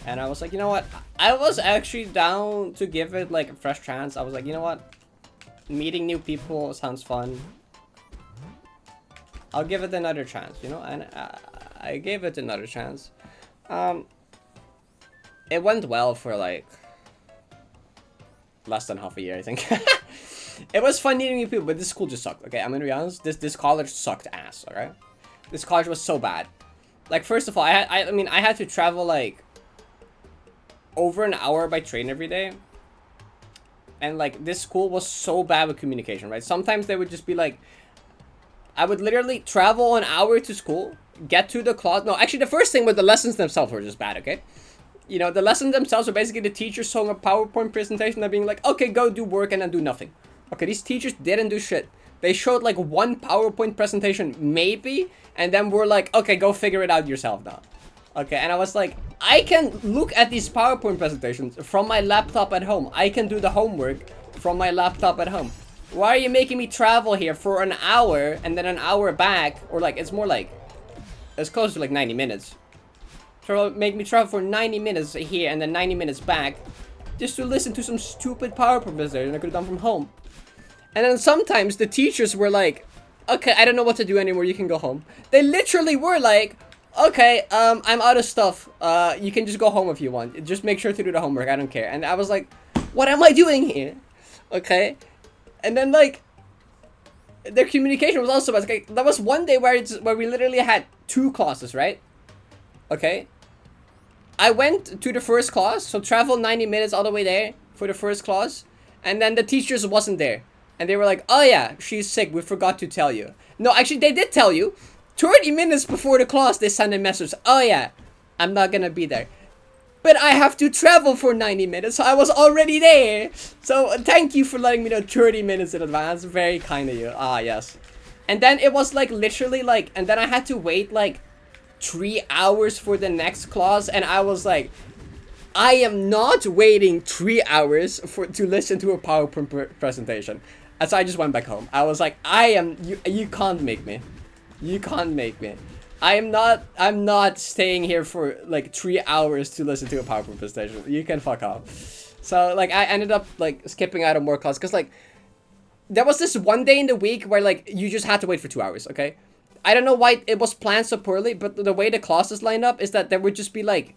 And I was like, you know what? I was actually down to give it, like, a fresh chance. I was like, you know what? Meeting new people sounds fun. I'll give it another chance, you know? And I gave it another chance. It went well for, like, less than half a year, I think. It was fun meeting new people, but this school just sucked, okay? I'm gonna be honest. This college sucked ass, alright? This college was so bad. Like, first of all, I mean, I had to travel, like, over an hour by train every day. And, like, this school was so bad with communication, right? Sometimes they would just be like, I would literally travel an hour to school, get to the class. No, actually, the first thing was the lessons themselves were just bad, okay? You know, the lessons themselves were basically the teacher showing a PowerPoint presentation and being like, okay, go do work and then do nothing. Okay, these teachers didn't do shit. They showed, like, one PowerPoint presentation, maybe, and then we're like, okay, go figure it out yourself now. Okay, and I was like, I can look at these PowerPoint presentations from my laptop at home. I can do the homework from my laptop at home. Why are you making me travel here for an hour and then an hour back? Or, like, it's more like, it's close to, like, 90 minutes. So make me travel for 90 minutes here and then 90 minutes back just to listen to some stupid PowerPoint presentation I could have done from home. And then sometimes the teachers were like, okay, I don't know what to do anymore, you can go home. They literally were like, okay, I'm out of stuff. You can just go home if you want. Just make sure to do the homework, I don't care. And I was like, what am I doing here? Okay. And then, like, their communication was also bad. Okay, that was one day where we literally had 2 classes, right? Okay. I went to the first class, so traveled 90 minutes all the way there for the first class. And then the teachers wasn't there. And they were like, oh yeah, she's sick, we forgot to tell you. No, actually, they did tell you. 30 minutes before the class, they sent a message. Oh yeah, I'm not gonna be there. But I have to travel for 90 minutes, so I was already there. So thank you for letting me know 30 minutes in advance. Very kind of you. Ah, yes. And then it was like literally like, and then I had to wait like 3 hours for the next class. And I was like, I am not waiting 3 hours to listen to a PowerPoint presentation. And so I just went back home. I was like, you can't make me. You can't make me. I'm not staying here for like 3 hours to listen to a PowerPoint presentation. You can fuck off. So like I ended up like skipping out of more class because like there was this one day in the week where like you just had to wait for 2 hours, okay? I don't know why it was planned so poorly, but the way the classes lined up is that there would just be like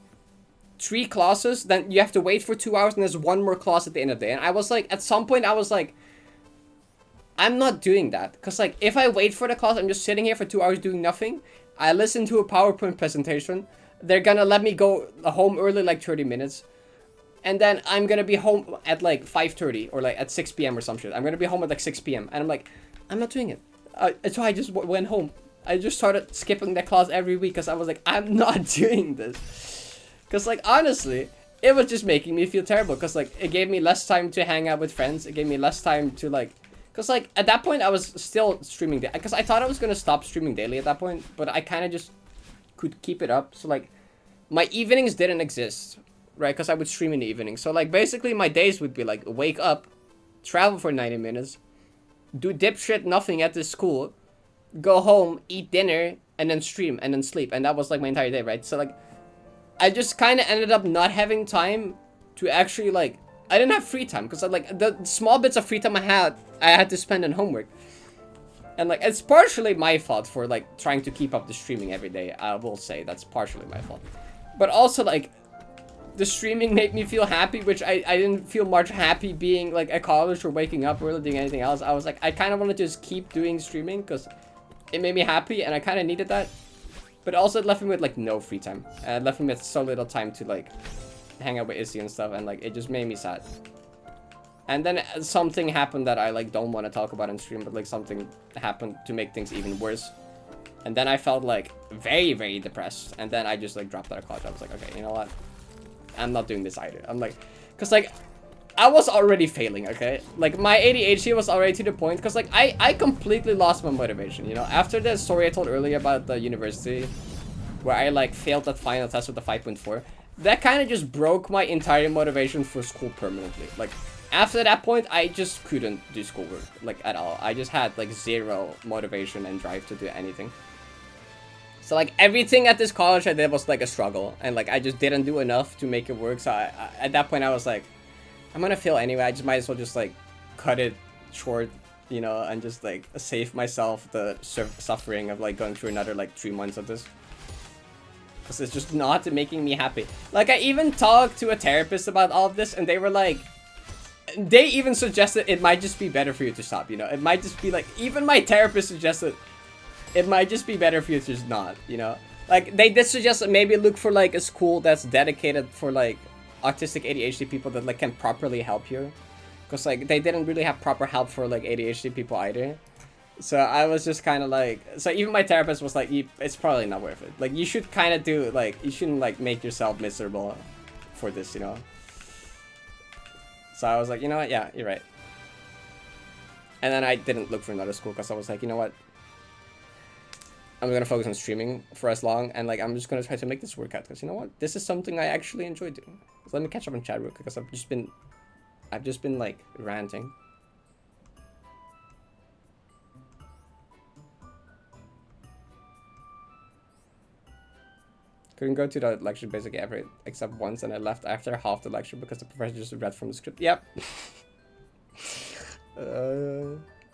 3 classes, then you have to wait for 2 hours and there's one more class at the end of the day. And I was like, at some point I was like, I'm not doing that. Because like if I wait for the class, I'm just sitting here for 2 hours doing nothing. I listen to a PowerPoint presentation. They're gonna let me go home early, like 30 minutes. And then I'm gonna be home at like 5:30 or like at 6 p.m. or some shit. I'm gonna be home at like 6 p.m. And I'm like, I'm not doing it. So I just went home. I just started skipping that class every week because I was like, I'm not doing this. Because like, honestly, it was just making me feel terrible. Because like, it gave me less time to hang out with friends. It gave me less time to like... Because, like, at that point, I was still streaming daily. Because I thought I was going to stop streaming daily at that point. But I kind of just could keep it up. So, like, my evenings didn't exist. Right? Because I would stream in the evening. So, like, basically, my days would be, like, wake up, travel for 90 minutes, do dipshit nothing at the school, go home, eat dinner, and then stream, and then sleep. And that was, like, my entire day, right? So, like, I just kind of ended up not having time to actually, like... I didn't have free time because like the small bits of free time I had to spend on homework. And like it's partially my fault for like trying to keep up the streaming every day. I will say that's partially my fault. But also like the streaming made me feel happy, which I didn't feel much happy being like at college or waking up or really doing anything else. I was like I kind of wanted to just keep doing streaming because it made me happy and I kind of needed that. But also it left me with like no free time. And it left me with so little time to like hang out with Izzy and stuff, and like it just made me sad. And then something happened that I like don't want to talk about on stream, but like something happened to make things even worse. And then I felt like very, very depressed. And then I just like dropped out of college. I was like, okay, you know what? I'm not doing this either. I'm like, cause like, I was already failing, okay? Like, my ADHD was already to the point, because, like, I completely lost my motivation, you know? After the story I told earlier about the university, where I, like, failed that final test with the 5.4, that kind of just broke my entire motivation for school permanently. Like, after that point, I just couldn't do schoolwork, like, at all. I just had, like, zero motivation and drive to do anything. So, like, everything at this college I did was, like, a struggle. And, like, I just didn't do enough to make it work. So, at that point, I was like, I'm gonna fail anyway. I just might as well just, like, cut it short, you know, and just, like, save myself the suffering of, like, going through another, like, 3 months of this. Because it's just not making me happy. Like, I even talked to a therapist about all of this, and they were like, they even suggested it might just be better for you to stop, you know? It might just be like, even my therapist suggested it might just be better for you to just not, you know? Like, they did suggest that maybe look for, like, a school that's dedicated for, like, autistic ADHD people that, like, can properly help you. Because, like, they didn't really have proper help for, like, ADHD people either. So I was just kind of like, so even my therapist was like, it's probably not worth it. Like, you should kind of do, like, you shouldn't, like, make yourself miserable for this, you know? So I was like, you know what? Yeah, you're right. And then I didn't look for another school because I was like, you know what? I'm going to focus on streaming for as long. And, like, I'm just going to try to make this work out. Because, you know what? This is something I actually enjoy doing. So let me catch up on chat real quick because I've just been, like, ranting. Couldn't go to the lecture basically ever except once, and I left after half the lecture because the professor just read from the script. Yep.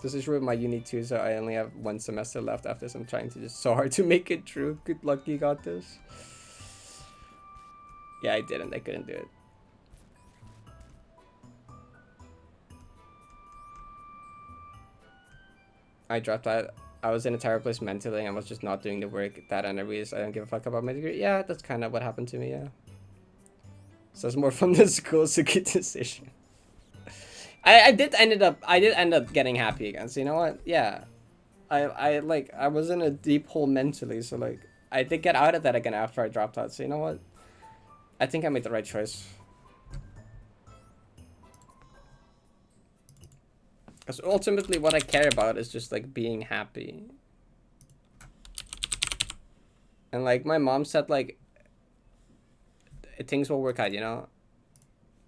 This is with my uni too, so I only have 1 semester left after this. I'm trying to just so hard to make it through. Good luck, you got this. Yeah, I didn't. I couldn't do it. I dropped out. I was in a terrible place mentally and I was just not doing the work that and I realized I don't give a fuck about my degree. Yeah, that's kind of what happened to me, yeah. So it's more from the school, so good decision. I did end up getting happy again. So you know what? Yeah. I was in a deep hole mentally, so like I did get out of that again after I dropped out. So you know what? I think I made the right choice. Because ultimately what I care about is just like being happy. And like my mom said, like things will work out, you know?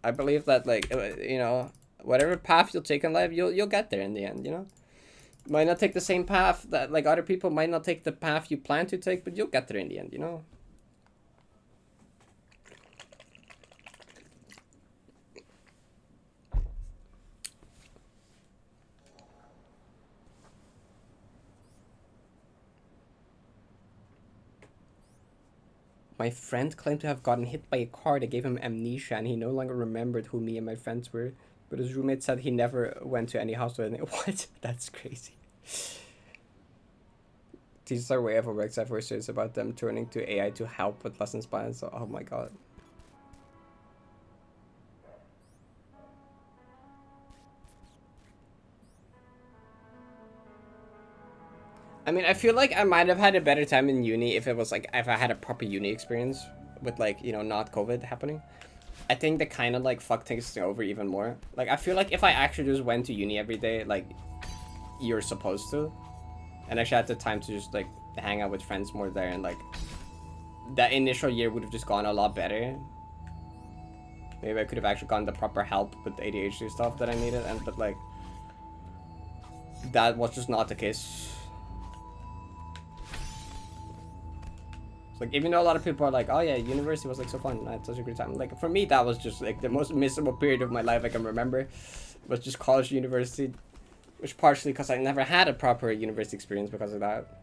I believe that like, you know, whatever path you'll take in life, you'll get there in the end, you know? Might not take the same path that like other people might not take the path you plan to take, but you'll get there in the end, you know? My friend claimed to have gotten hit by a car that gave him amnesia and he no longer remembered who me and my friends were. But his roommate said he never went to any hospital. What? That's crazy. Teachers are way overworked. I've heard stories about them turning to AI to help with lessons plans. So, oh my god. I mean, I feel like I might have had a better time in uni if it was like, if I had a proper uni experience with like, you know, not COVID happening. I think that kind of like fucked things over even more. Like, I feel like if I actually just went to uni every day, like you're supposed to, and actually had the time to just like hang out with friends more there, and like that initial year would have just gone a lot better. Maybe I could have actually gotten the proper help with the ADHD stuff that I needed, and but like that was just not the case. Like, even though a lot of people are like, oh yeah, university was like so fun, I had such a great time. Like, for me, that was just like the most miserable period of my life I can remember. Was just college, university, which partially because I never had a proper university experience because of that.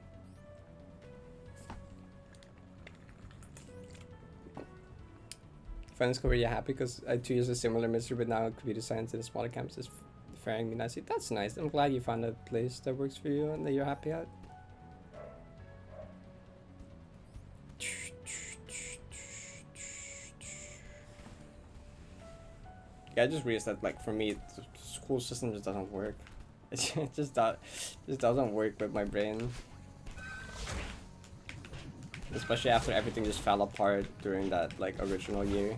Friends were really happy because I had 2 years of similar misery, but now computer science in a smaller campus is faring me nicely. That's nice. I'm glad you found a place that works for you and that you're happy at. Yeah, I just realized that, like, for me, the school system just doesn't work. It just doesn't work with my brain. Especially after everything just fell apart during that, like, original year.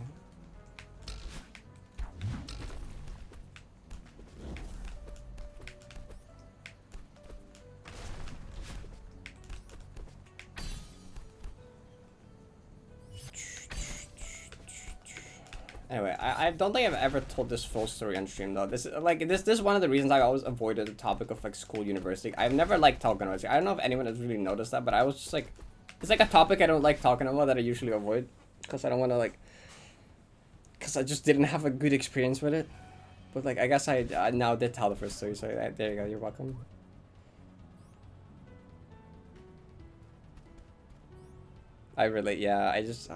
Anyway, I don't think I've ever told this full story on stream though. This is one of the reasons I always avoided the topic of like school, university. I've never liked talking about it. I don't know if anyone has really noticed that, but I was just like, it's like a topic I don't like talking about that I usually avoid, because I don't want to like, because I just didn't have a good experience with it. But like, I guess I now did tell the first story, so there you go. You're welcome. I relate. Yeah, I just.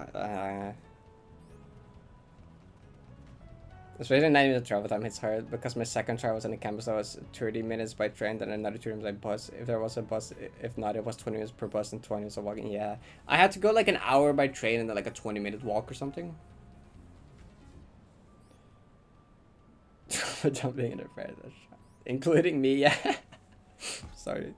Especially 9 minute travel time hits hard because my second trial was on the campus. That was 30 minutes by train, then another 2 minutes by bus. If there was a bus, if not, it was 20 minutes per bus and 20 minutes of walking. Yeah, I had to go like an hour by train and then like a 20-minute walk or something. Jumping in the fire, including me. Yeah. Sorry.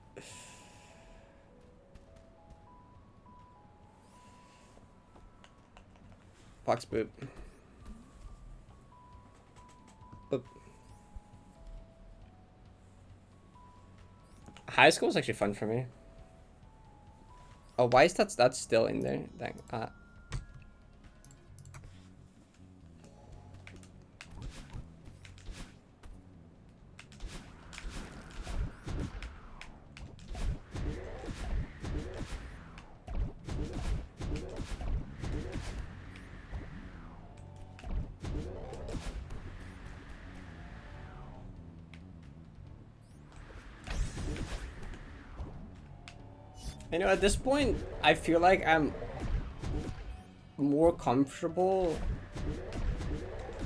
Fox boop. Boop. High school was actually fun for me. Oh, why is that's still in there? Dang. You know, at this point, I feel like I'm more comfortable,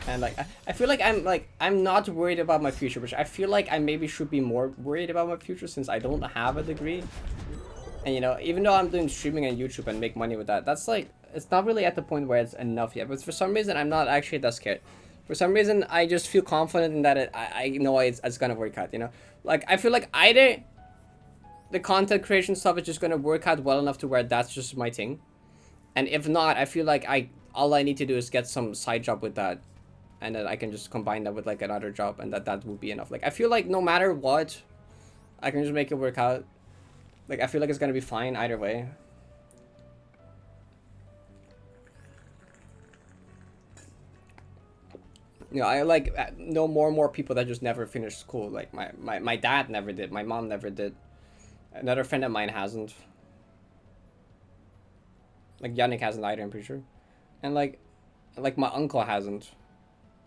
and like I feel like I'm not worried about my future, which I feel like I maybe should be more worried about my future since I don't have a degree. And you know, even though I'm doing streaming on YouTube and make money with that, that's like, it's not really at the point where it's enough yet. But for some reason, I'm not actually that scared. For some reason, I just feel confident in that I know it's gonna work out. You know, like I feel like either the content creation stuff is just gonna work out well enough to where that's just my thing, and if not, I feel like all I need to do is get some side job with that, and then I can just combine that with like another job, and that would be enough. Like I feel like no matter what, I can just make it work out. Like I feel like it's gonna be fine either way. You know, I like know more and more people that just never finished school. Like my dad never did, my mom never did. Another friend of mine hasn't. Like Yannick hasn't either, I'm pretty sure. And like my uncle hasn't.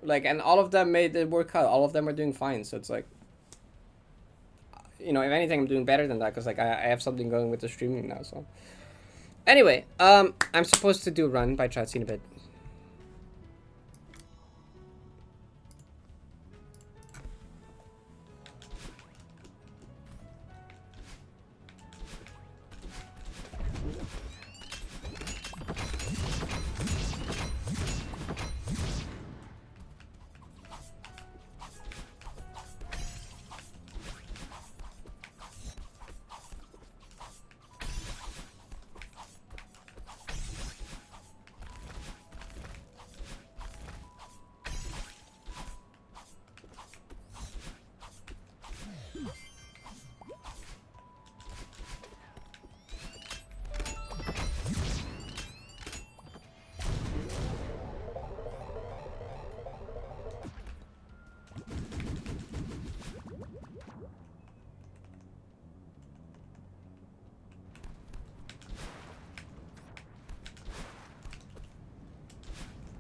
Like, and all of them made it work out. All of them are doing fine. So it's like, you know, if anything, I'm doing better than that because like I have something going with the streaming now. So anyway, I'm supposed to do run by chat. See in a bit.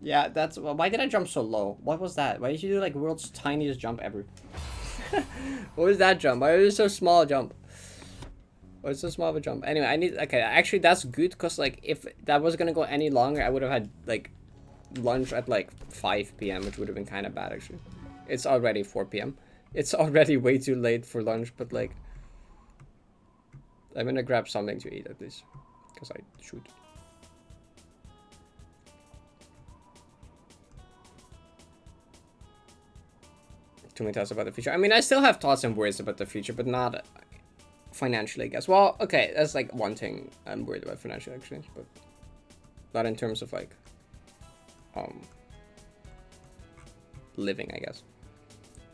Yeah, that's, why did I jump so low? What was that? Why did you do like world's tiniest jump ever? What was that jump? Why was it so small a jump? Why was it so small of a jump? Anyway, I need, okay, actually that's good because like if that was gonna go any longer, I would have had like lunch at like 5 p.m. which would have been kind of bad actually. It's already 4 p.m. It's already way too late for lunch, but like I'm gonna grab something to eat at least because I should. Too many thoughts about the future. I mean, I still have thoughts and worries about the future, but not financially, I guess. Well, okay, that's like one thing I'm worried about financially, actually, but not in terms of like, living, I guess.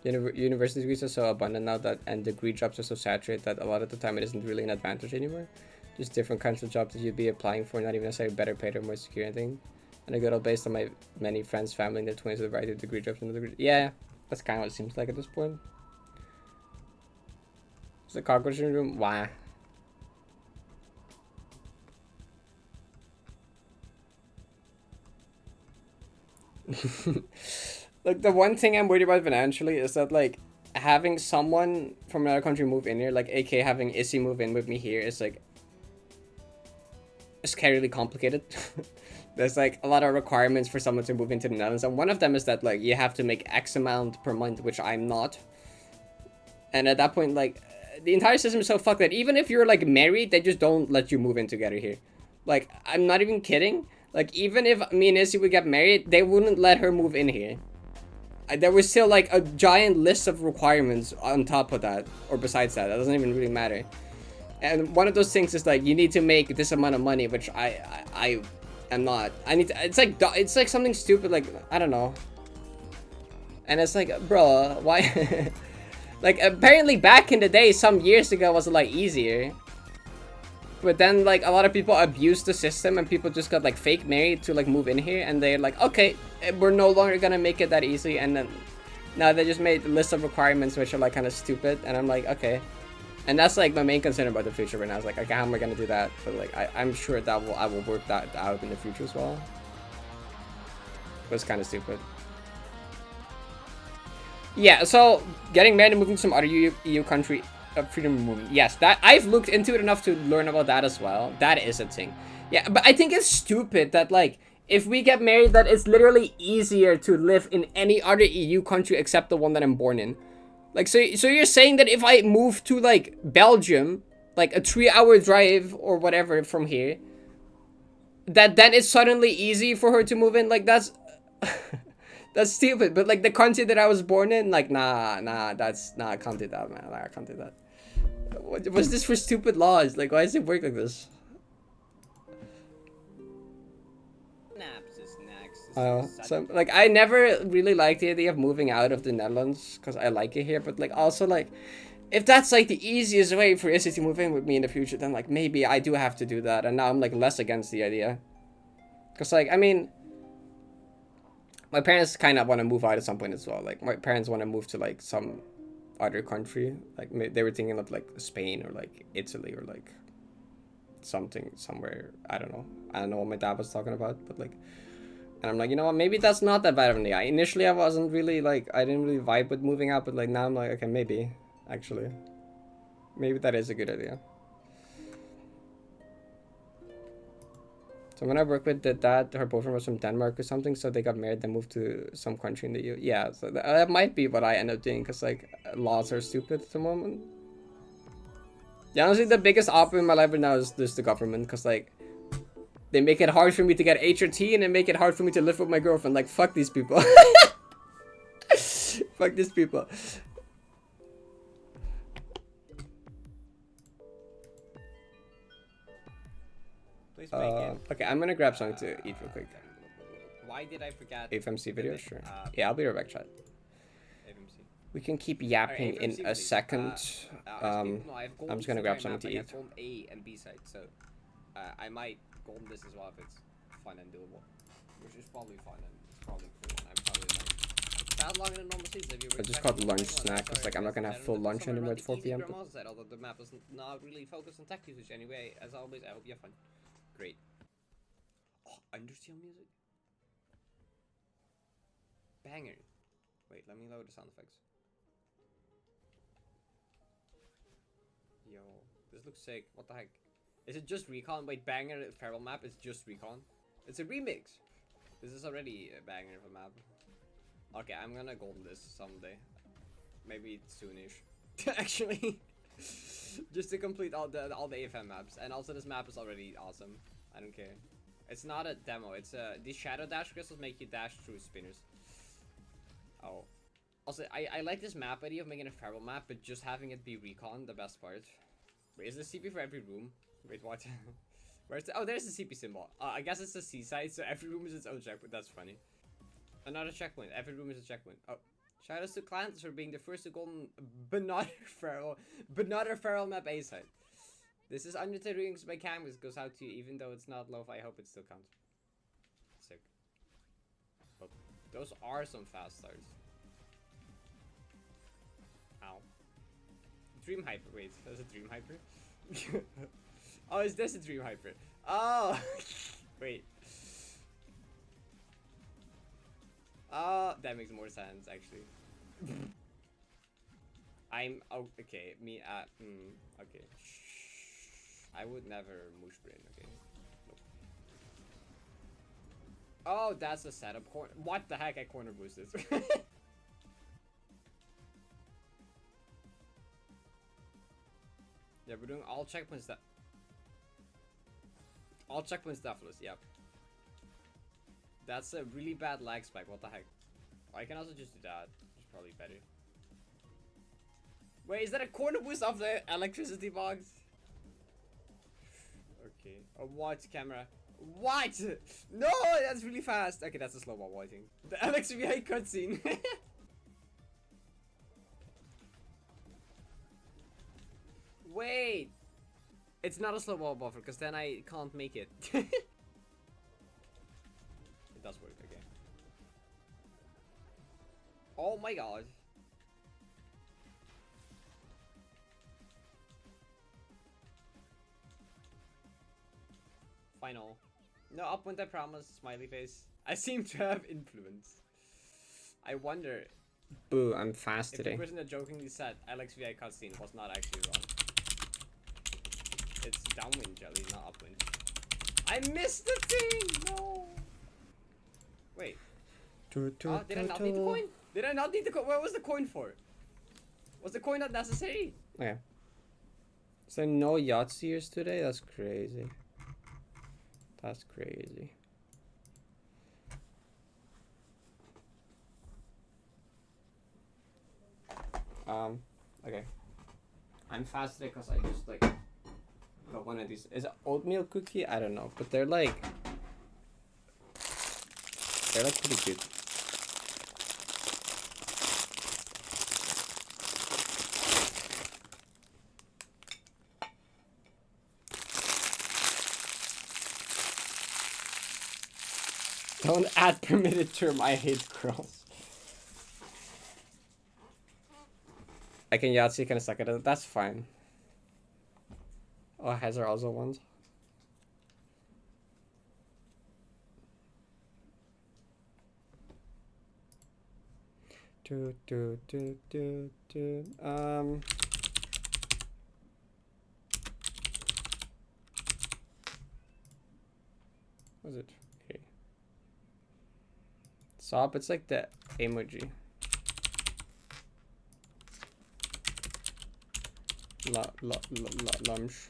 University degrees are so abundant now that, and degree jobs are so saturated that a lot of the time it isn't really an advantage anymore. Just different kinds of jobs that you'd be applying for, not even necessarily better paid or more secure, I think. And I got all based on my many friends, family in their 20s with a variety of degree jobs and degree. Yeah, that's kind of what it seems like at this point. Is the cockroach in the room? Why? Like, the one thing I'm worried about financially is that, like, having someone from another country move in here, like, aka having Issy move in with me here, is, like, scarily complicated. There's, like, a lot of requirements for someone to move into the Netherlands, and one of them is that, like, you have to make X amount per month, which I'm not. And at that point, like, the entire system is so fucked that even if you're, like, married, they just don't let you move in together here. Like, I'm not even kidding. Like, even if me and Issy would get married, they wouldn't let her move in here. There was still, like, a giant list of requirements on top of that, or besides that. That doesn't even really matter. And one of those things is, like, you need to make this amount of money, which I am not. I need to, it's like something stupid, like, I don't know. And it's like, bro, why? Like, apparently back in the day, some years ago, was a lot easier. But then, like, a lot of people abused the system and people just got, like, fake married to, like, move in here. And they're like, okay, we're no longer gonna make it that easy. And then now they just made a list of requirements which are, like, kind of stupid. And I'm like, okay. And that's, like, my main concern about the future right now. It's like, okay, how am I gonna do that? But, like, I'm sure that I will work that out in the future as well. But it's kind of stupid. Yeah, so getting married and moving to some other EU country, freedom movement. Yes, that I've looked into it enough to learn about that as well. That is a thing. Yeah, but I think it's stupid that, like, if we get married, that it's literally easier to live in any other EU country except the one that I'm born in. Like, so you're saying that if I move to, like, Belgium, like a 3-hour drive or whatever from here, that then it's suddenly easy for her to move in? Like, that's that's stupid. But, like, the country that I was born in, like, nah, I can't do that, man. Like, I can't do that. What was this for stupid laws? Like, why does it work like this? Naps is next. So, like, I never really liked the idea of moving out of the Netherlands because I like it here. But, like, also, like, if that's, like, the easiest way for Issy to move in with me in the future, then, like, maybe I do have to do that. And now I'm, like, less against the idea. Because, like, I mean, my parents kind of want to move out at some point as well. Like, my parents want to move to, like, some other country. Like, they were thinking of, like, Spain or, like, Italy or, like, something somewhere. I don't know what my dad was talking about, but, like, and I'm like, you know what, maybe that's not that bad of an idea. Initially I wasn't really, like, I didn't really vibe with moving out, but, like, now I'm like, okay, maybe actually maybe that is a good idea. So when I worked with the dad, her boyfriend was from Denmark or something, so they got married and moved to some country in the EU. Yeah, so that might be what I end up doing, because, like, laws are stupid at the moment. Yeah, honestly, the biggest op in my life right now is just the government, because, like, they make it hard for me to get HRT, and they make it hard for me to live with my girlfriend. Like, fuck these people. Fuck these people. Please make it. Okay, I'm gonna grab something to eat real quick. Why did I forget? FMC video, sure. Yeah, I'll be right back, chat. FMC. We can keep yapping in a second. I'm just gonna grab something to eat. A and B side, so I might golden this as well if it's fun and doable, which is probably fun and it's probably cool. And I'm probably like that long in a normal season. I just called lunch snack because, like, I'm not gonna have full lunch anymore at 4 p.m. Although the map is not really focused on tech usage anyway. As always, I hope you have fun. Great. Oh, Undertale music. Banger. Wait, let me load the sound effects. Yo, this looks sick. What the heck? Is it just Recon? Wait, banger feral map is just Recon? It's a remix. This is already a banger of a map. Okay, I'm gonna golden this someday. Maybe soonish. Actually. Just to complete all the AFM maps. And also this map is already awesome. I don't care. It's not a demo. It's these shadow dash crystals make you dash through spinners. Oh. Also, I like this map idea of making a feral map, but just having it be Recon, the best part. Wait, is the CP for every room? Wait, what? Where's the... Oh, there's the CP symbol. I guess it's the seaside, so every room is its own checkpoint. That's funny. Another checkpoint. Every room is a checkpoint. Oh. Shoutouts to Clans for being the first to golden Banana Feral map A side. This is Undertale Rings by Canvas goes out to you, even though it's not lo-fi. I hope it still counts. Sick. Those are some fast starts. Ow. Dream Hyper. Wait, that's a Dream Hyper? Oh, is this a Dream Hyper? Oh! Wait. That makes more sense, actually. I'm... Oh, okay. Me, okay. I would never moosh brain, okay. Nope. Oh, that's a setup corner. What the heck? I corner boosted. Yeah, we're doing all checkpoints that. All checkpoints Deathless, yep. That's a really bad lag spike. What the heck? I can also just do that. It's probably better. Wait, is that a corner boost of the electricity box? Okay. Oh, what camera? What? No, that's really fast. Okay, that's a slow wall waiting. The LXVI cutscene. Wait. It's not a slow wall buffer because then I can't make it. It does work, okay. Oh my god. Final. No upwind, I promise. Smiley face. I seem to have influence. I wonder. Boo, I'm fast today. If the person that jokingly said LXVI cutscene was not actually wrong. It's downwind jelly, not upwind. I missed the thing! No! Wait. Did I not need the coin? Did I not need the coin? What was the coin for? Was the coin not necessary? Okay. So no Yahtzeers today? That's crazy. That's crazy. Okay. I'm fast today because I just like got one of these. Is it oatmeal cookie? I don't know, but they're like pretty cute. Don't add permitted term. I hate girls. I can Yahtzee, kind of suck at it. That's fine. Oh, has there also ones? Do. What is it? Okay. Sop. It's like the emoji. Lunch.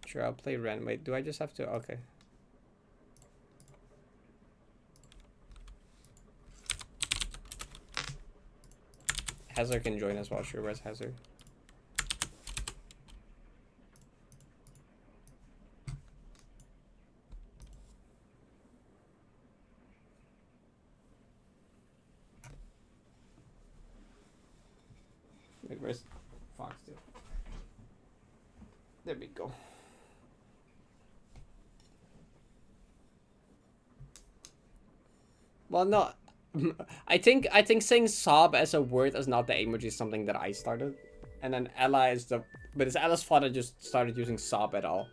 Sure, I'll play Ren. Wait, do I just have to? Okay. Hazard can join as well. Sure, where's Hazard? Wait, where's Fox too? There we go. Well, no, I think saying sob as a word is not the emoji is something that I started, and then Ella is the, but it's Ella's father just started using sob at all.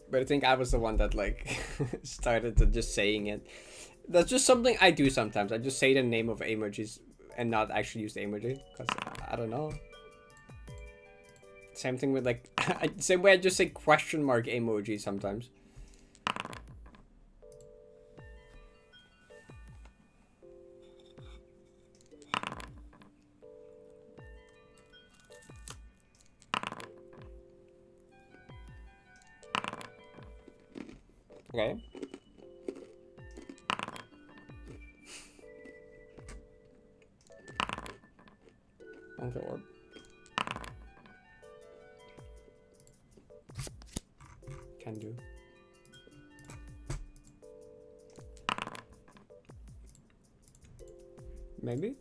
But I think I was the one that like started to just saying it. That's just something I do sometimes. I just say the name of emojis and not actually use the emoji because I don't know. Same thing with like, same way I just say question mark emoji sometimes. Okay. Okay, orb. Can do. Maybe?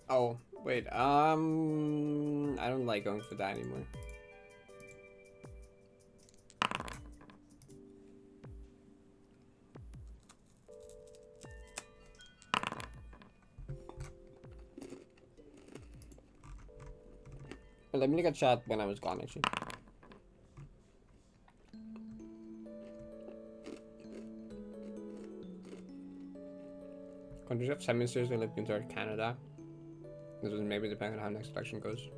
Oh, wait, I don't like going for that anymore. Well, let me look at chat when I was gone, actually. Countries have semis and looking toward Canada. This is maybe depending on how next election goes.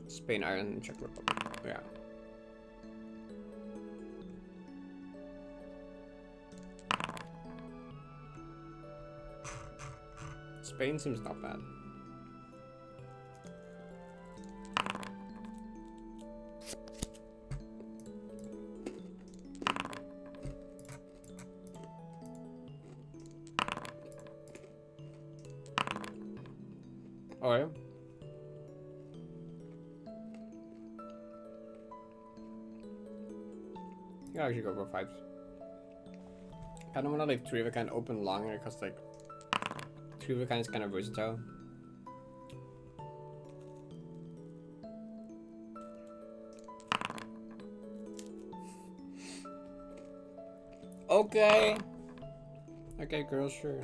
Spain, Ireland, and Czech Republic. Yeah. Spain seems not bad. Oh yeah. Yeah, I should go for 5s. I don't want to leave 3 of a kind open longer because like 3 of a kind is kind of versatile. Okay. Okay, girls, sure.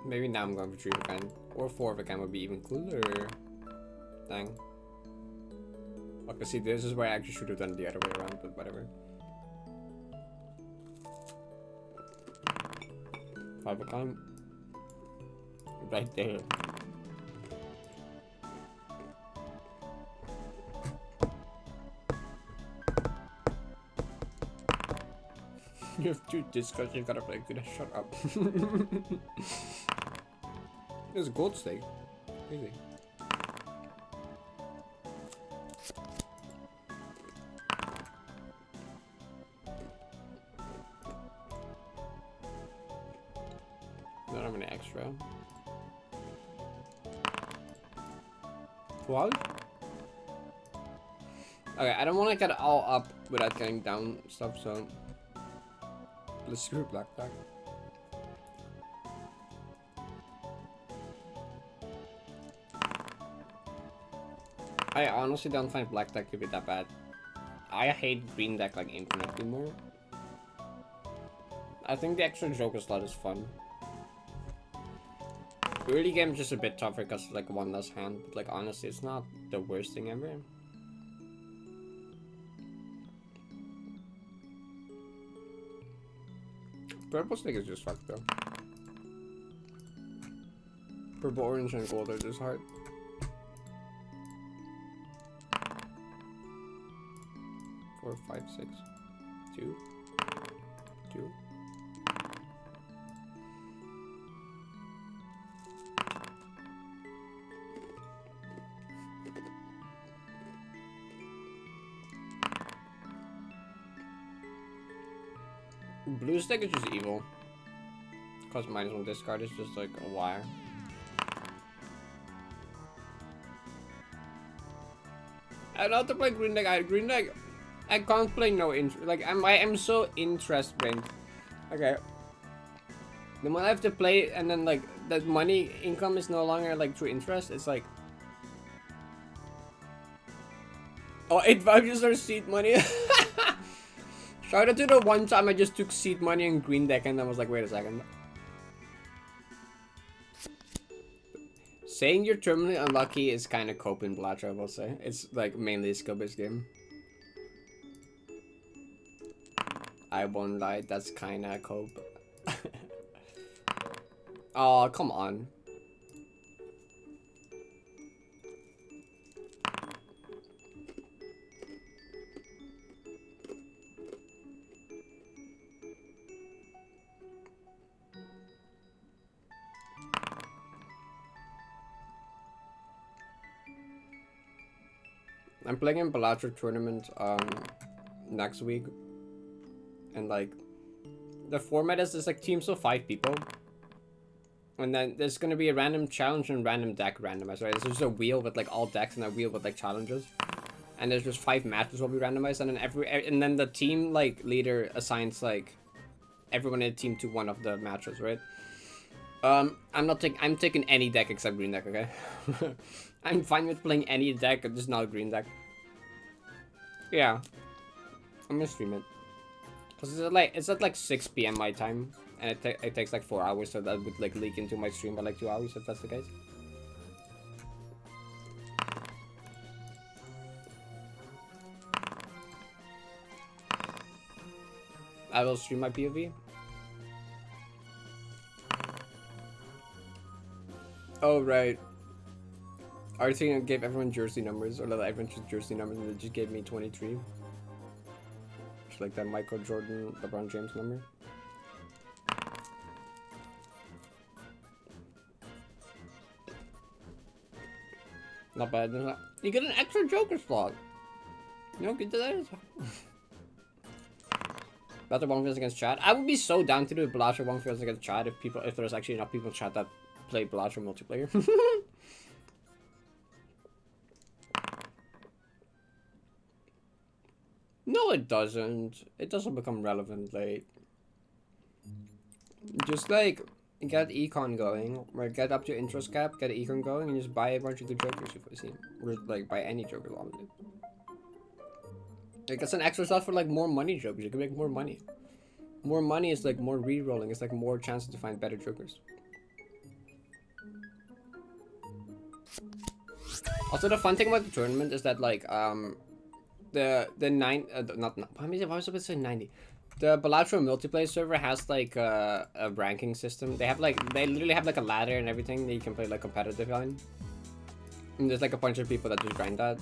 Maybe now I'm going for 3 of a kind. Or 4 of a kind would be even cooler. Dang. Okay, see, this is where I actually should have done it the other way around, but whatever. 5 of a kind. Right there. You have 2 discards, you gotta play good. Shut up. There's a gold stake. Easy. Don't have any extra. What? Okay, I don't want to get all up without getting down stuff, so let's screw black back. I honestly don't find black deck to be that bad. I hate green deck like infinitely more. I think the extra Joker slot is fun. Early game is just a bit tougher because of like one less hand, but like honestly it's not the worst thing ever. Purple stick is just fucked though. Purple, orange, and gold are just hard. Four, 5, 6, 2, 2. Blue stick is just evil. Cause -1 discard is just like a wire. I don't have to play green deck. Green deck, I can't play no interest. Like I am so interest brained. Okay. Then when I have to play and then like that money income is no longer like through interest, it's like, oh, 8 vouchers are seed money. Shout out to the one time I just took seed money and green deck and then was like, wait a second. Saying you're terminally unlucky is kind of cope in Blatcher, I will say. It's like mainly a skill-based game. I won't lie, that's kind of cope. Oh, come on. I'm playing in Blatcher tournament next week. And like the format is just like teams of 5 people. And then there's gonna be a random challenge and random deck randomized, right? There's just a wheel with like all decks and a wheel with like challenges. And there's just 5 matches will be randomized, and then the team like leader assigns like everyone in the team to one of the matches, right? I'm taking any deck except green deck, okay? I'm fine with playing any deck, just not a green deck. Yeah. I'm gonna stream it. Cause it's at like 6 PM my time. And it takes like 4 hours, so that would like leak into my stream by like 2 hours if that's the case. I will stream my POV. Oh right. Are you thinking I gave everyone jersey numbers, or let everyone choose jersey numbers, and they just gave me 23? Just like that Michael Jordan, LeBron James number. Not bad. You get an extra Joker slot. You don't get that. Battle One Fields against chat. I would be so down to do Blatcher One Fields against chat if there's actually enough people in chat that play Blatcher multiplayer. No, it doesn't. It doesn't become relevant late. Just like get econ going, or get up to interest cap, get econ going, and just buy a bunch of good jokers if you see, or like buy any joker honestly. Like it's an extra slot for like more money jokers. You can make more money. More money is like more re-rolling. It's like more chances to find better jokers. Also, the fun thing about the tournament is that like why was I supposed to say 90? The Balatro multiplayer server has like a ranking system. They literally have like a ladder and everything that you can play like competitive on. And there's like a bunch of people that just grind that.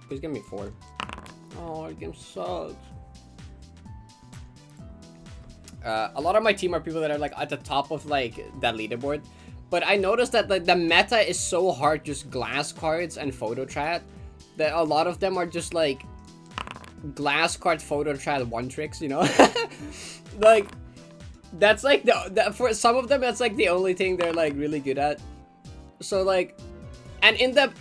Please give me 4. Oh, the game sucks. A lot of my team are people that are like at the top of like that leaderboard. But I noticed that like the meta is so hard, just glass cards and photo chat, that a lot of them are just like glass card photo chat one tricks, you know? Like that's like for some of them that's like the only thing they're like really good at. So like, and the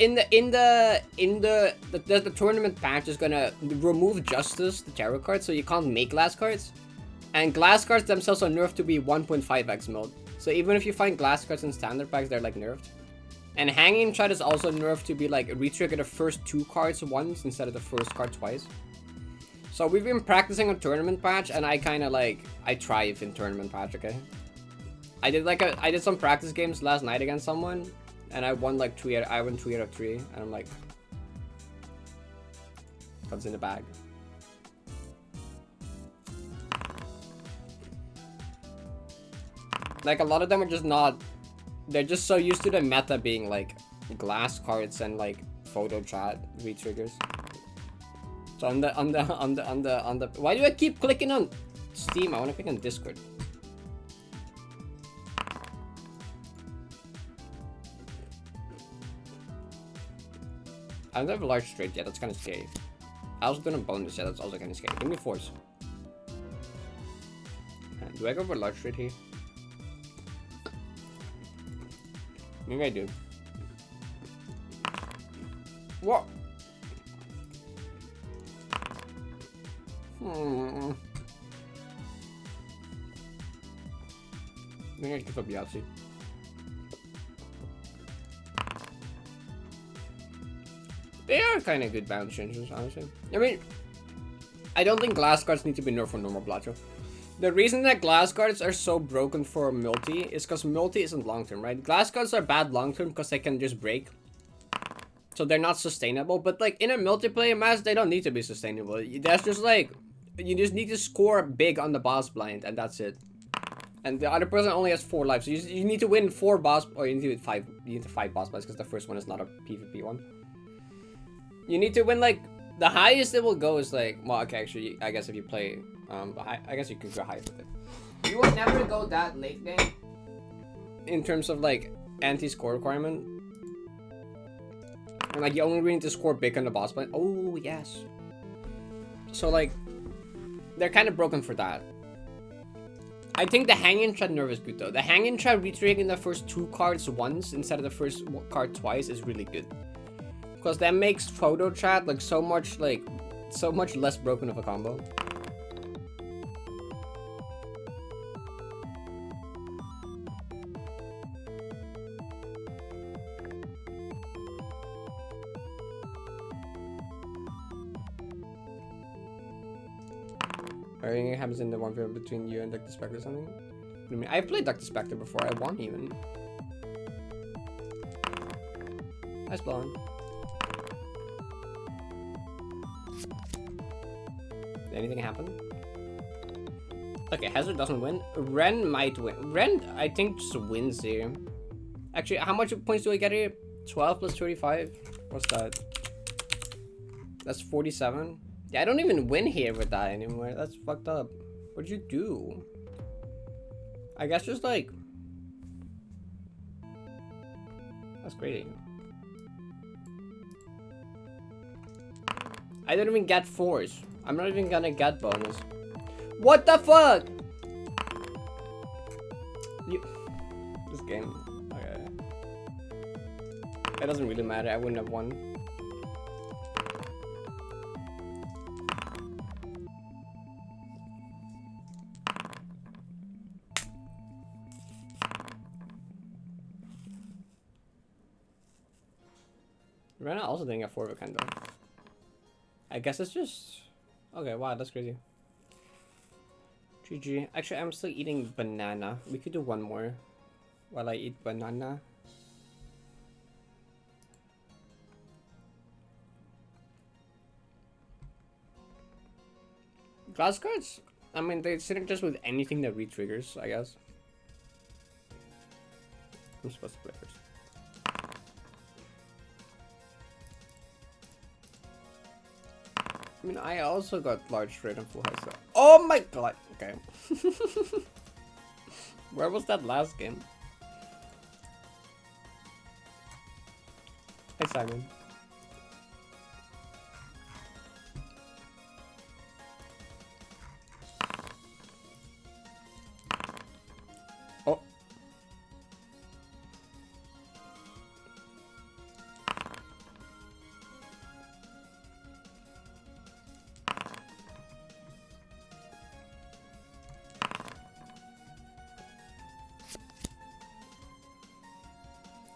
tournament patch is gonna remove Justice, the tarot card, so you can't make glass cards. And glass cards themselves are nerfed to be 1.5x mode. So even if you find glass cards in standard packs, they're like nerfed. And Hanging Chat is also nerfed to be like re-trigger the first 2 cards once instead of the first card twice. So we've been practicing a tournament patch, and I kind of like, I thrive in tournament patch, okay? I did some practice games last night against someone, and I won like 3 out of 3, and I'm like, comes in the bag. Like a lot of them are just not, they're just so used to the meta being like glass cards and like photo chat re-triggers. So on the why do I keep clicking on Steam? I want to click on Discord. I don't have a large straight yet, that's kind of scary. I also don't have bonus yet, that's also kind of scary. Give me 4s. Do I go for large straight here? Maybe I do. What? Maybe I give up Yahtzee. They are kind of good balance changes, honestly. I mean, I don't think glass cards need to be nerfed for normal Blacho. The reason that glass cards are so broken for multi is because multi isn't long-term, right? Glass cards are bad long-term because they can just break. So they're not sustainable. But like in a multiplayer match, they don't need to be sustainable. That's just like, you just need to score big on the boss blind, and that's it. And the other person only has 4 lives. So you need to win 4 boss, or you need to win 5. You need to 5 boss blinds because the first one is not a PvP one. You need to win like, the highest it will go is like, well, okay, actually, I guess if you play, I guess you could go high with it. You will never go that late game in terms of like anti-score requirement. And like you only really need to score big on the boss blind. Oh yes. So like, they're kind of broken for that. I think the hanging trap nerve is good though. The hanging trap retriggering the first 2 cards once instead of the first card twice is really good. Because that makes photo chat like so much less broken of a combo. I think it happens in the 1v1 between you and Dr. Spectre or something. I mean, I've played Dr. Spectre before, I won even. Nice blonde. Did anything happen? Okay, Hazard doesn't win. Ren might win. Ren, I think, just wins here. Actually, how much points do I get here? 12 plus 35? What's that? That's 47. Yeah, I don't even win here with that anymore. That's fucked up. What'd you do? I guess just like... That's crazy. I don't even get 4s. I'm not even gonna get bonus. What the fuck? This game. Okay. It doesn't really matter. I wouldn't have won. Rena also didn't get 4 of a kind though. I guess it's just... Okay, wow, that's crazy. GG. Actually, I'm still eating banana. We could do one more while I eat banana. Glass cards? I mean, they synergize with anything that re-triggers, I guess. I'm supposed to play first. I mean, I also got large straight and full house. Oh my god! Okay. Where was that last game? Hey, Simon. Oh.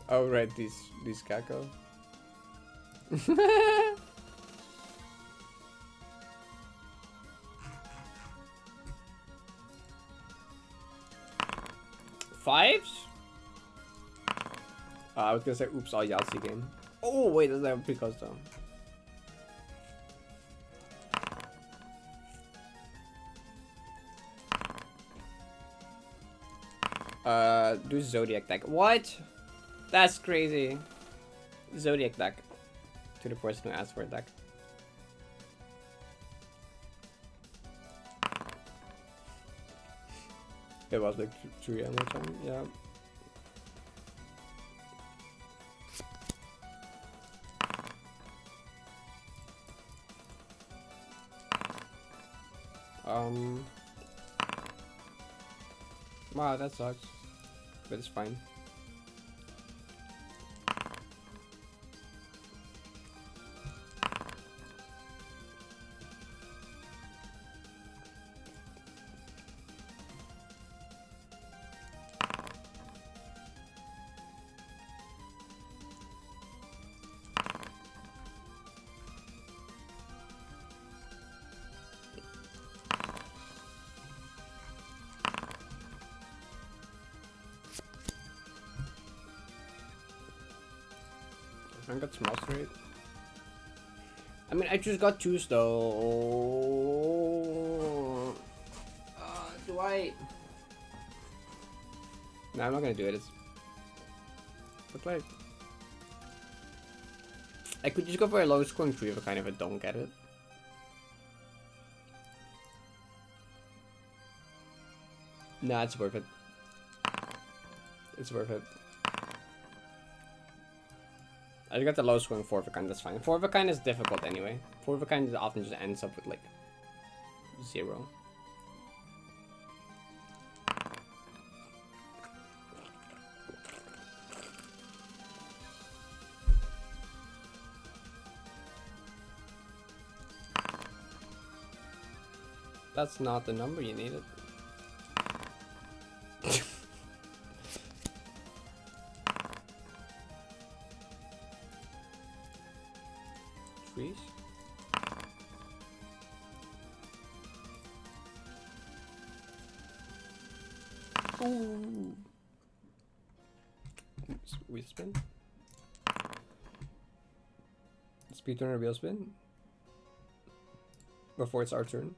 Oh right, these Kako. Fives? I was gonna say oops all Yahtzee game. Oh wait, that's not pretty close though. Do Zodiac deck. What? That's crazy. Zodiac deck. To the person who asked for a deck. It was like 3 ammo time, yeah. Wow, that sucks. But it's fine. I got small straight. I mean, I just got 2s though. Do I? No, I'm not gonna do it. It's like I could just go for a low scoring 3 of a kind if I don't get it. Nah, it's worth it. It's worth it. I got the low scoring 4 of a kind, that's fine. 4 of a kind is difficult anyway. 4 of a kind often just ends up with like 0. That's not the number you needed. Trees? Ooh. We spin. Speedrun reveal spin. Before it's our turn.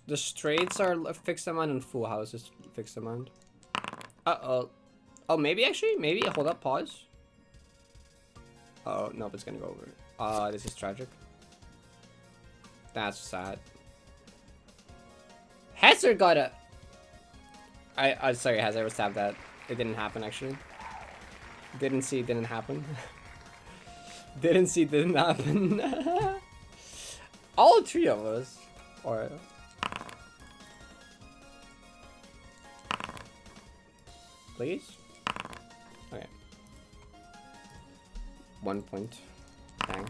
The straights are a fixed amount and full house is fixed amount. Uh-oh. Oh, maybe actually? Maybe? Hold up, pause. Oh, nope, it's gonna go over. This is tragic. That's sad. Hazard got a... I sorry, Hazard was tapped that. It didn't happen, actually. Didn't see, didn't happen. Didn't see, didn't happen. All three of us. Or... Please? Okay. 1 point. Dang.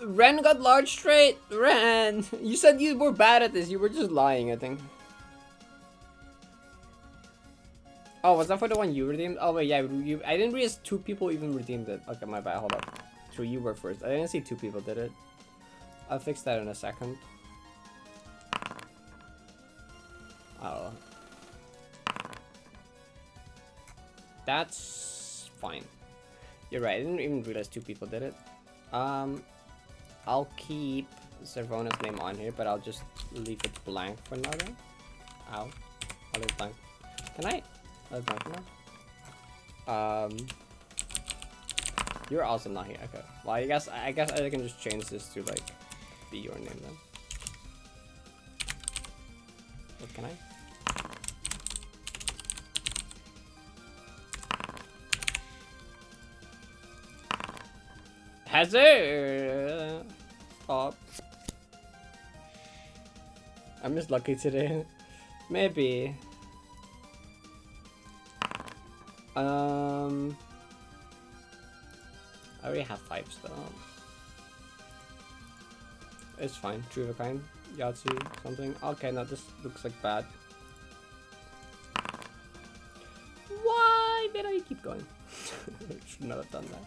Ren got large straight. Ren, you said you were bad at this. You were just lying, I think. Oh, was that for the one you redeemed? Oh wait, yeah, I didn't realize 2 people even redeemed it. Okay, my bad. Hold up. So you were first. I didn't see 2 people did it. I'll fix that in a second. Oh. That's fine. You're right. I didn't even realize 2 people did it. I'll keep Servona's name on here, but I'll just leave it blank for now. Ow. I'll leave it blank. Can I? I'll leave it blank for now. You're also not here. Okay. Well, I guess I can just change this to like be your name then. What can I? Hazard! Stop. I'm just lucky today. Maybe. I already have 5 still. It's fine. True of a kind. Yahtzee, something. Okay, now this looks like bad. Why did I keep going? Should not have done that.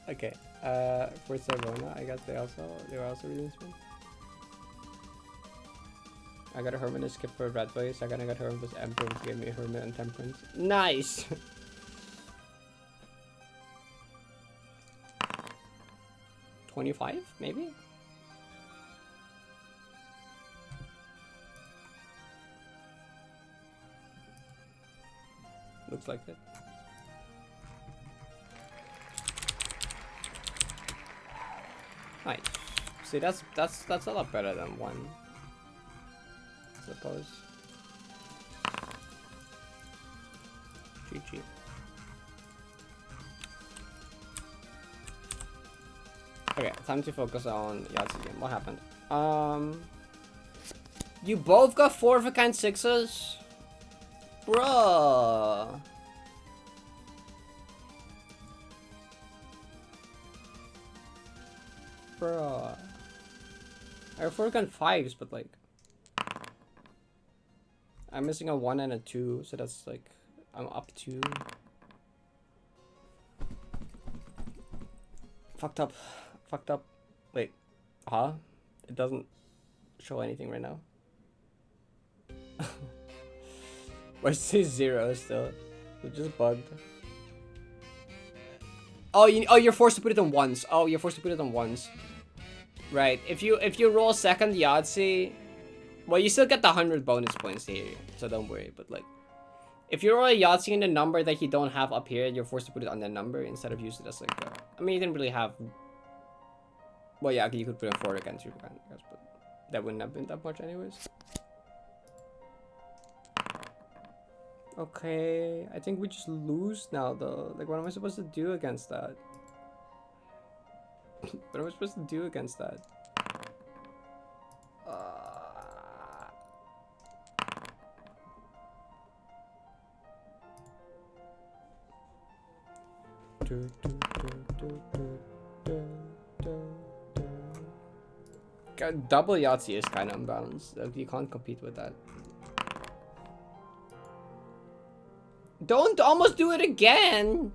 Okay, for Savona, I guess they were also reading spin. I got a Hermit and skip for Red Boy, second I got Hermit with Emperor, which gave me a Hermit and Temperance. Nice! 25, maybe? Looks like it. Nice. See, that's a lot better than 1. I suppose. GG. Okay, time to focus on Yahtzee game. What happened? You both got 4 of a kind 6s? Bruh. Bruh. I have 4 of a kind 5s, but like... I'm missing a 1 and a 2, so that's like... I'm up 2. Fucked up. Fucked up. Wait. Huh? It doesn't show anything right now. Why does it say 0 still? It just bugged. Oh, you're forced to put it on ones. Oh, you're forced to put it on ones. Right. If you roll second Yahtzee, well, you still get the 100 bonus points here, so don't worry. But like, if you roll a Yahtzee in the number that you don't have up here, you're forced to put it on that number instead of use it as like. I mean, you didn't really have. Well, yeah, you could put in 4 against your hand, I guess, but that wouldn't have been that much anyways. Okay, I think we just lose now though. Like, what am I supposed to do against that? What am I supposed to do against that? Double Yahtzee is kind of unbalanced. Like, you can't compete with that. Don't almost do it again!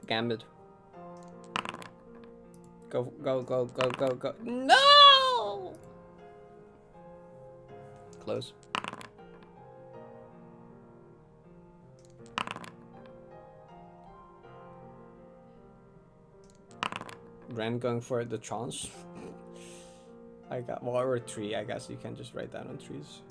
Gambit. Go, go, go, go, go, go. No! Close. Ren going for the chance. I got, well, or 3, I guess you can just write down on 3s.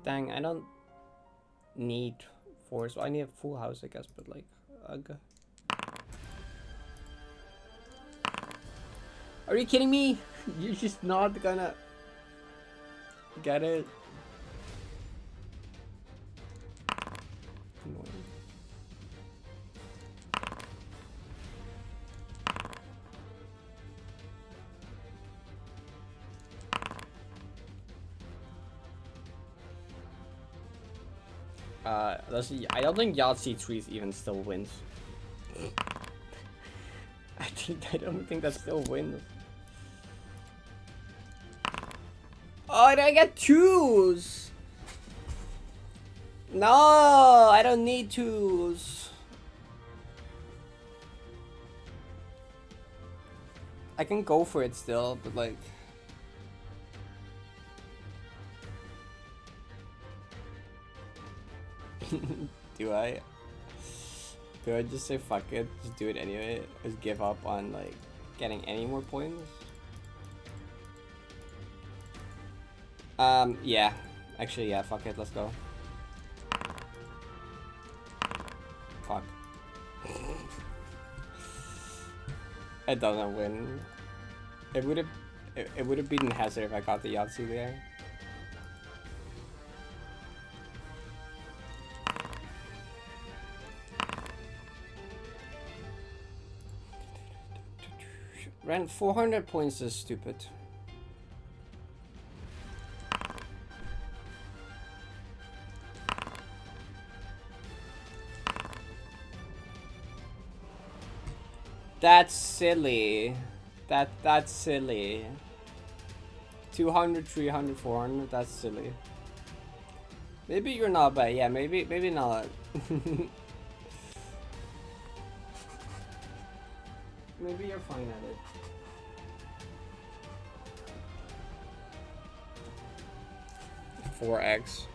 Dang, I don't need 4s. Well, I need a full house, I guess, but like, ugh. Are you kidding me? You're just not gonna get it. Annoying. Let's see. I don't think Yahtzee 3s even still wins. I don't think that still wins. Oh, did I get 2s? No, I don't need 2s. I can go for it still, but like... Do I? Do I just say fuck it, just do it anyway? Just give up on like getting any more points? Yeah. Actually, yeah, fuck it, let's go. Fuck. It doesn't win. It would have beaten Hazard if I got the Yahtzee there. Ran 400 points is stupid. That's silly. That's silly. 200, 300, 400, that's silly. Maybe you're not bad. Yeah, maybe not. Maybe you're fine at it. Four eggs.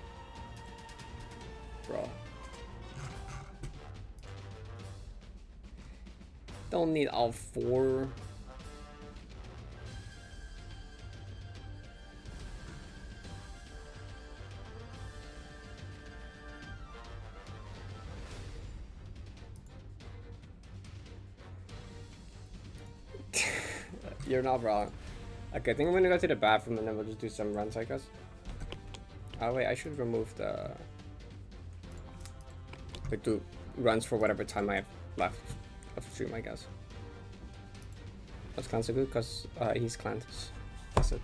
Bro. Don't need all 4. You're not wrong. Okay, I think I'm gonna go to the bathroom and then we'll just do some runs, I guess. Oh wait, I should remove the... like, do runs for whatever time I have left of stream, I guess. That's kind of good because he's Clantus. That's it.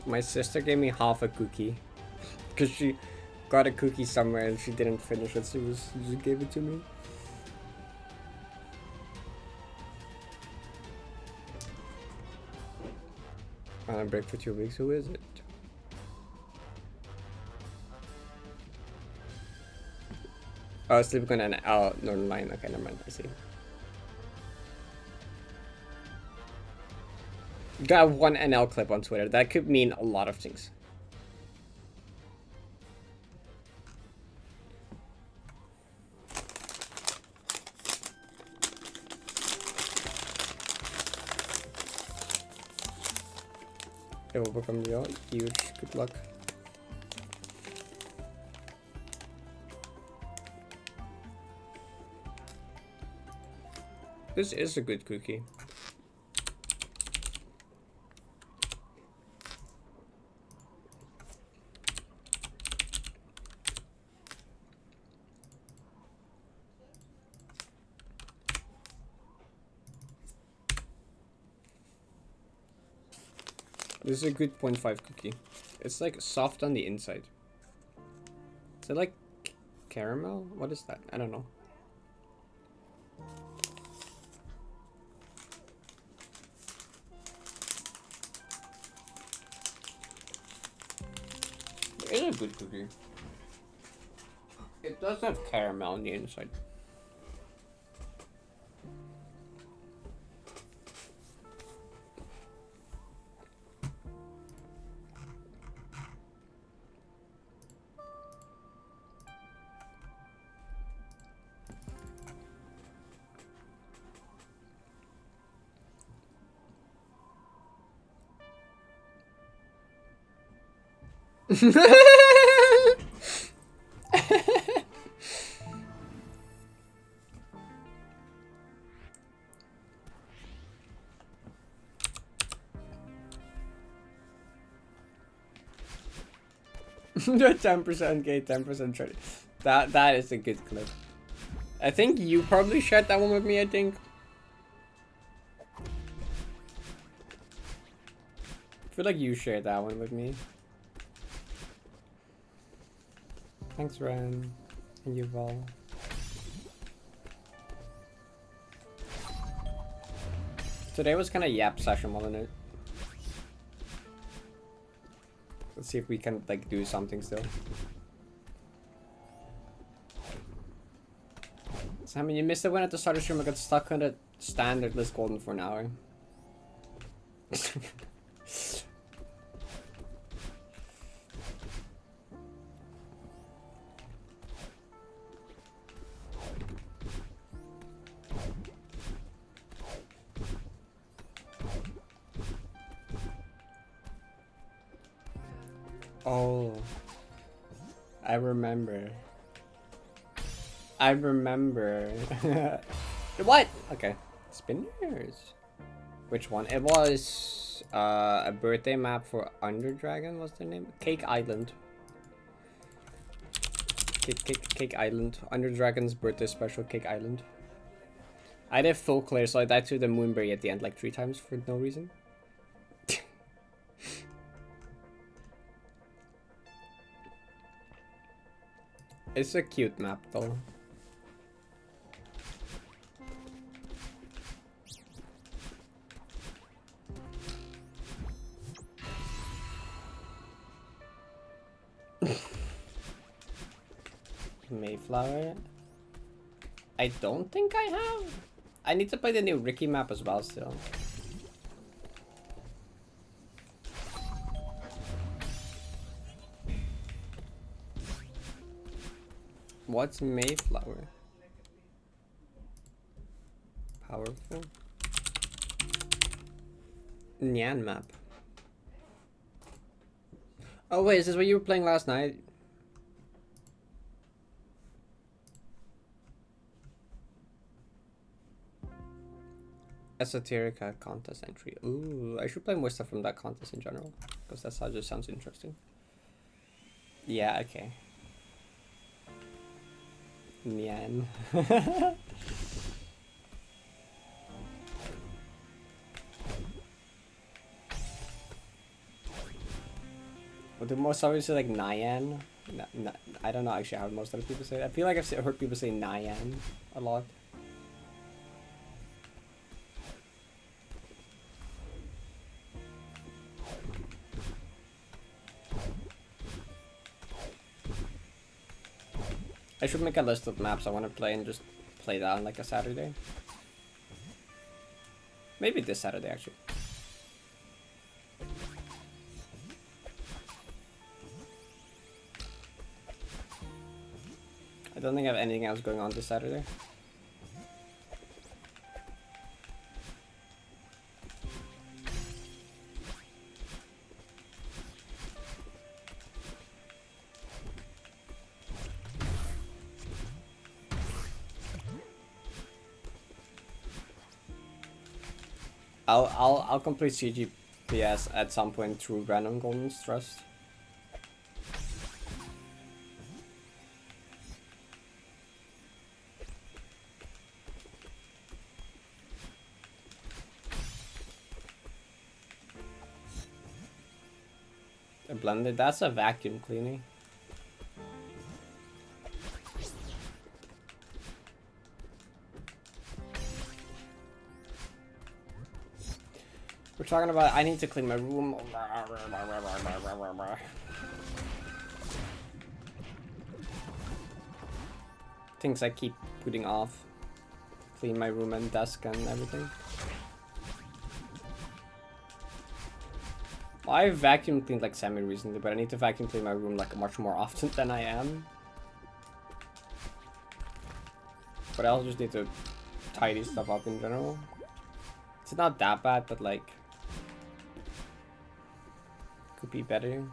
My sister gave me half a cookie. Because she got a cookie somewhere and she didn't finish it, so she just gave it to me. On a break for 2 weeks, who is it? Oh, sleeping on an Northern Line. Okay, never mind. I see. Got one NL clip on Twitter. That could mean a lot of things. It will become real. Huge. Good luck. This is a good cookie. This is a good 0.5 cookie. It's like soft on the inside. Is it like caramel? What is that? I don't know. It is a good cookie. It does have caramel on the inside. The 10% gay, 10% trade. That is a good clip. I think you probably shared that one with me, I think. I feel like you shared that one with me. Thanks, Ren. And you, Val. Today was kind of yap session, wasn't it? Let's see if we can like do something still. Simon, you missed it when at the start of the stream I got stuck on the standard list golden for an hour. Oh, I remember. I remember. What? Okay. Spinners. Which one? It was a birthday map for Underdragon. What's the name? Cake Island. Cake Island. Underdragon's birthday special. Cake Island. I did full clear, so I died to the Moonberry at the end like 3 times for no reason. It's a cute map though. Mayflower? I don't think I have. I need to play the new Ricky map as well still. What's Mayflower? Powerful. Nyan map. Oh wait, is this what you were playing last night? Esoterica contest entry. Ooh, I should play more stuff from that contest in general. Because that just sounds interesting. Yeah, okay. Nyan. do most obviously say like Nyan? I don't know actually how most other people say it. I feel like I've heard people say Nyan a lot. I should make a list of maps I want to play and just play that on like a Saturday. Maybe this Saturday actually. I don't think I have anything else going on this Saturday. I'll complete CGPS at some point through random golden trust. A blender, that's a vacuum cleaning. We're talking about I need to clean my room. Things I keep putting off. Clean my room and desk and everything. I vacuum cleaned like semi recently, but I need to vacuum clean my room like much more often than I am. But I also just need to tidy stuff up in general. It's not that bad, but like could be better.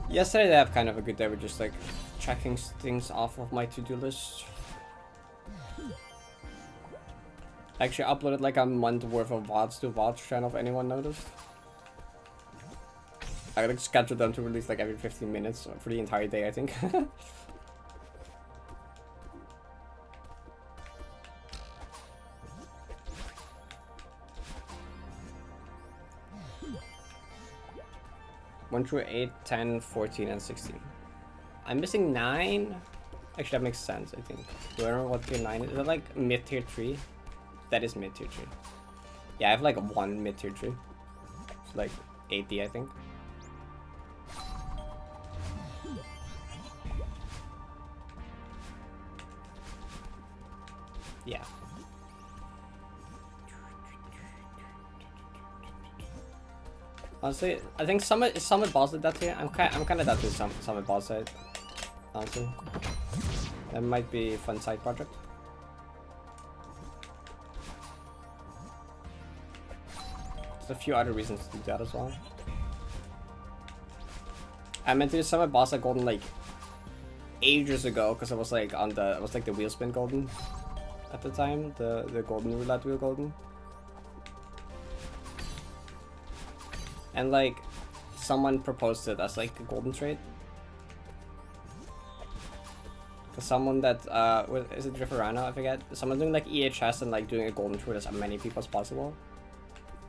Yesterday I have kind of a good day with just like checking things off of my to-do list. Actually uploaded like a month worth of Vods to Vods channel if anyone noticed. I like scheduled them to release like every 15 minutes for the entire day, I think. One through 8, 10, 14, and 16. I'm missing 9. Actually, that makes sense, I think. Do I remember what tier 9 is? Is that like mid tier 3? That is mid tier 3. Yeah, I have like 1 mid tier 3. It's like 80, I think. Yeah. Honestly, I think Summit boss did that here. I'm kind of that to Summit boss side. Honestly, that might be a fun side project. There's a few other reasons to do that as well. I meant to do Summit boss at Golden like ages ago because I was like on the the wheel spin Golden at the time, the Golden Roulette wheel Golden. And like, someone proposed it as like a golden trade. Cause someone that is it Drifferano? I forget. Someone doing like EHS and like doing a golden trade as many people as possible.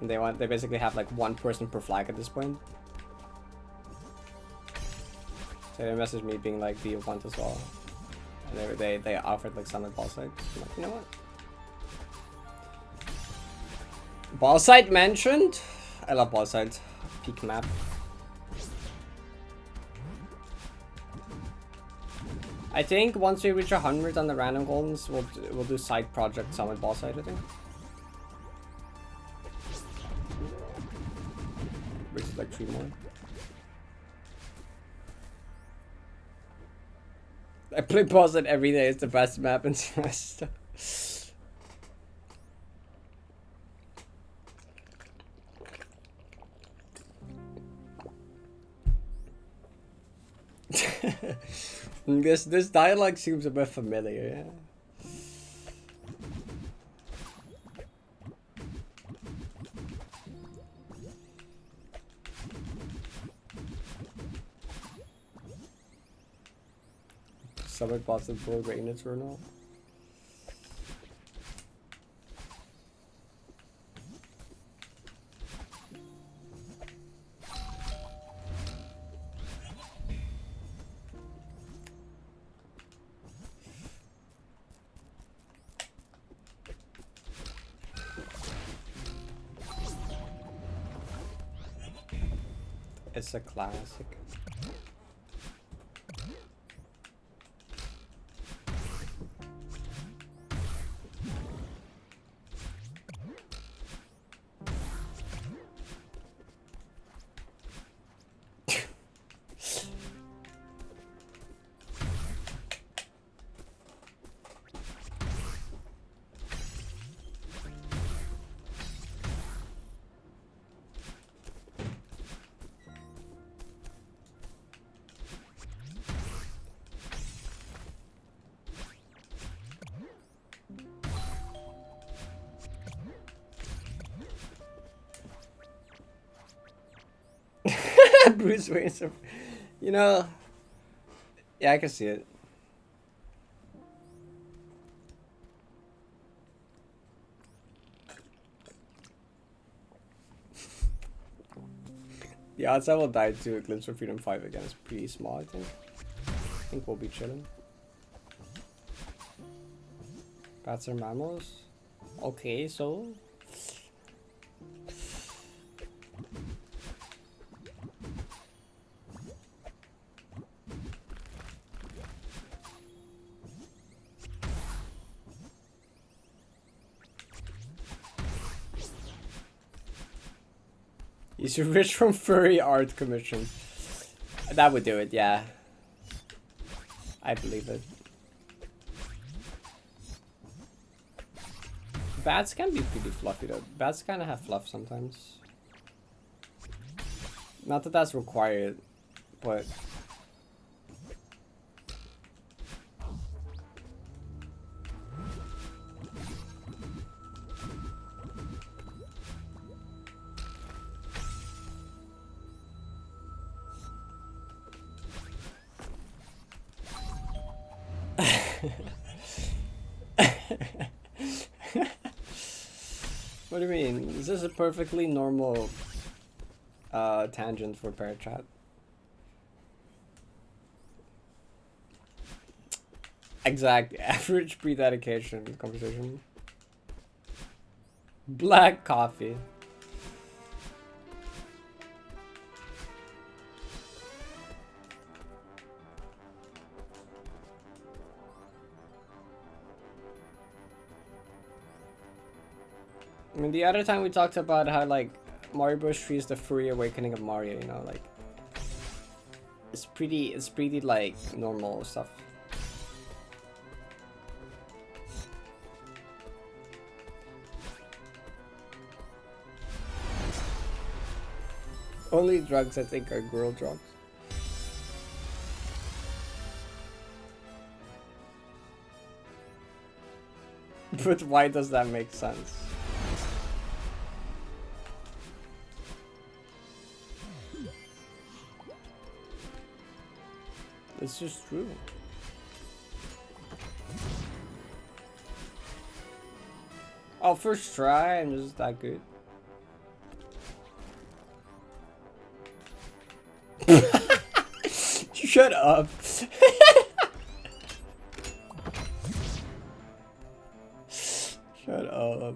And they basically have like 1 person per flag at this point. So they messaged me being like, "Do you want as well?" And they offered like Summit ball side. I'm like, you know what? Ball side mentioned. I love ball side. Peak map. I think once we reach 100 on the random goldens, we'll do side project Summit ball side, I think. Which is like 3 more. I play ball side every day. It's the best map in Semester. This dialogue seems a bit familiar, yeah. Stomach boss of Bull Rain Eternal. It's a classic. Bruce Wayne, you know, yeah, I can see it. The odds I will die to Eclipse for Freedom 5 again is pretty small, I think. I think we'll be chilling. Bats are mammals? Okay, so... He's rich from furry art commission. That would do it, yeah. I believe it. Bats can be pretty fluffy though. Bats kind of have fluff sometimes. Not that that's required, but... What do you mean? Is this a perfectly normal tangent for Parrot chat? Exact average pre-dedication conversation. Black coffee. I mean, the other time we talked about how, like, Mario Bros. 3 is the furry awakening of Mario, you know, like... It's pretty, like, normal stuff. Only drugs I think are girl drugs. But why does that make sense? It's just true. Oh, first try, I'm just that good. Shut up. Shut up.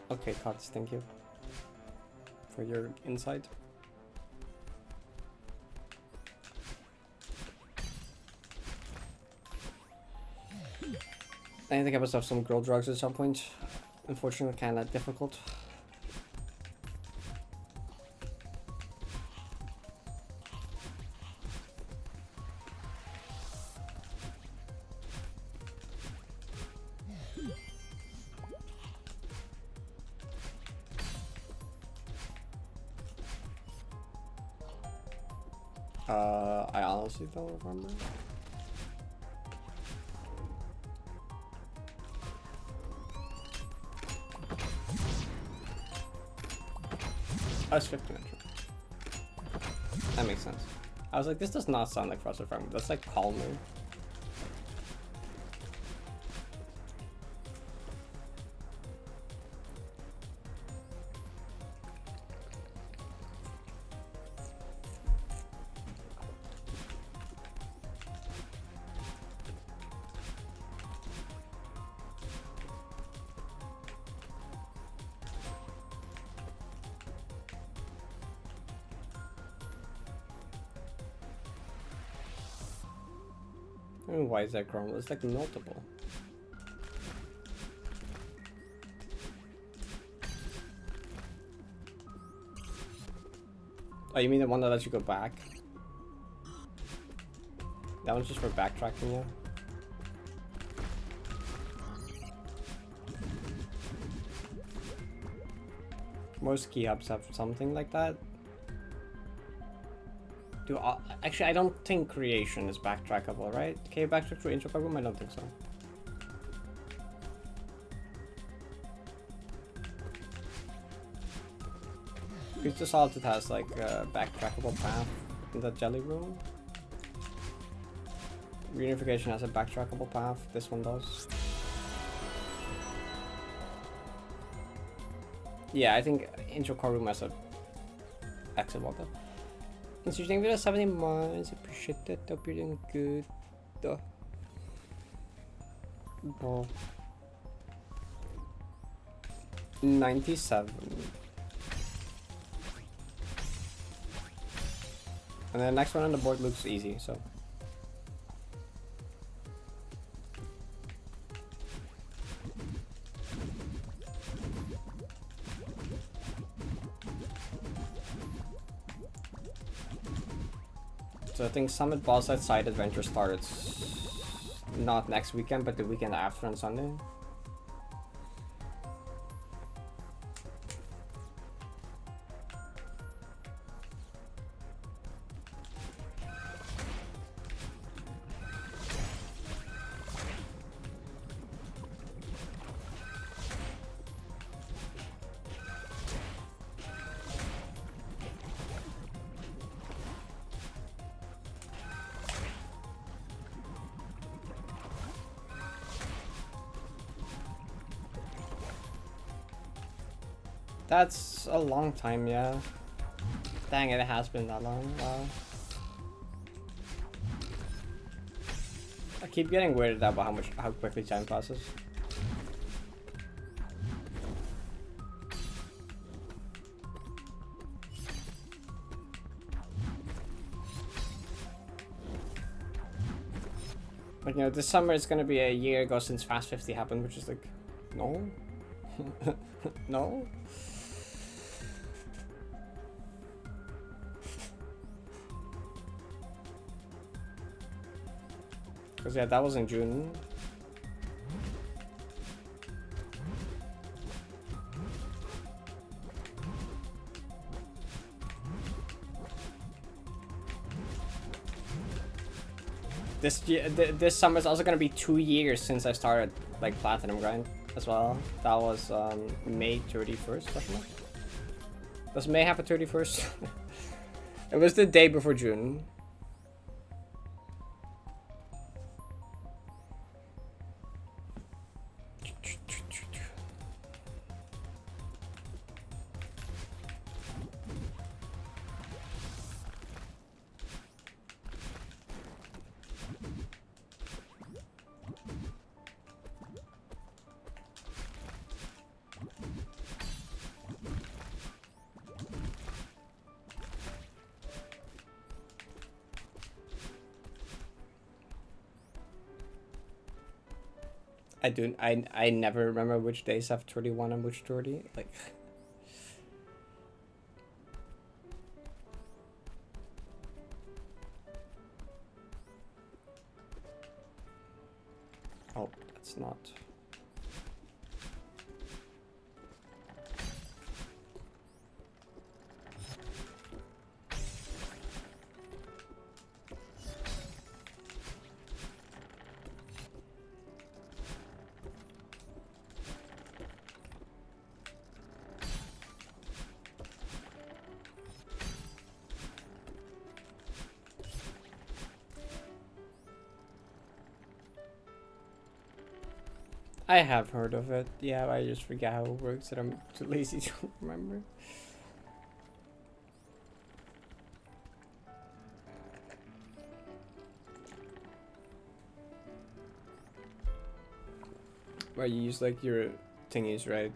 Okay, Cots, thank you for your insight. I think I must have some girl drugs at some point. Unfortunately, kind of difficult. I honestly don't remember. Oh, it's 50 minutes. That makes sense. I was like, this does not sound like Frosted Farm. That's like calmer. I mean, why is that chrome? It's like multiple. Oh, you mean the one that lets you go back? That one's just for backtracking, yeah? Most key hubs have something like that. Actually, I don't think creation is backtrackable, right? Can you backtrack through intro room? I don't think so. Pizza Salted has like a backtrackable path in the jelly room. Reunification has a backtrackable path. This one does. Yeah, I think intro core room has a exit walk though. Since you're doing video 70 months, appreciate that. Hope you're doing good. Oh. 97. And the next one on the board looks easy, so. So I think Summit Boss Fight Side Adventure starts not next weekend, but the weekend after on Sunday. That's a long time, yeah. Dang it, it has been that long. Wow. I keep getting weirded out about how quickly time passes. Like, you know, this summer it's gonna be a year ago since Fast 50 happened, which is like, no. No? Because yeah, that was in June. This summer is also gonna be 2 years since I started like Platinum Grind as well. That was May 31st, question mark? Does May have a 31st? It was the day before June. I never remember which days have 31 and which 30. Like. Oh, that's not. I have heard of it. Yeah, I just forget how it works and I'm too lazy to remember. Where you use like your thingies, right?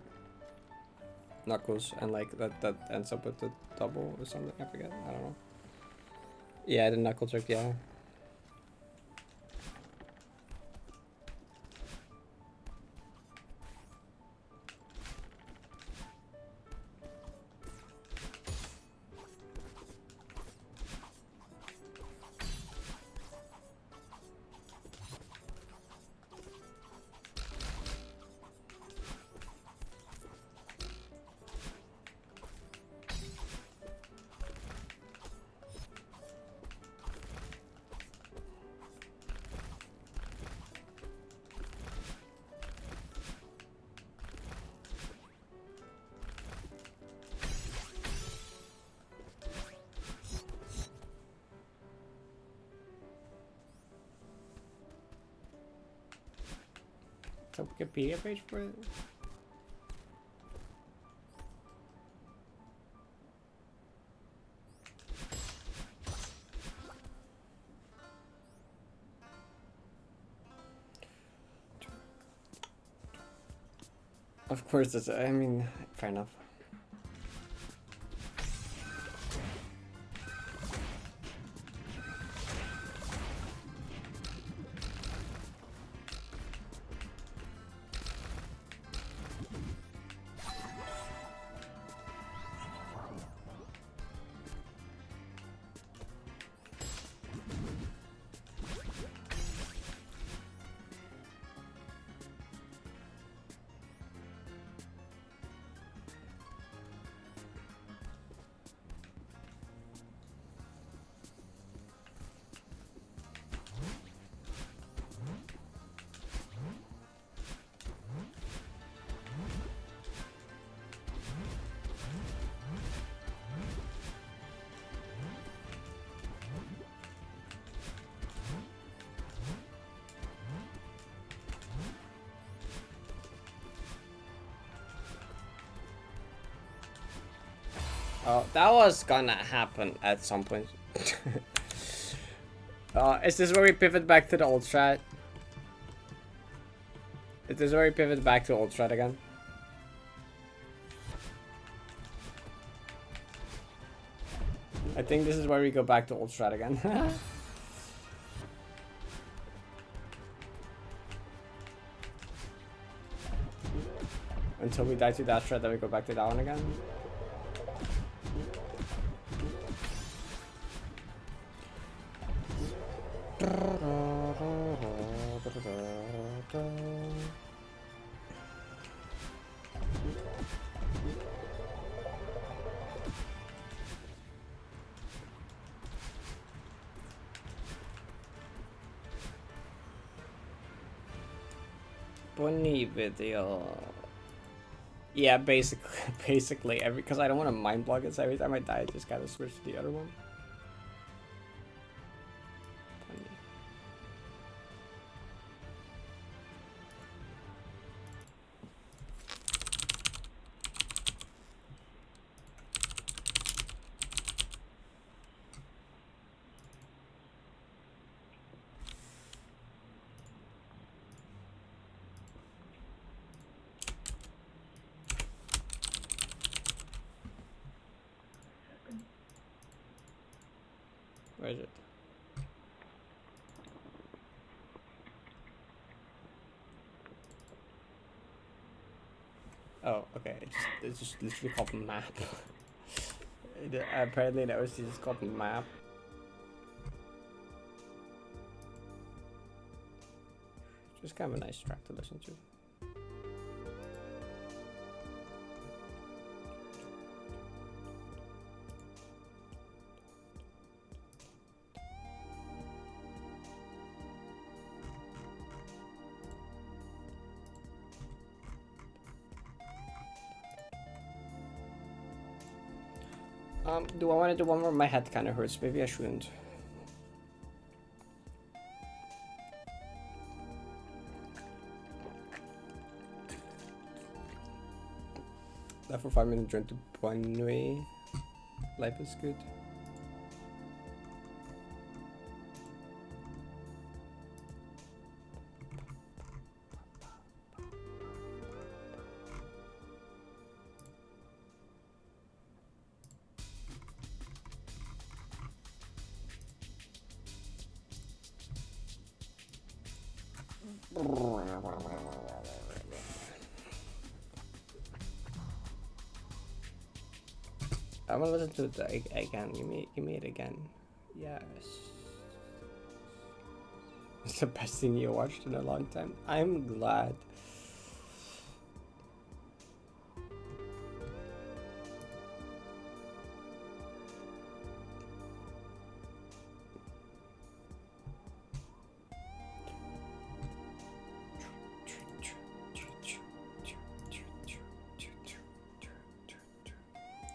Knuckles, and like that ends up with the double or something. I forget. I don't know. Yeah, the knuckle trick. Yeah. So Wikipedia page for it. Of course, it's. I mean, fair enough. Oh, that was gonna happen at some point. Is this where we pivot back to the old strat? Is this where we pivot back to old strat again? I think this is where we go back to old strat again. Until we die to that strat, then we go back to that one again. Bunny video. Yeah, basically every, because I don't want to mind block it, so every time I die, I just gotta switch to the other one. Where is it? Oh, okay. It's just literally called map. Apparently, in OC it's called map. Just kind of a nice track to listen to. Do I want to do one more? My head kind of hurts. Maybe I shouldn't. Left for 5 minutes, join to Bonne. Life is good. I'm gonna listen to it again. Give me it again. Yes. It's the best thing you watched in a long time. I'm glad.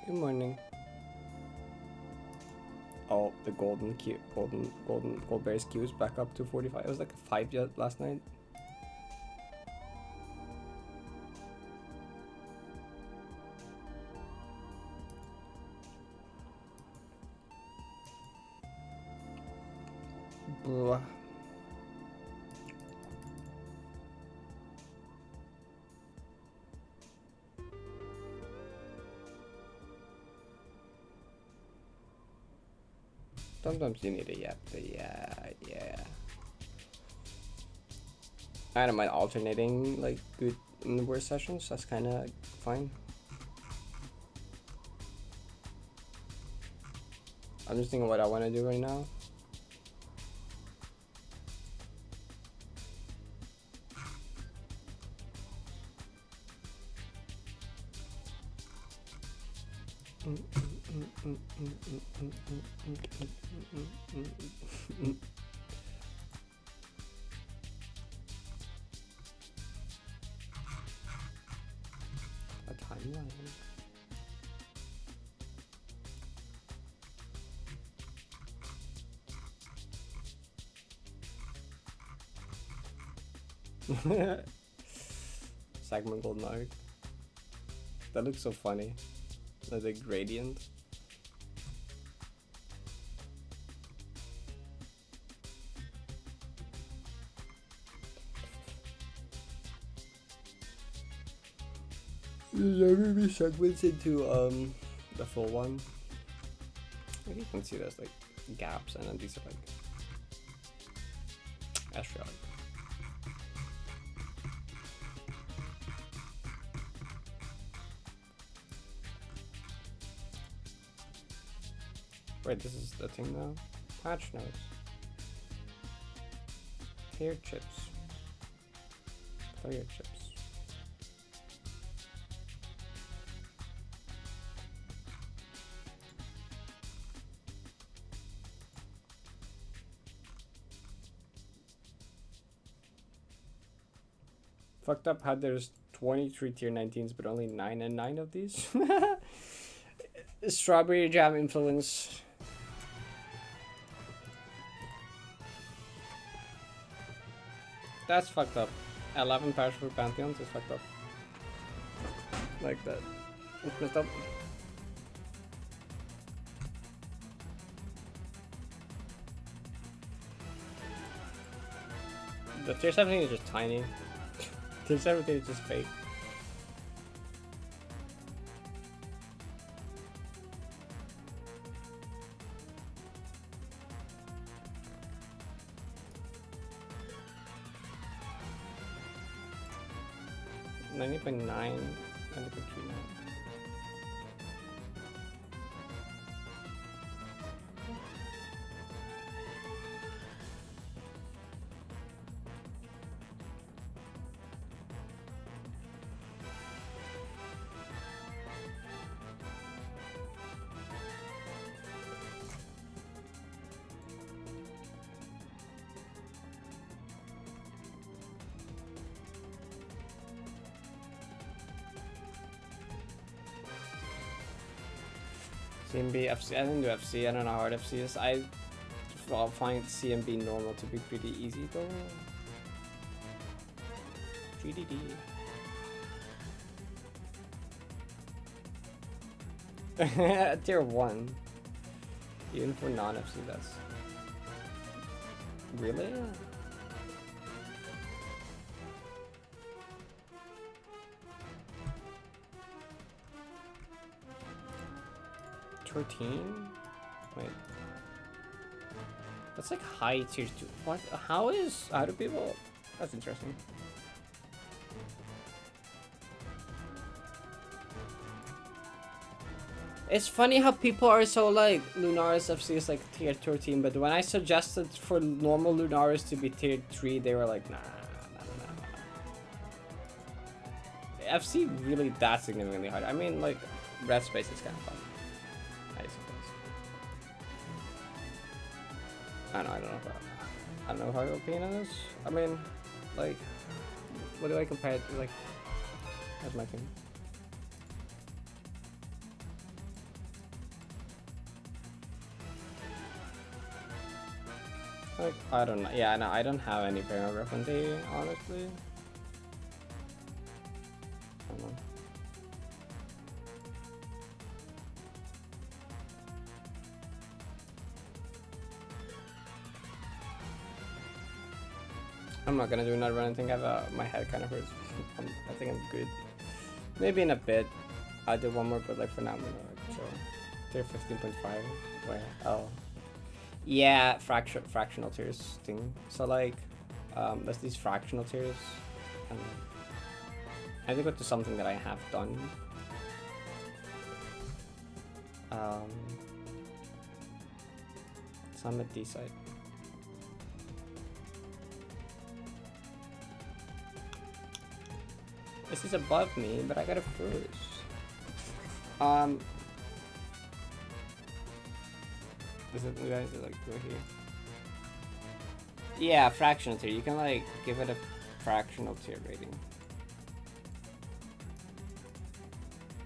Good morning. Oh, the Goldberry's queue is back up to 45. It was like a 5 last night. Bruh. Sometimes you need a yap, but yeah. I don't mind alternating like good and worse sessions. That's kind of fine. I'm just thinking what I want to do right now. A timeline. Segment Golden Arc. That looks so funny. Like the gradient. There will be segments into the full one. Maybe you can see there's like gaps, and then these are like asteroid. Wait, this is the thing now? Patch notes. Clear chips. Clear chips. Fucked up how there's 23 tier 19s but only 9 and 9 of these. Strawberry jam influence. That's fucked up. 11 pairs for Pantheons is fucked up. Like that. It's messed up. The tier 17 is just tiny. Tier 17 is just fake. .9 And a good tree now. CMB, FC, I didn't do FC, I don't know how hard FC is. I'll find CMB normal to be pretty easy though. GDD. Tier 1. Even for non-FC, that's... Really? 13? Wait. That's like high tier 2. What? How do people... That's interesting. It's funny how people are so like, Lunaris FC is like tier 13, but when I suggested for normal Lunaris to be tier 3, they were like, nah. FC really that significantly hard. I mean, like, Red Space is kind of fun. I suppose. I don't know how your opinion is. I mean, like, what do I compare it to? Like, that's my opinion. Like, I don't know. Yeah, no, I don't have any paragraph on D, honestly. I don't know. I'm not gonna do another run. I think my head kind of hurts. I think I'm good. Maybe in a bit I'll do one more, but like for now I'm gonna like chill. Tier 15.5. Where? Oh. Yeah, fractional tiers thing. So like, there's these fractional tiers, and I think it's something that I have done. So I'm at D side. This is above me, but I got a first. Is it you guys like go here? Yeah, fractional tier. You can like give it a fractional tier rating.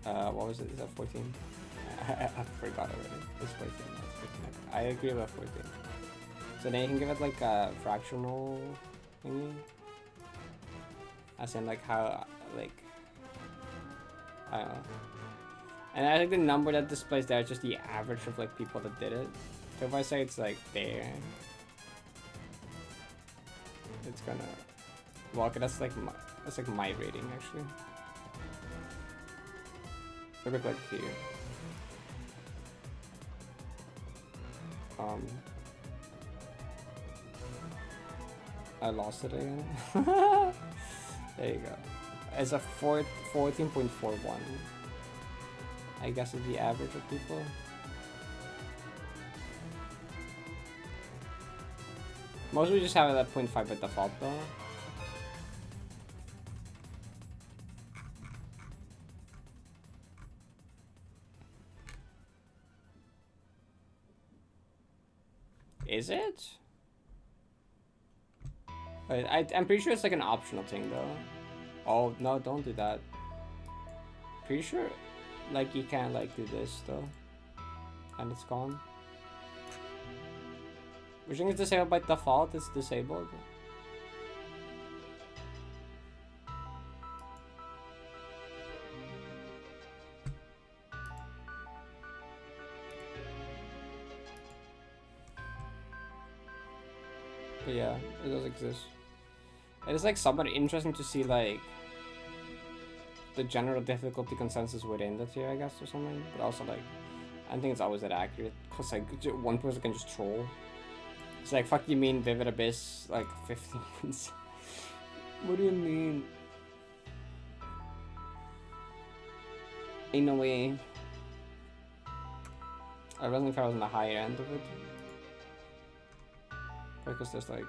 What was it? Is that 14? I forgot already. It's 14. It's 15. I agree with 14. So then you can give it like a fractional thingy. As in like how like I don't know. And I think the number that displays there is just the average of like people that did it. So if I say it's like there, it's gonna well, okay, that's like my rating actually. Look at like here. I lost it again. There you go. It's a 14.41. I guess is the average of people. Most we just have it at 0.5 by default though. Is it? Wait, I'm pretty sure it's like an optional thing though. Oh no, don't do that. Pretty sure like you can't like do this though. And it's gone. Wishing is disabled by default, it's disabled. But yeah, it does exist. It is like somewhat interesting to see like the general difficulty consensus within the tier, I guess, or something. But also like, I don't think it's always that accurate. Cause like one person can just troll. It's like, fuck you mean Vivid Abyss, like 15 points. What do you mean? in a way, I don't think I was on the higher end of it. Because there's like,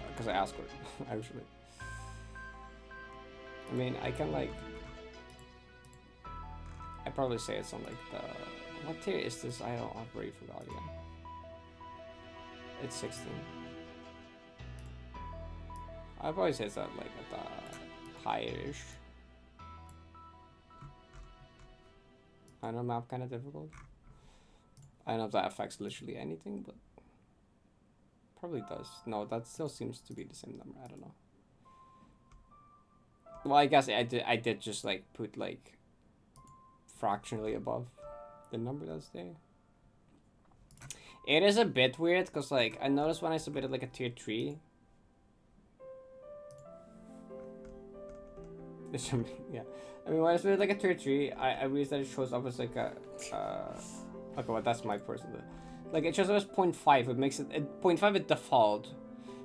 because I asked for it, actually. I mean, I can like, I probably say it's on like the, what tier is this? I've already forgot again. It's 16. I'd probably say it's at like at the higher-ish. I know map kind of difficult. I don't know if that affects literally anything, but probably does. No, that still seems to be the same number. I don't know. Well, I guess I did just like put like fractionally above the number that's there. It is a bit weird because like I noticed when I submitted like a tier 3. Yeah, I mean when I submitted like a tier 3, I realized that it shows up as like a okay, well that's my personal. Like it shows up as 0.5. It makes it 0.5 at default.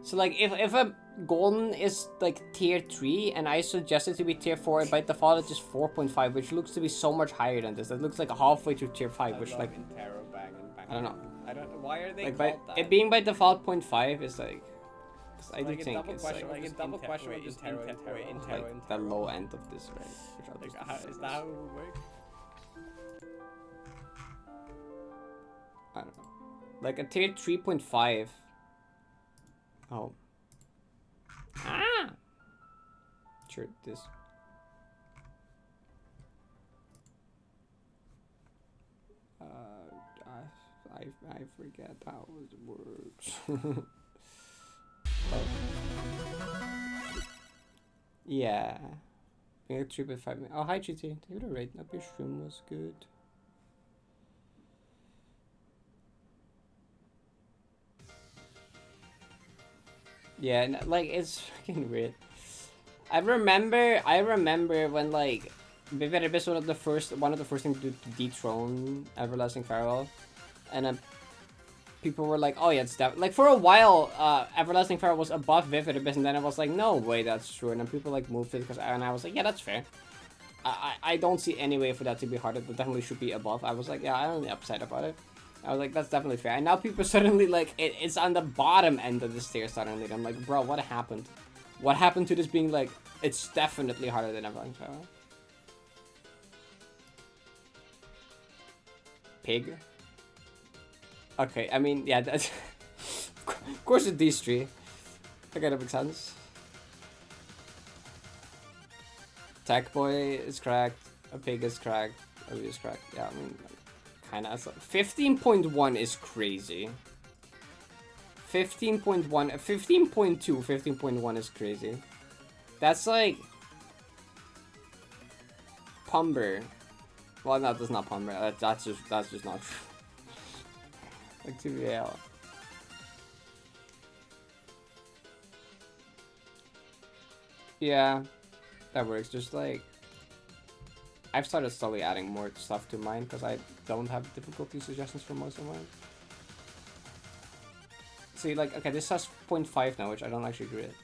So like if a golden is like tier 3 and I suggest it to be tier 4, by default it's just 4.5, which looks to be so much higher than this. It looks like halfway to tier 5, which like I don't know. I don't know. Why are they Like called that? it being by default 0.5 is like, I do like think it's like a double question or just like the low end of this range. Which is that how it would work? I don't know. Like a tier 3.5. Oh. Ah! Sure, this. I forget how it works. Yeah. Being a 3.5. Oh, hi GT. Thank you for the rating. Up your stream was good. Yeah, like it's fucking weird. I remember when like Vivid Abyss was one of the first things to dethrone Everlasting Farewell, and people were like, oh yeah, it's that. Like for a while, Everlasting Farewell was above Vivid Abyss, and then I was like, no way, that's true. And then people like moved it and I was like, yeah, that's fair. I don't see any way for that to be harder, but definitely should be above. I was like, yeah, I'm really upset about it. I was like, that's definitely fair. And now people suddenly like it's on the bottom end of the stairs suddenly. I'm like, bro, what happened? What happened to this being like, it's definitely harder than Everlasting Farewell? Pig? Okay, I mean, yeah, that's... of course it's these three. That kind of makes sense. Tech Boy is cracked. A Pig is cracked. A Wii is cracked. Yeah, I mean, kind of. 15.1 is crazy. 15.1, 15.2, 15.1 is crazy. That's like... Pumber. Well, no, that's not Pumber. That's just not true. Like TVL. Yeah, that works. Just like I've started slowly adding more stuff to mine because I don't have difficulty suggestions for most of mine. See, like, okay, this has 0.5 now, which I don't actually agree with.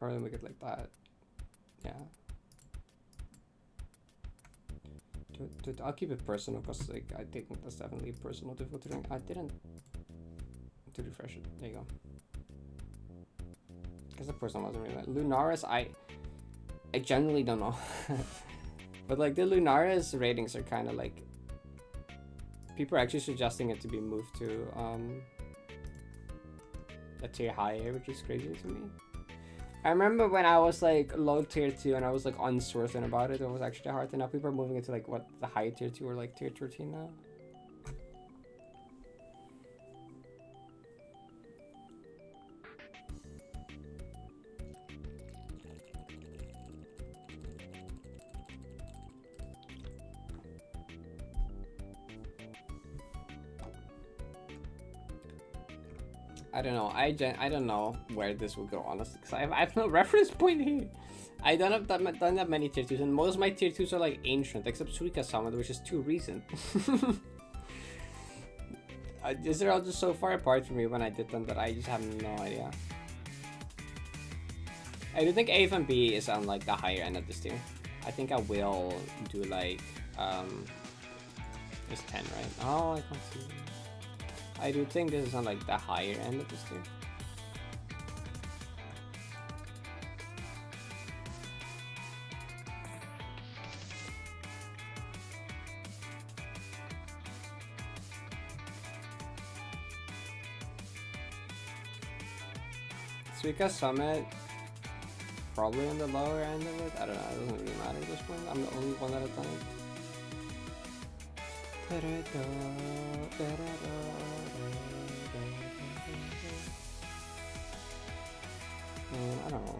Probably make it like that. Yeah. I'll keep it personal because like I think that's definitely a personal difficulty thing. I didn't to refresh it. There you go. Because the person wasn't really bad. Lunaris, I genuinely don't know. But like the Lunaris ratings are kind of like people are actually suggesting it to be moved to a tier higher, which is crazy to me. I remember when I was like low tier 2 and I was like uncertain about it was actually hard, and now people are moving it to like what the high tier 2 or like tier 13 now. I don't know. I don't know where this will go, honestly, because I have no reference point here. I don't have that many tier 2s, and most of my tier 2s are like ancient, except Suika Summon, which is too recent. These are all just so far apart from me when I did them that I just have no idea. I do think A and B is on like the higher end of this tier. I think I will do like it's 10, right? Oh, I can't see. I do think this is on like the higher end of this tier. Suika Summit, probably on the lower end of it. I don't know, it doesn't really matter at this point. I'm the only one that has done it. I don't know.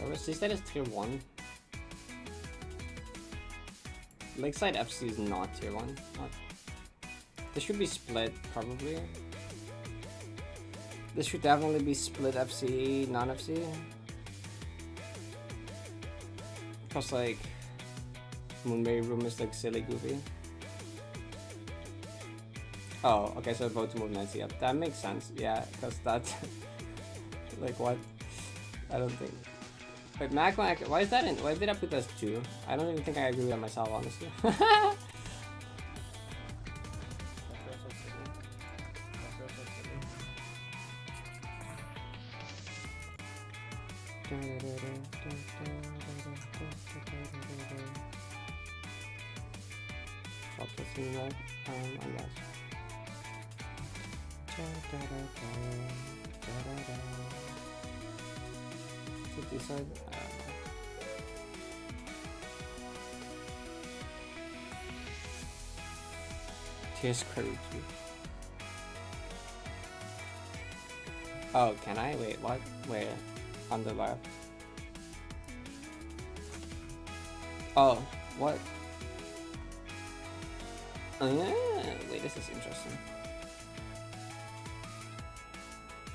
Overseas that is tier 1. Lakeside FC is not tier 1. Not. This should be split, probably. This should definitely be split FC, non-FC. Because like Moonberry Room is like silly goofy. Oh, okay, so vote to move Nancy up. That makes sense, yeah, because that's like what? I don't think. Wait, Mac, why is that in? Why did I put this 2? I don't even think I agree with that myself, honestly. Stop listening to that. I guess. City side. Tears Crew 2. Oh, can I? Wait, what? Where? On the left. Oh, what? Oh, yeah. Wait, this is interesting.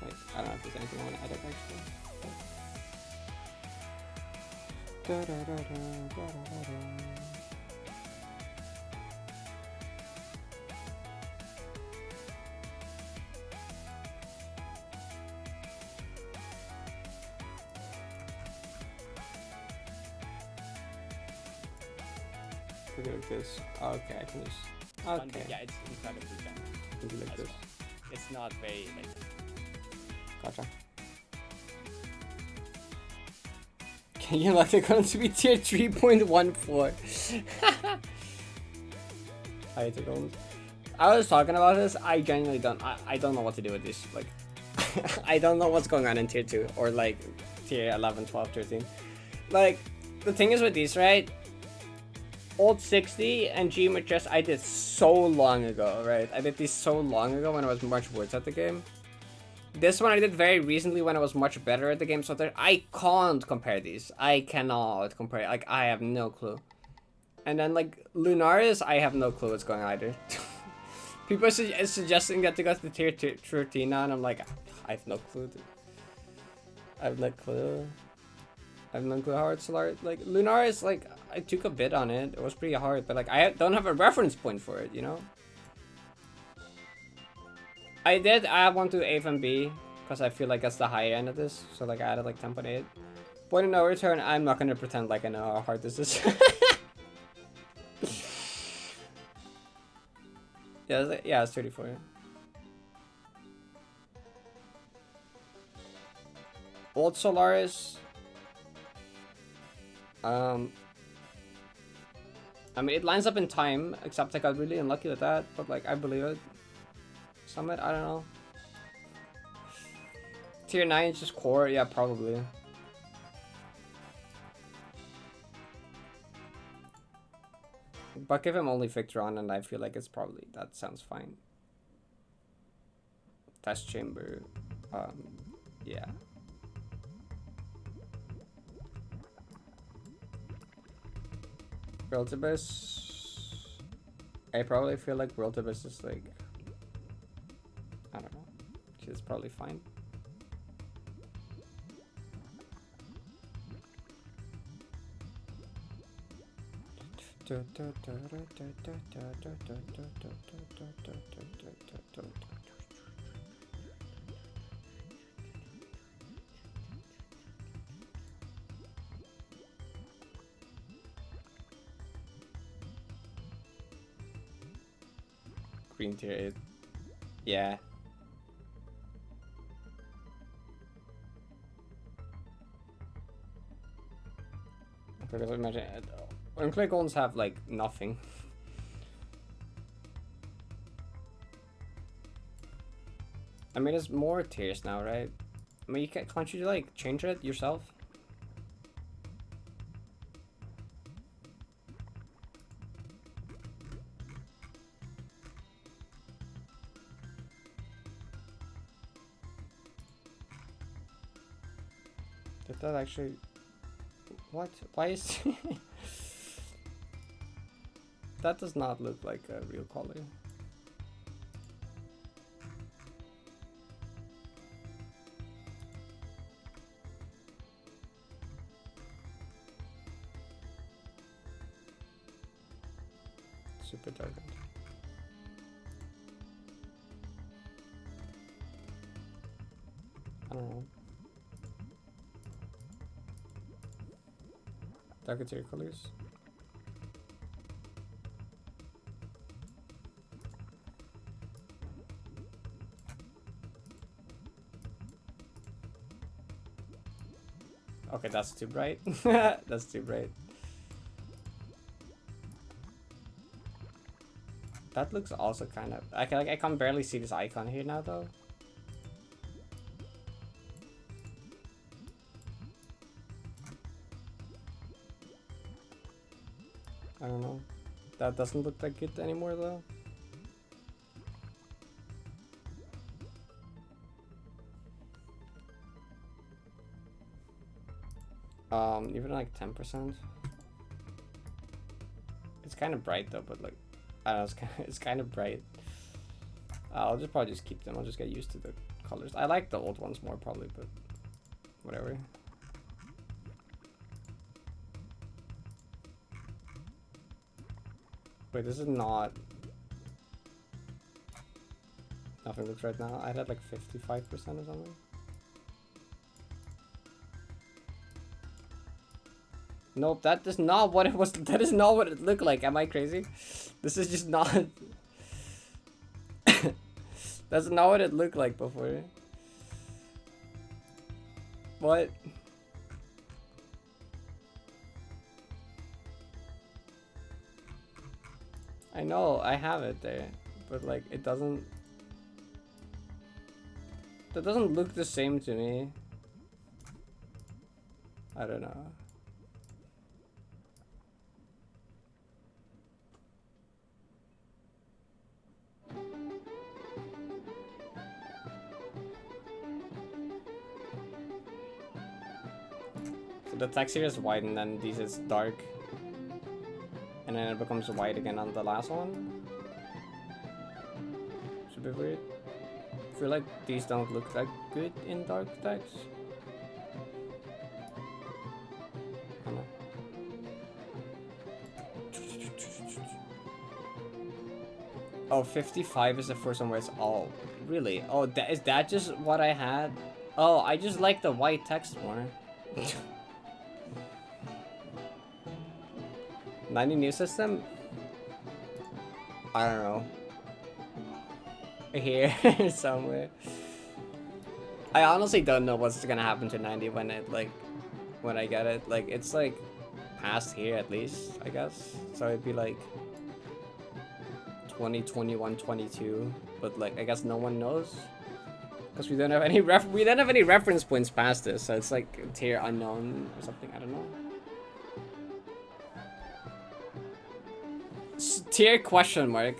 Wait, I don't know if there's anything I want to edit actually. Like this. Okay, I can just. Okay. Yeah, it's incredibly bad. Do like this. Well. It's not very like. Gotcha. Can you like it going to be tier 3.14? I hate the I was talking about this. I genuinely don't. I don't know what to do with this. Like, I don't know what's going on in tier 2 or like tier 11, 12, 13. Like, the thing is with these, right? Old 60 and Gmod Chess I did so long ago, right? I did these so long ago when I was much worse at the game. This one I did very recently when I was much better at the game, so that I can't compare these. I cannot compare. Like, I have no clue. And then like Lunaris, I have no clue what's going on either. People are suggesting that to go to the tier 13 now, and I'm like, I have no clue. Dude. I have no clue. I have no clue how it's like Lunaris. Like, I took a bit on it. It was pretty hard, but like I don't have a reference point for it, you know. I did add one to A and B because I feel like that's the higher end of this. So like I added like 10.8. Point of no return. I'm not gonna pretend like I know how hard this is. Yeah, it's 34. Old Solaris. I mean, it lines up in time, except I got really unlucky with that, but like, I believe it. Summit, I don't know. Tier 9 is just core? Yeah, probably. But give him only Victron, and I feel like it's probably, that sounds fine. Test chamber. Yeah. Reltivus. I probably feel like Reltivus is like, I don't know. She's probably fine. Green tier 8. Yeah. Because imagine, unclear golds have like nothing. I mean, there's more tiers now, right? I mean, can't you like change it yourself? Did that actually? What? Why is that does not look like a real color. Super dark. I don't know. Dark interior colors. Okay, that's too bright. That's too bright. That looks also kind of. I can barely see this icon here now though. I don't know. That doesn't look that good anymore though. Even like 10%. It's kind of bright though, but like, I don't know, it's kind of bright. I'll just probably just keep them. I'll just get used to the colors. I like the old ones more probably, but whatever. Wait, this is not. Nothing looks right now. I had like 55% or something. Nope, that is not what it was. That is not what it looked like. Am I crazy? This is just not. That's not what it looked like before. What? I know, I have it there, but like it doesn't. That doesn't look the same to me. I don't know. So the text here is white and then this is dark. And then it becomes white again on the last one. Should be weird. I feel like these don't look that good in dark text. I don't know. Oh, 55 is the first one where it's all. Really? Oh, is that just what I had? Oh, I just like the white text more. 90 new system? I don't know. Here somewhere. I honestly don't know what's gonna happen to 90 when it when I get it. Like it's like past here at least, I guess. So it'd be like 20, 21, 22. But like I guess no one knows. because we don't have any reference points past this, so it's like tier unknown or something. I don't know. Tier question mark.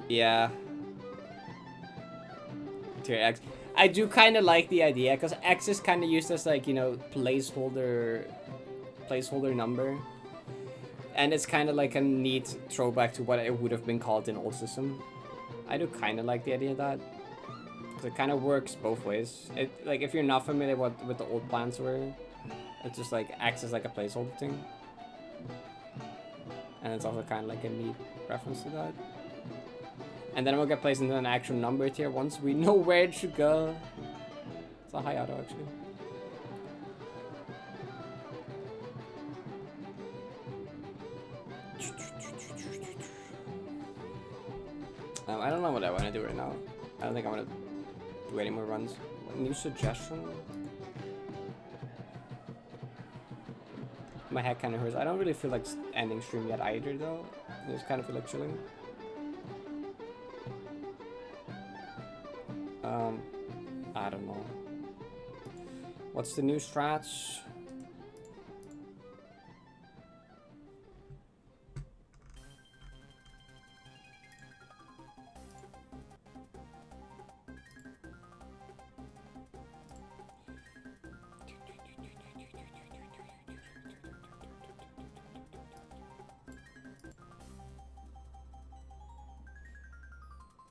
Yeah. Tier X. I do kind of like the idea because X is kind of used as like, you know, placeholder number, and it's kind of like a neat throwback to what it would have been called in old system. I do kind of like the idea of that because it kind of works both ways. It like if you're not familiar with the old plans were, it's just like X is like a placeholder thing, and it's also kind of like a neat reference to that. And then we'll get placed into an actual number tier once we know where it should go. It's a high auto, actually. I don't know what I want to do right now. I don't think I want to do any more runs. New suggestion? My head kind of hurts. I don't really feel like ending stream yet either, though. I just kind of feel like chilling. I don't know. What's the new strats?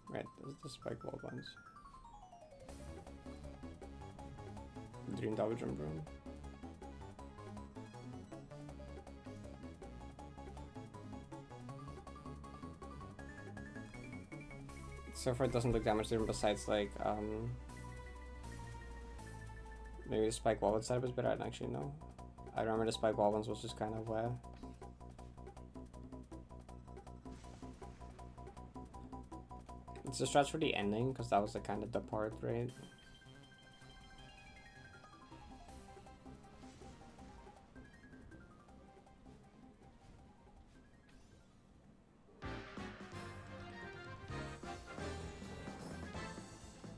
Right, this is the spike wall ones. Dream double jump room. So far it doesn't look that much different besides like maybe the spike wall setup is better. I don't actually know. I remember the spike wall ones was just kind of where it's a stretch for the ending because that was the kind of the part, right?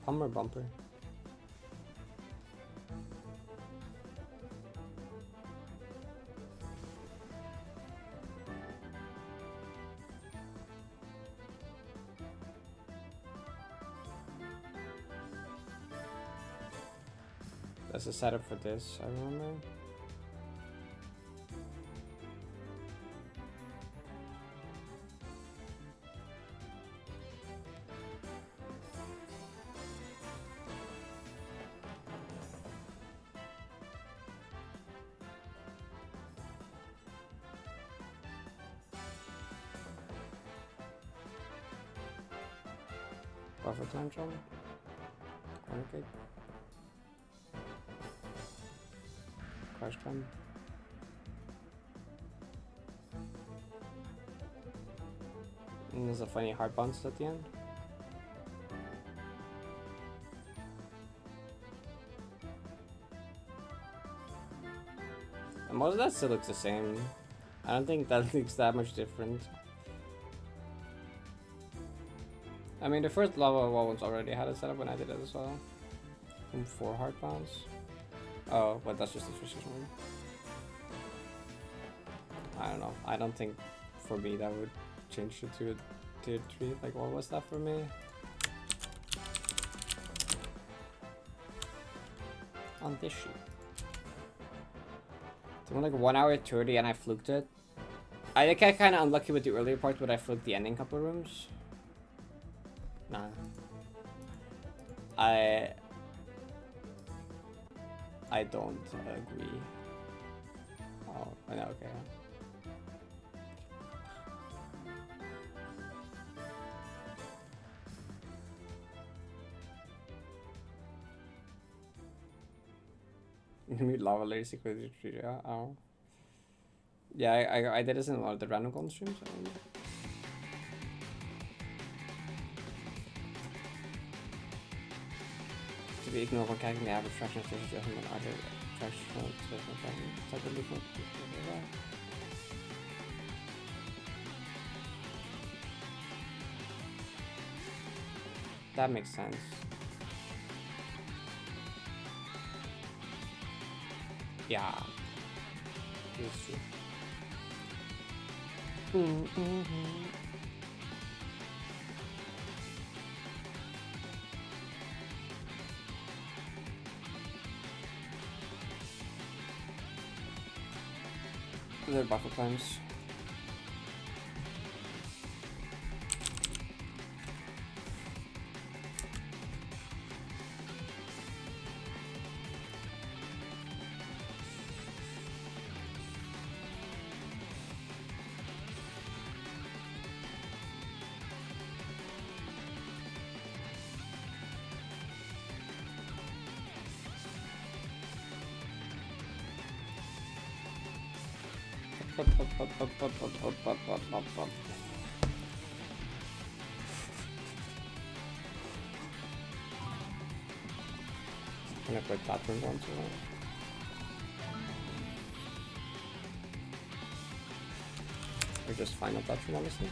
Hummer bumper. That's the setup for this, I remember. Buffer time jump. Corner kick. Crash climb. And there's a funny hard bounce at the end. And most of that still looks the same. I don't think that looks that much different. I mean, the first lava wall ones already had it set up when I did it as well. And 4 hard bounce. Oh, but that's just the precision one. I don't know. I don't think for me that would change it to a tier 3. Like, what was that for me? On this sheet. It went like 1 hour 30 and I fluked it. I think I kind of unlucky with the earlier part, but I fluked the ending couple rooms. Nah. I don't agree. Oh, I know, okay. Mute lava layer secretly. Oh. Yeah, I did this in a lot of the random golden streams. To be ignored when calculating the average fraction of stages and other fractional separately from That makes sense. Yeah. This is true. The buffer times. I'm gonna play platform once or not. Or just final platform, honestly.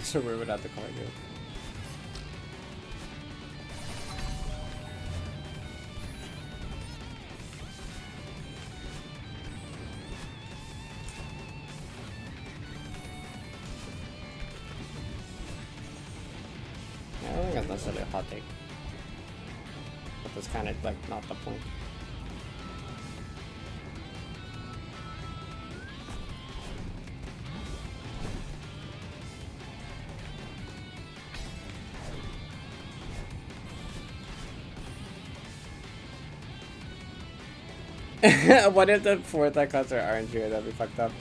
So we're without the card here. Yeah, I don't think that's necessarily a hot take. But that's kind of like not the point. What if the fourth that cuts are RNG? That'd be fucked up.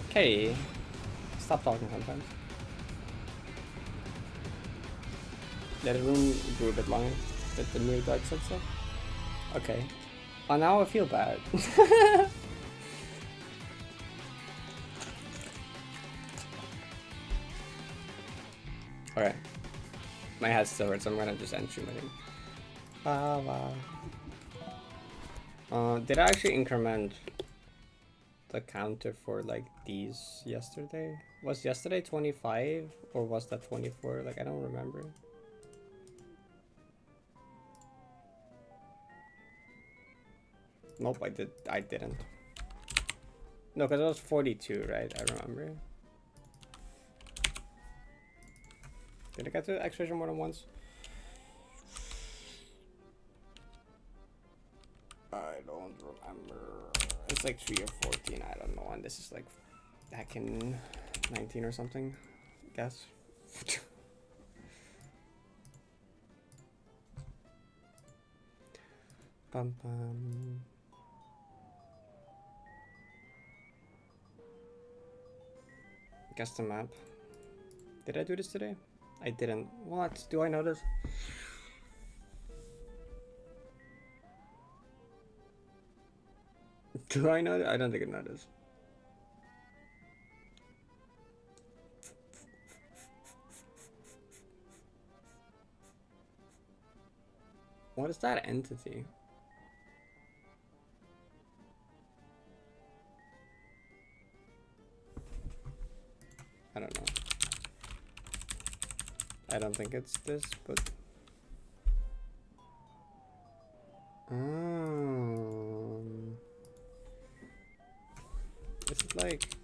Okay. Stop talking sometimes. Let the room grew a bit longer. With the new dark side stuff. Okay. Oh, now I feel bad. Alright. My head still hurts, so I'm gonna just end stream, I think. Did I actually increment the counter for like these yesterday? Was yesterday 25 or was that 24? Like, I don't remember. Nope, I didn't. No, because it was 42, right? I remember. Did I get to extraction more than once? I don't remember. It's like 3 or 14, I don't know. And this is like back in 19 or something, I guess. Bum bum. Guess the map. Did I do this today? I didn't. What? Do I know this? Do I know that? I don't think I know this. What is that entity? I don't know. I don't think it's this, but... Like,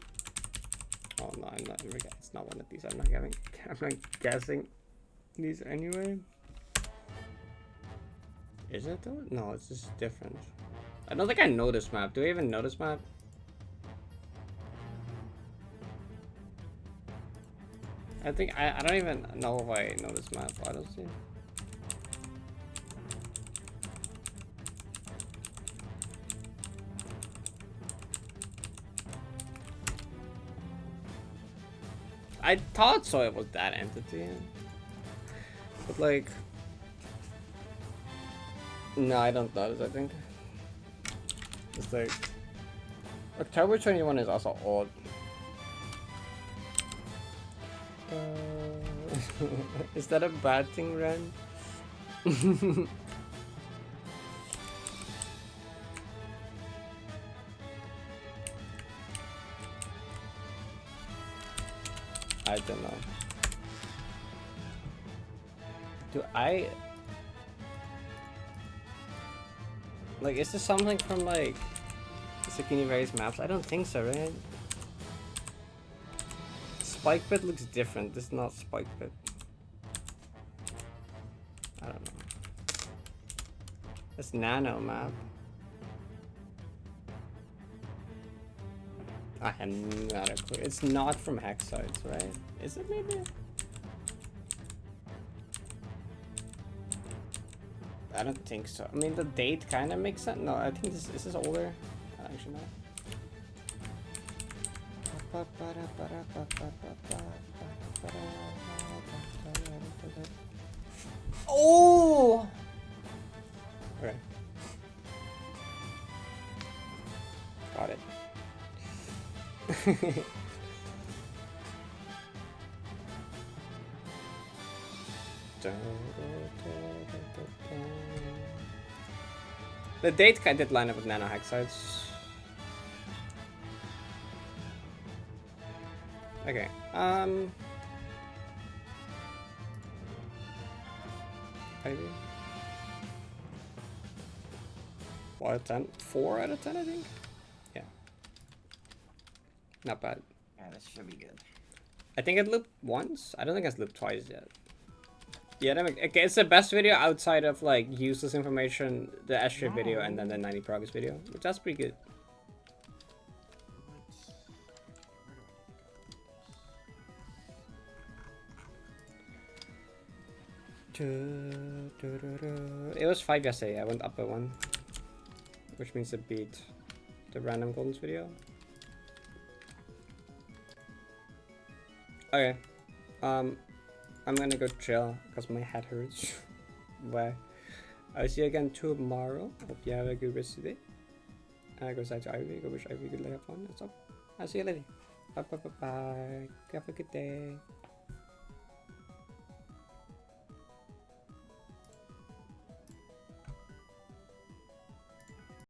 oh no, I'm not. It's not one of these. I'm not getting. I'm not guessing these anyway. Is it though? No, it's just different. I don't think I know this map. Do I even know this map? I think I don't even know if I know this map, honestly. I thought so it was that entity. But like, no, I don't notice, I think. It's like, October 21 is also odd. Is that a bad thing, Ren? I don't know. Do I... Like, is this something from, like, Zucchini Various maps? I don't think so, right? Spike Pit looks different. This is not Spike Pit. I don't know. It's Nano map. I have not a clue. It's not from Hexsites, right? Is it maybe? I don't think so. I mean, the date kind of makes sense. No, I think this is older. Actually, no. Oh! Okay. Got it. The date kind of did line up with Nano Hexsites. Okay, maybe 4 out of 10? 4 out of 10, I think? Yeah. Not bad. Yeah, this should be good. I think it looped once. I don't think it's looped twice yet. Yeah, okay, it's the best video outside of like useless information, the S-Trip video, and then the 90 progress video, which that's pretty good. It was 5 yesterday. I went up by 1, which means it beat the random goldens video. Okay, I'm gonna go chill because my head hurts. Bye. I'll see you again tomorrow. Hope you have a good rest of the day. And I go side to Ivy. Go wish Ivy good lay up on. That's all. I'll see you later. Bye bye bye bye. Have a good day.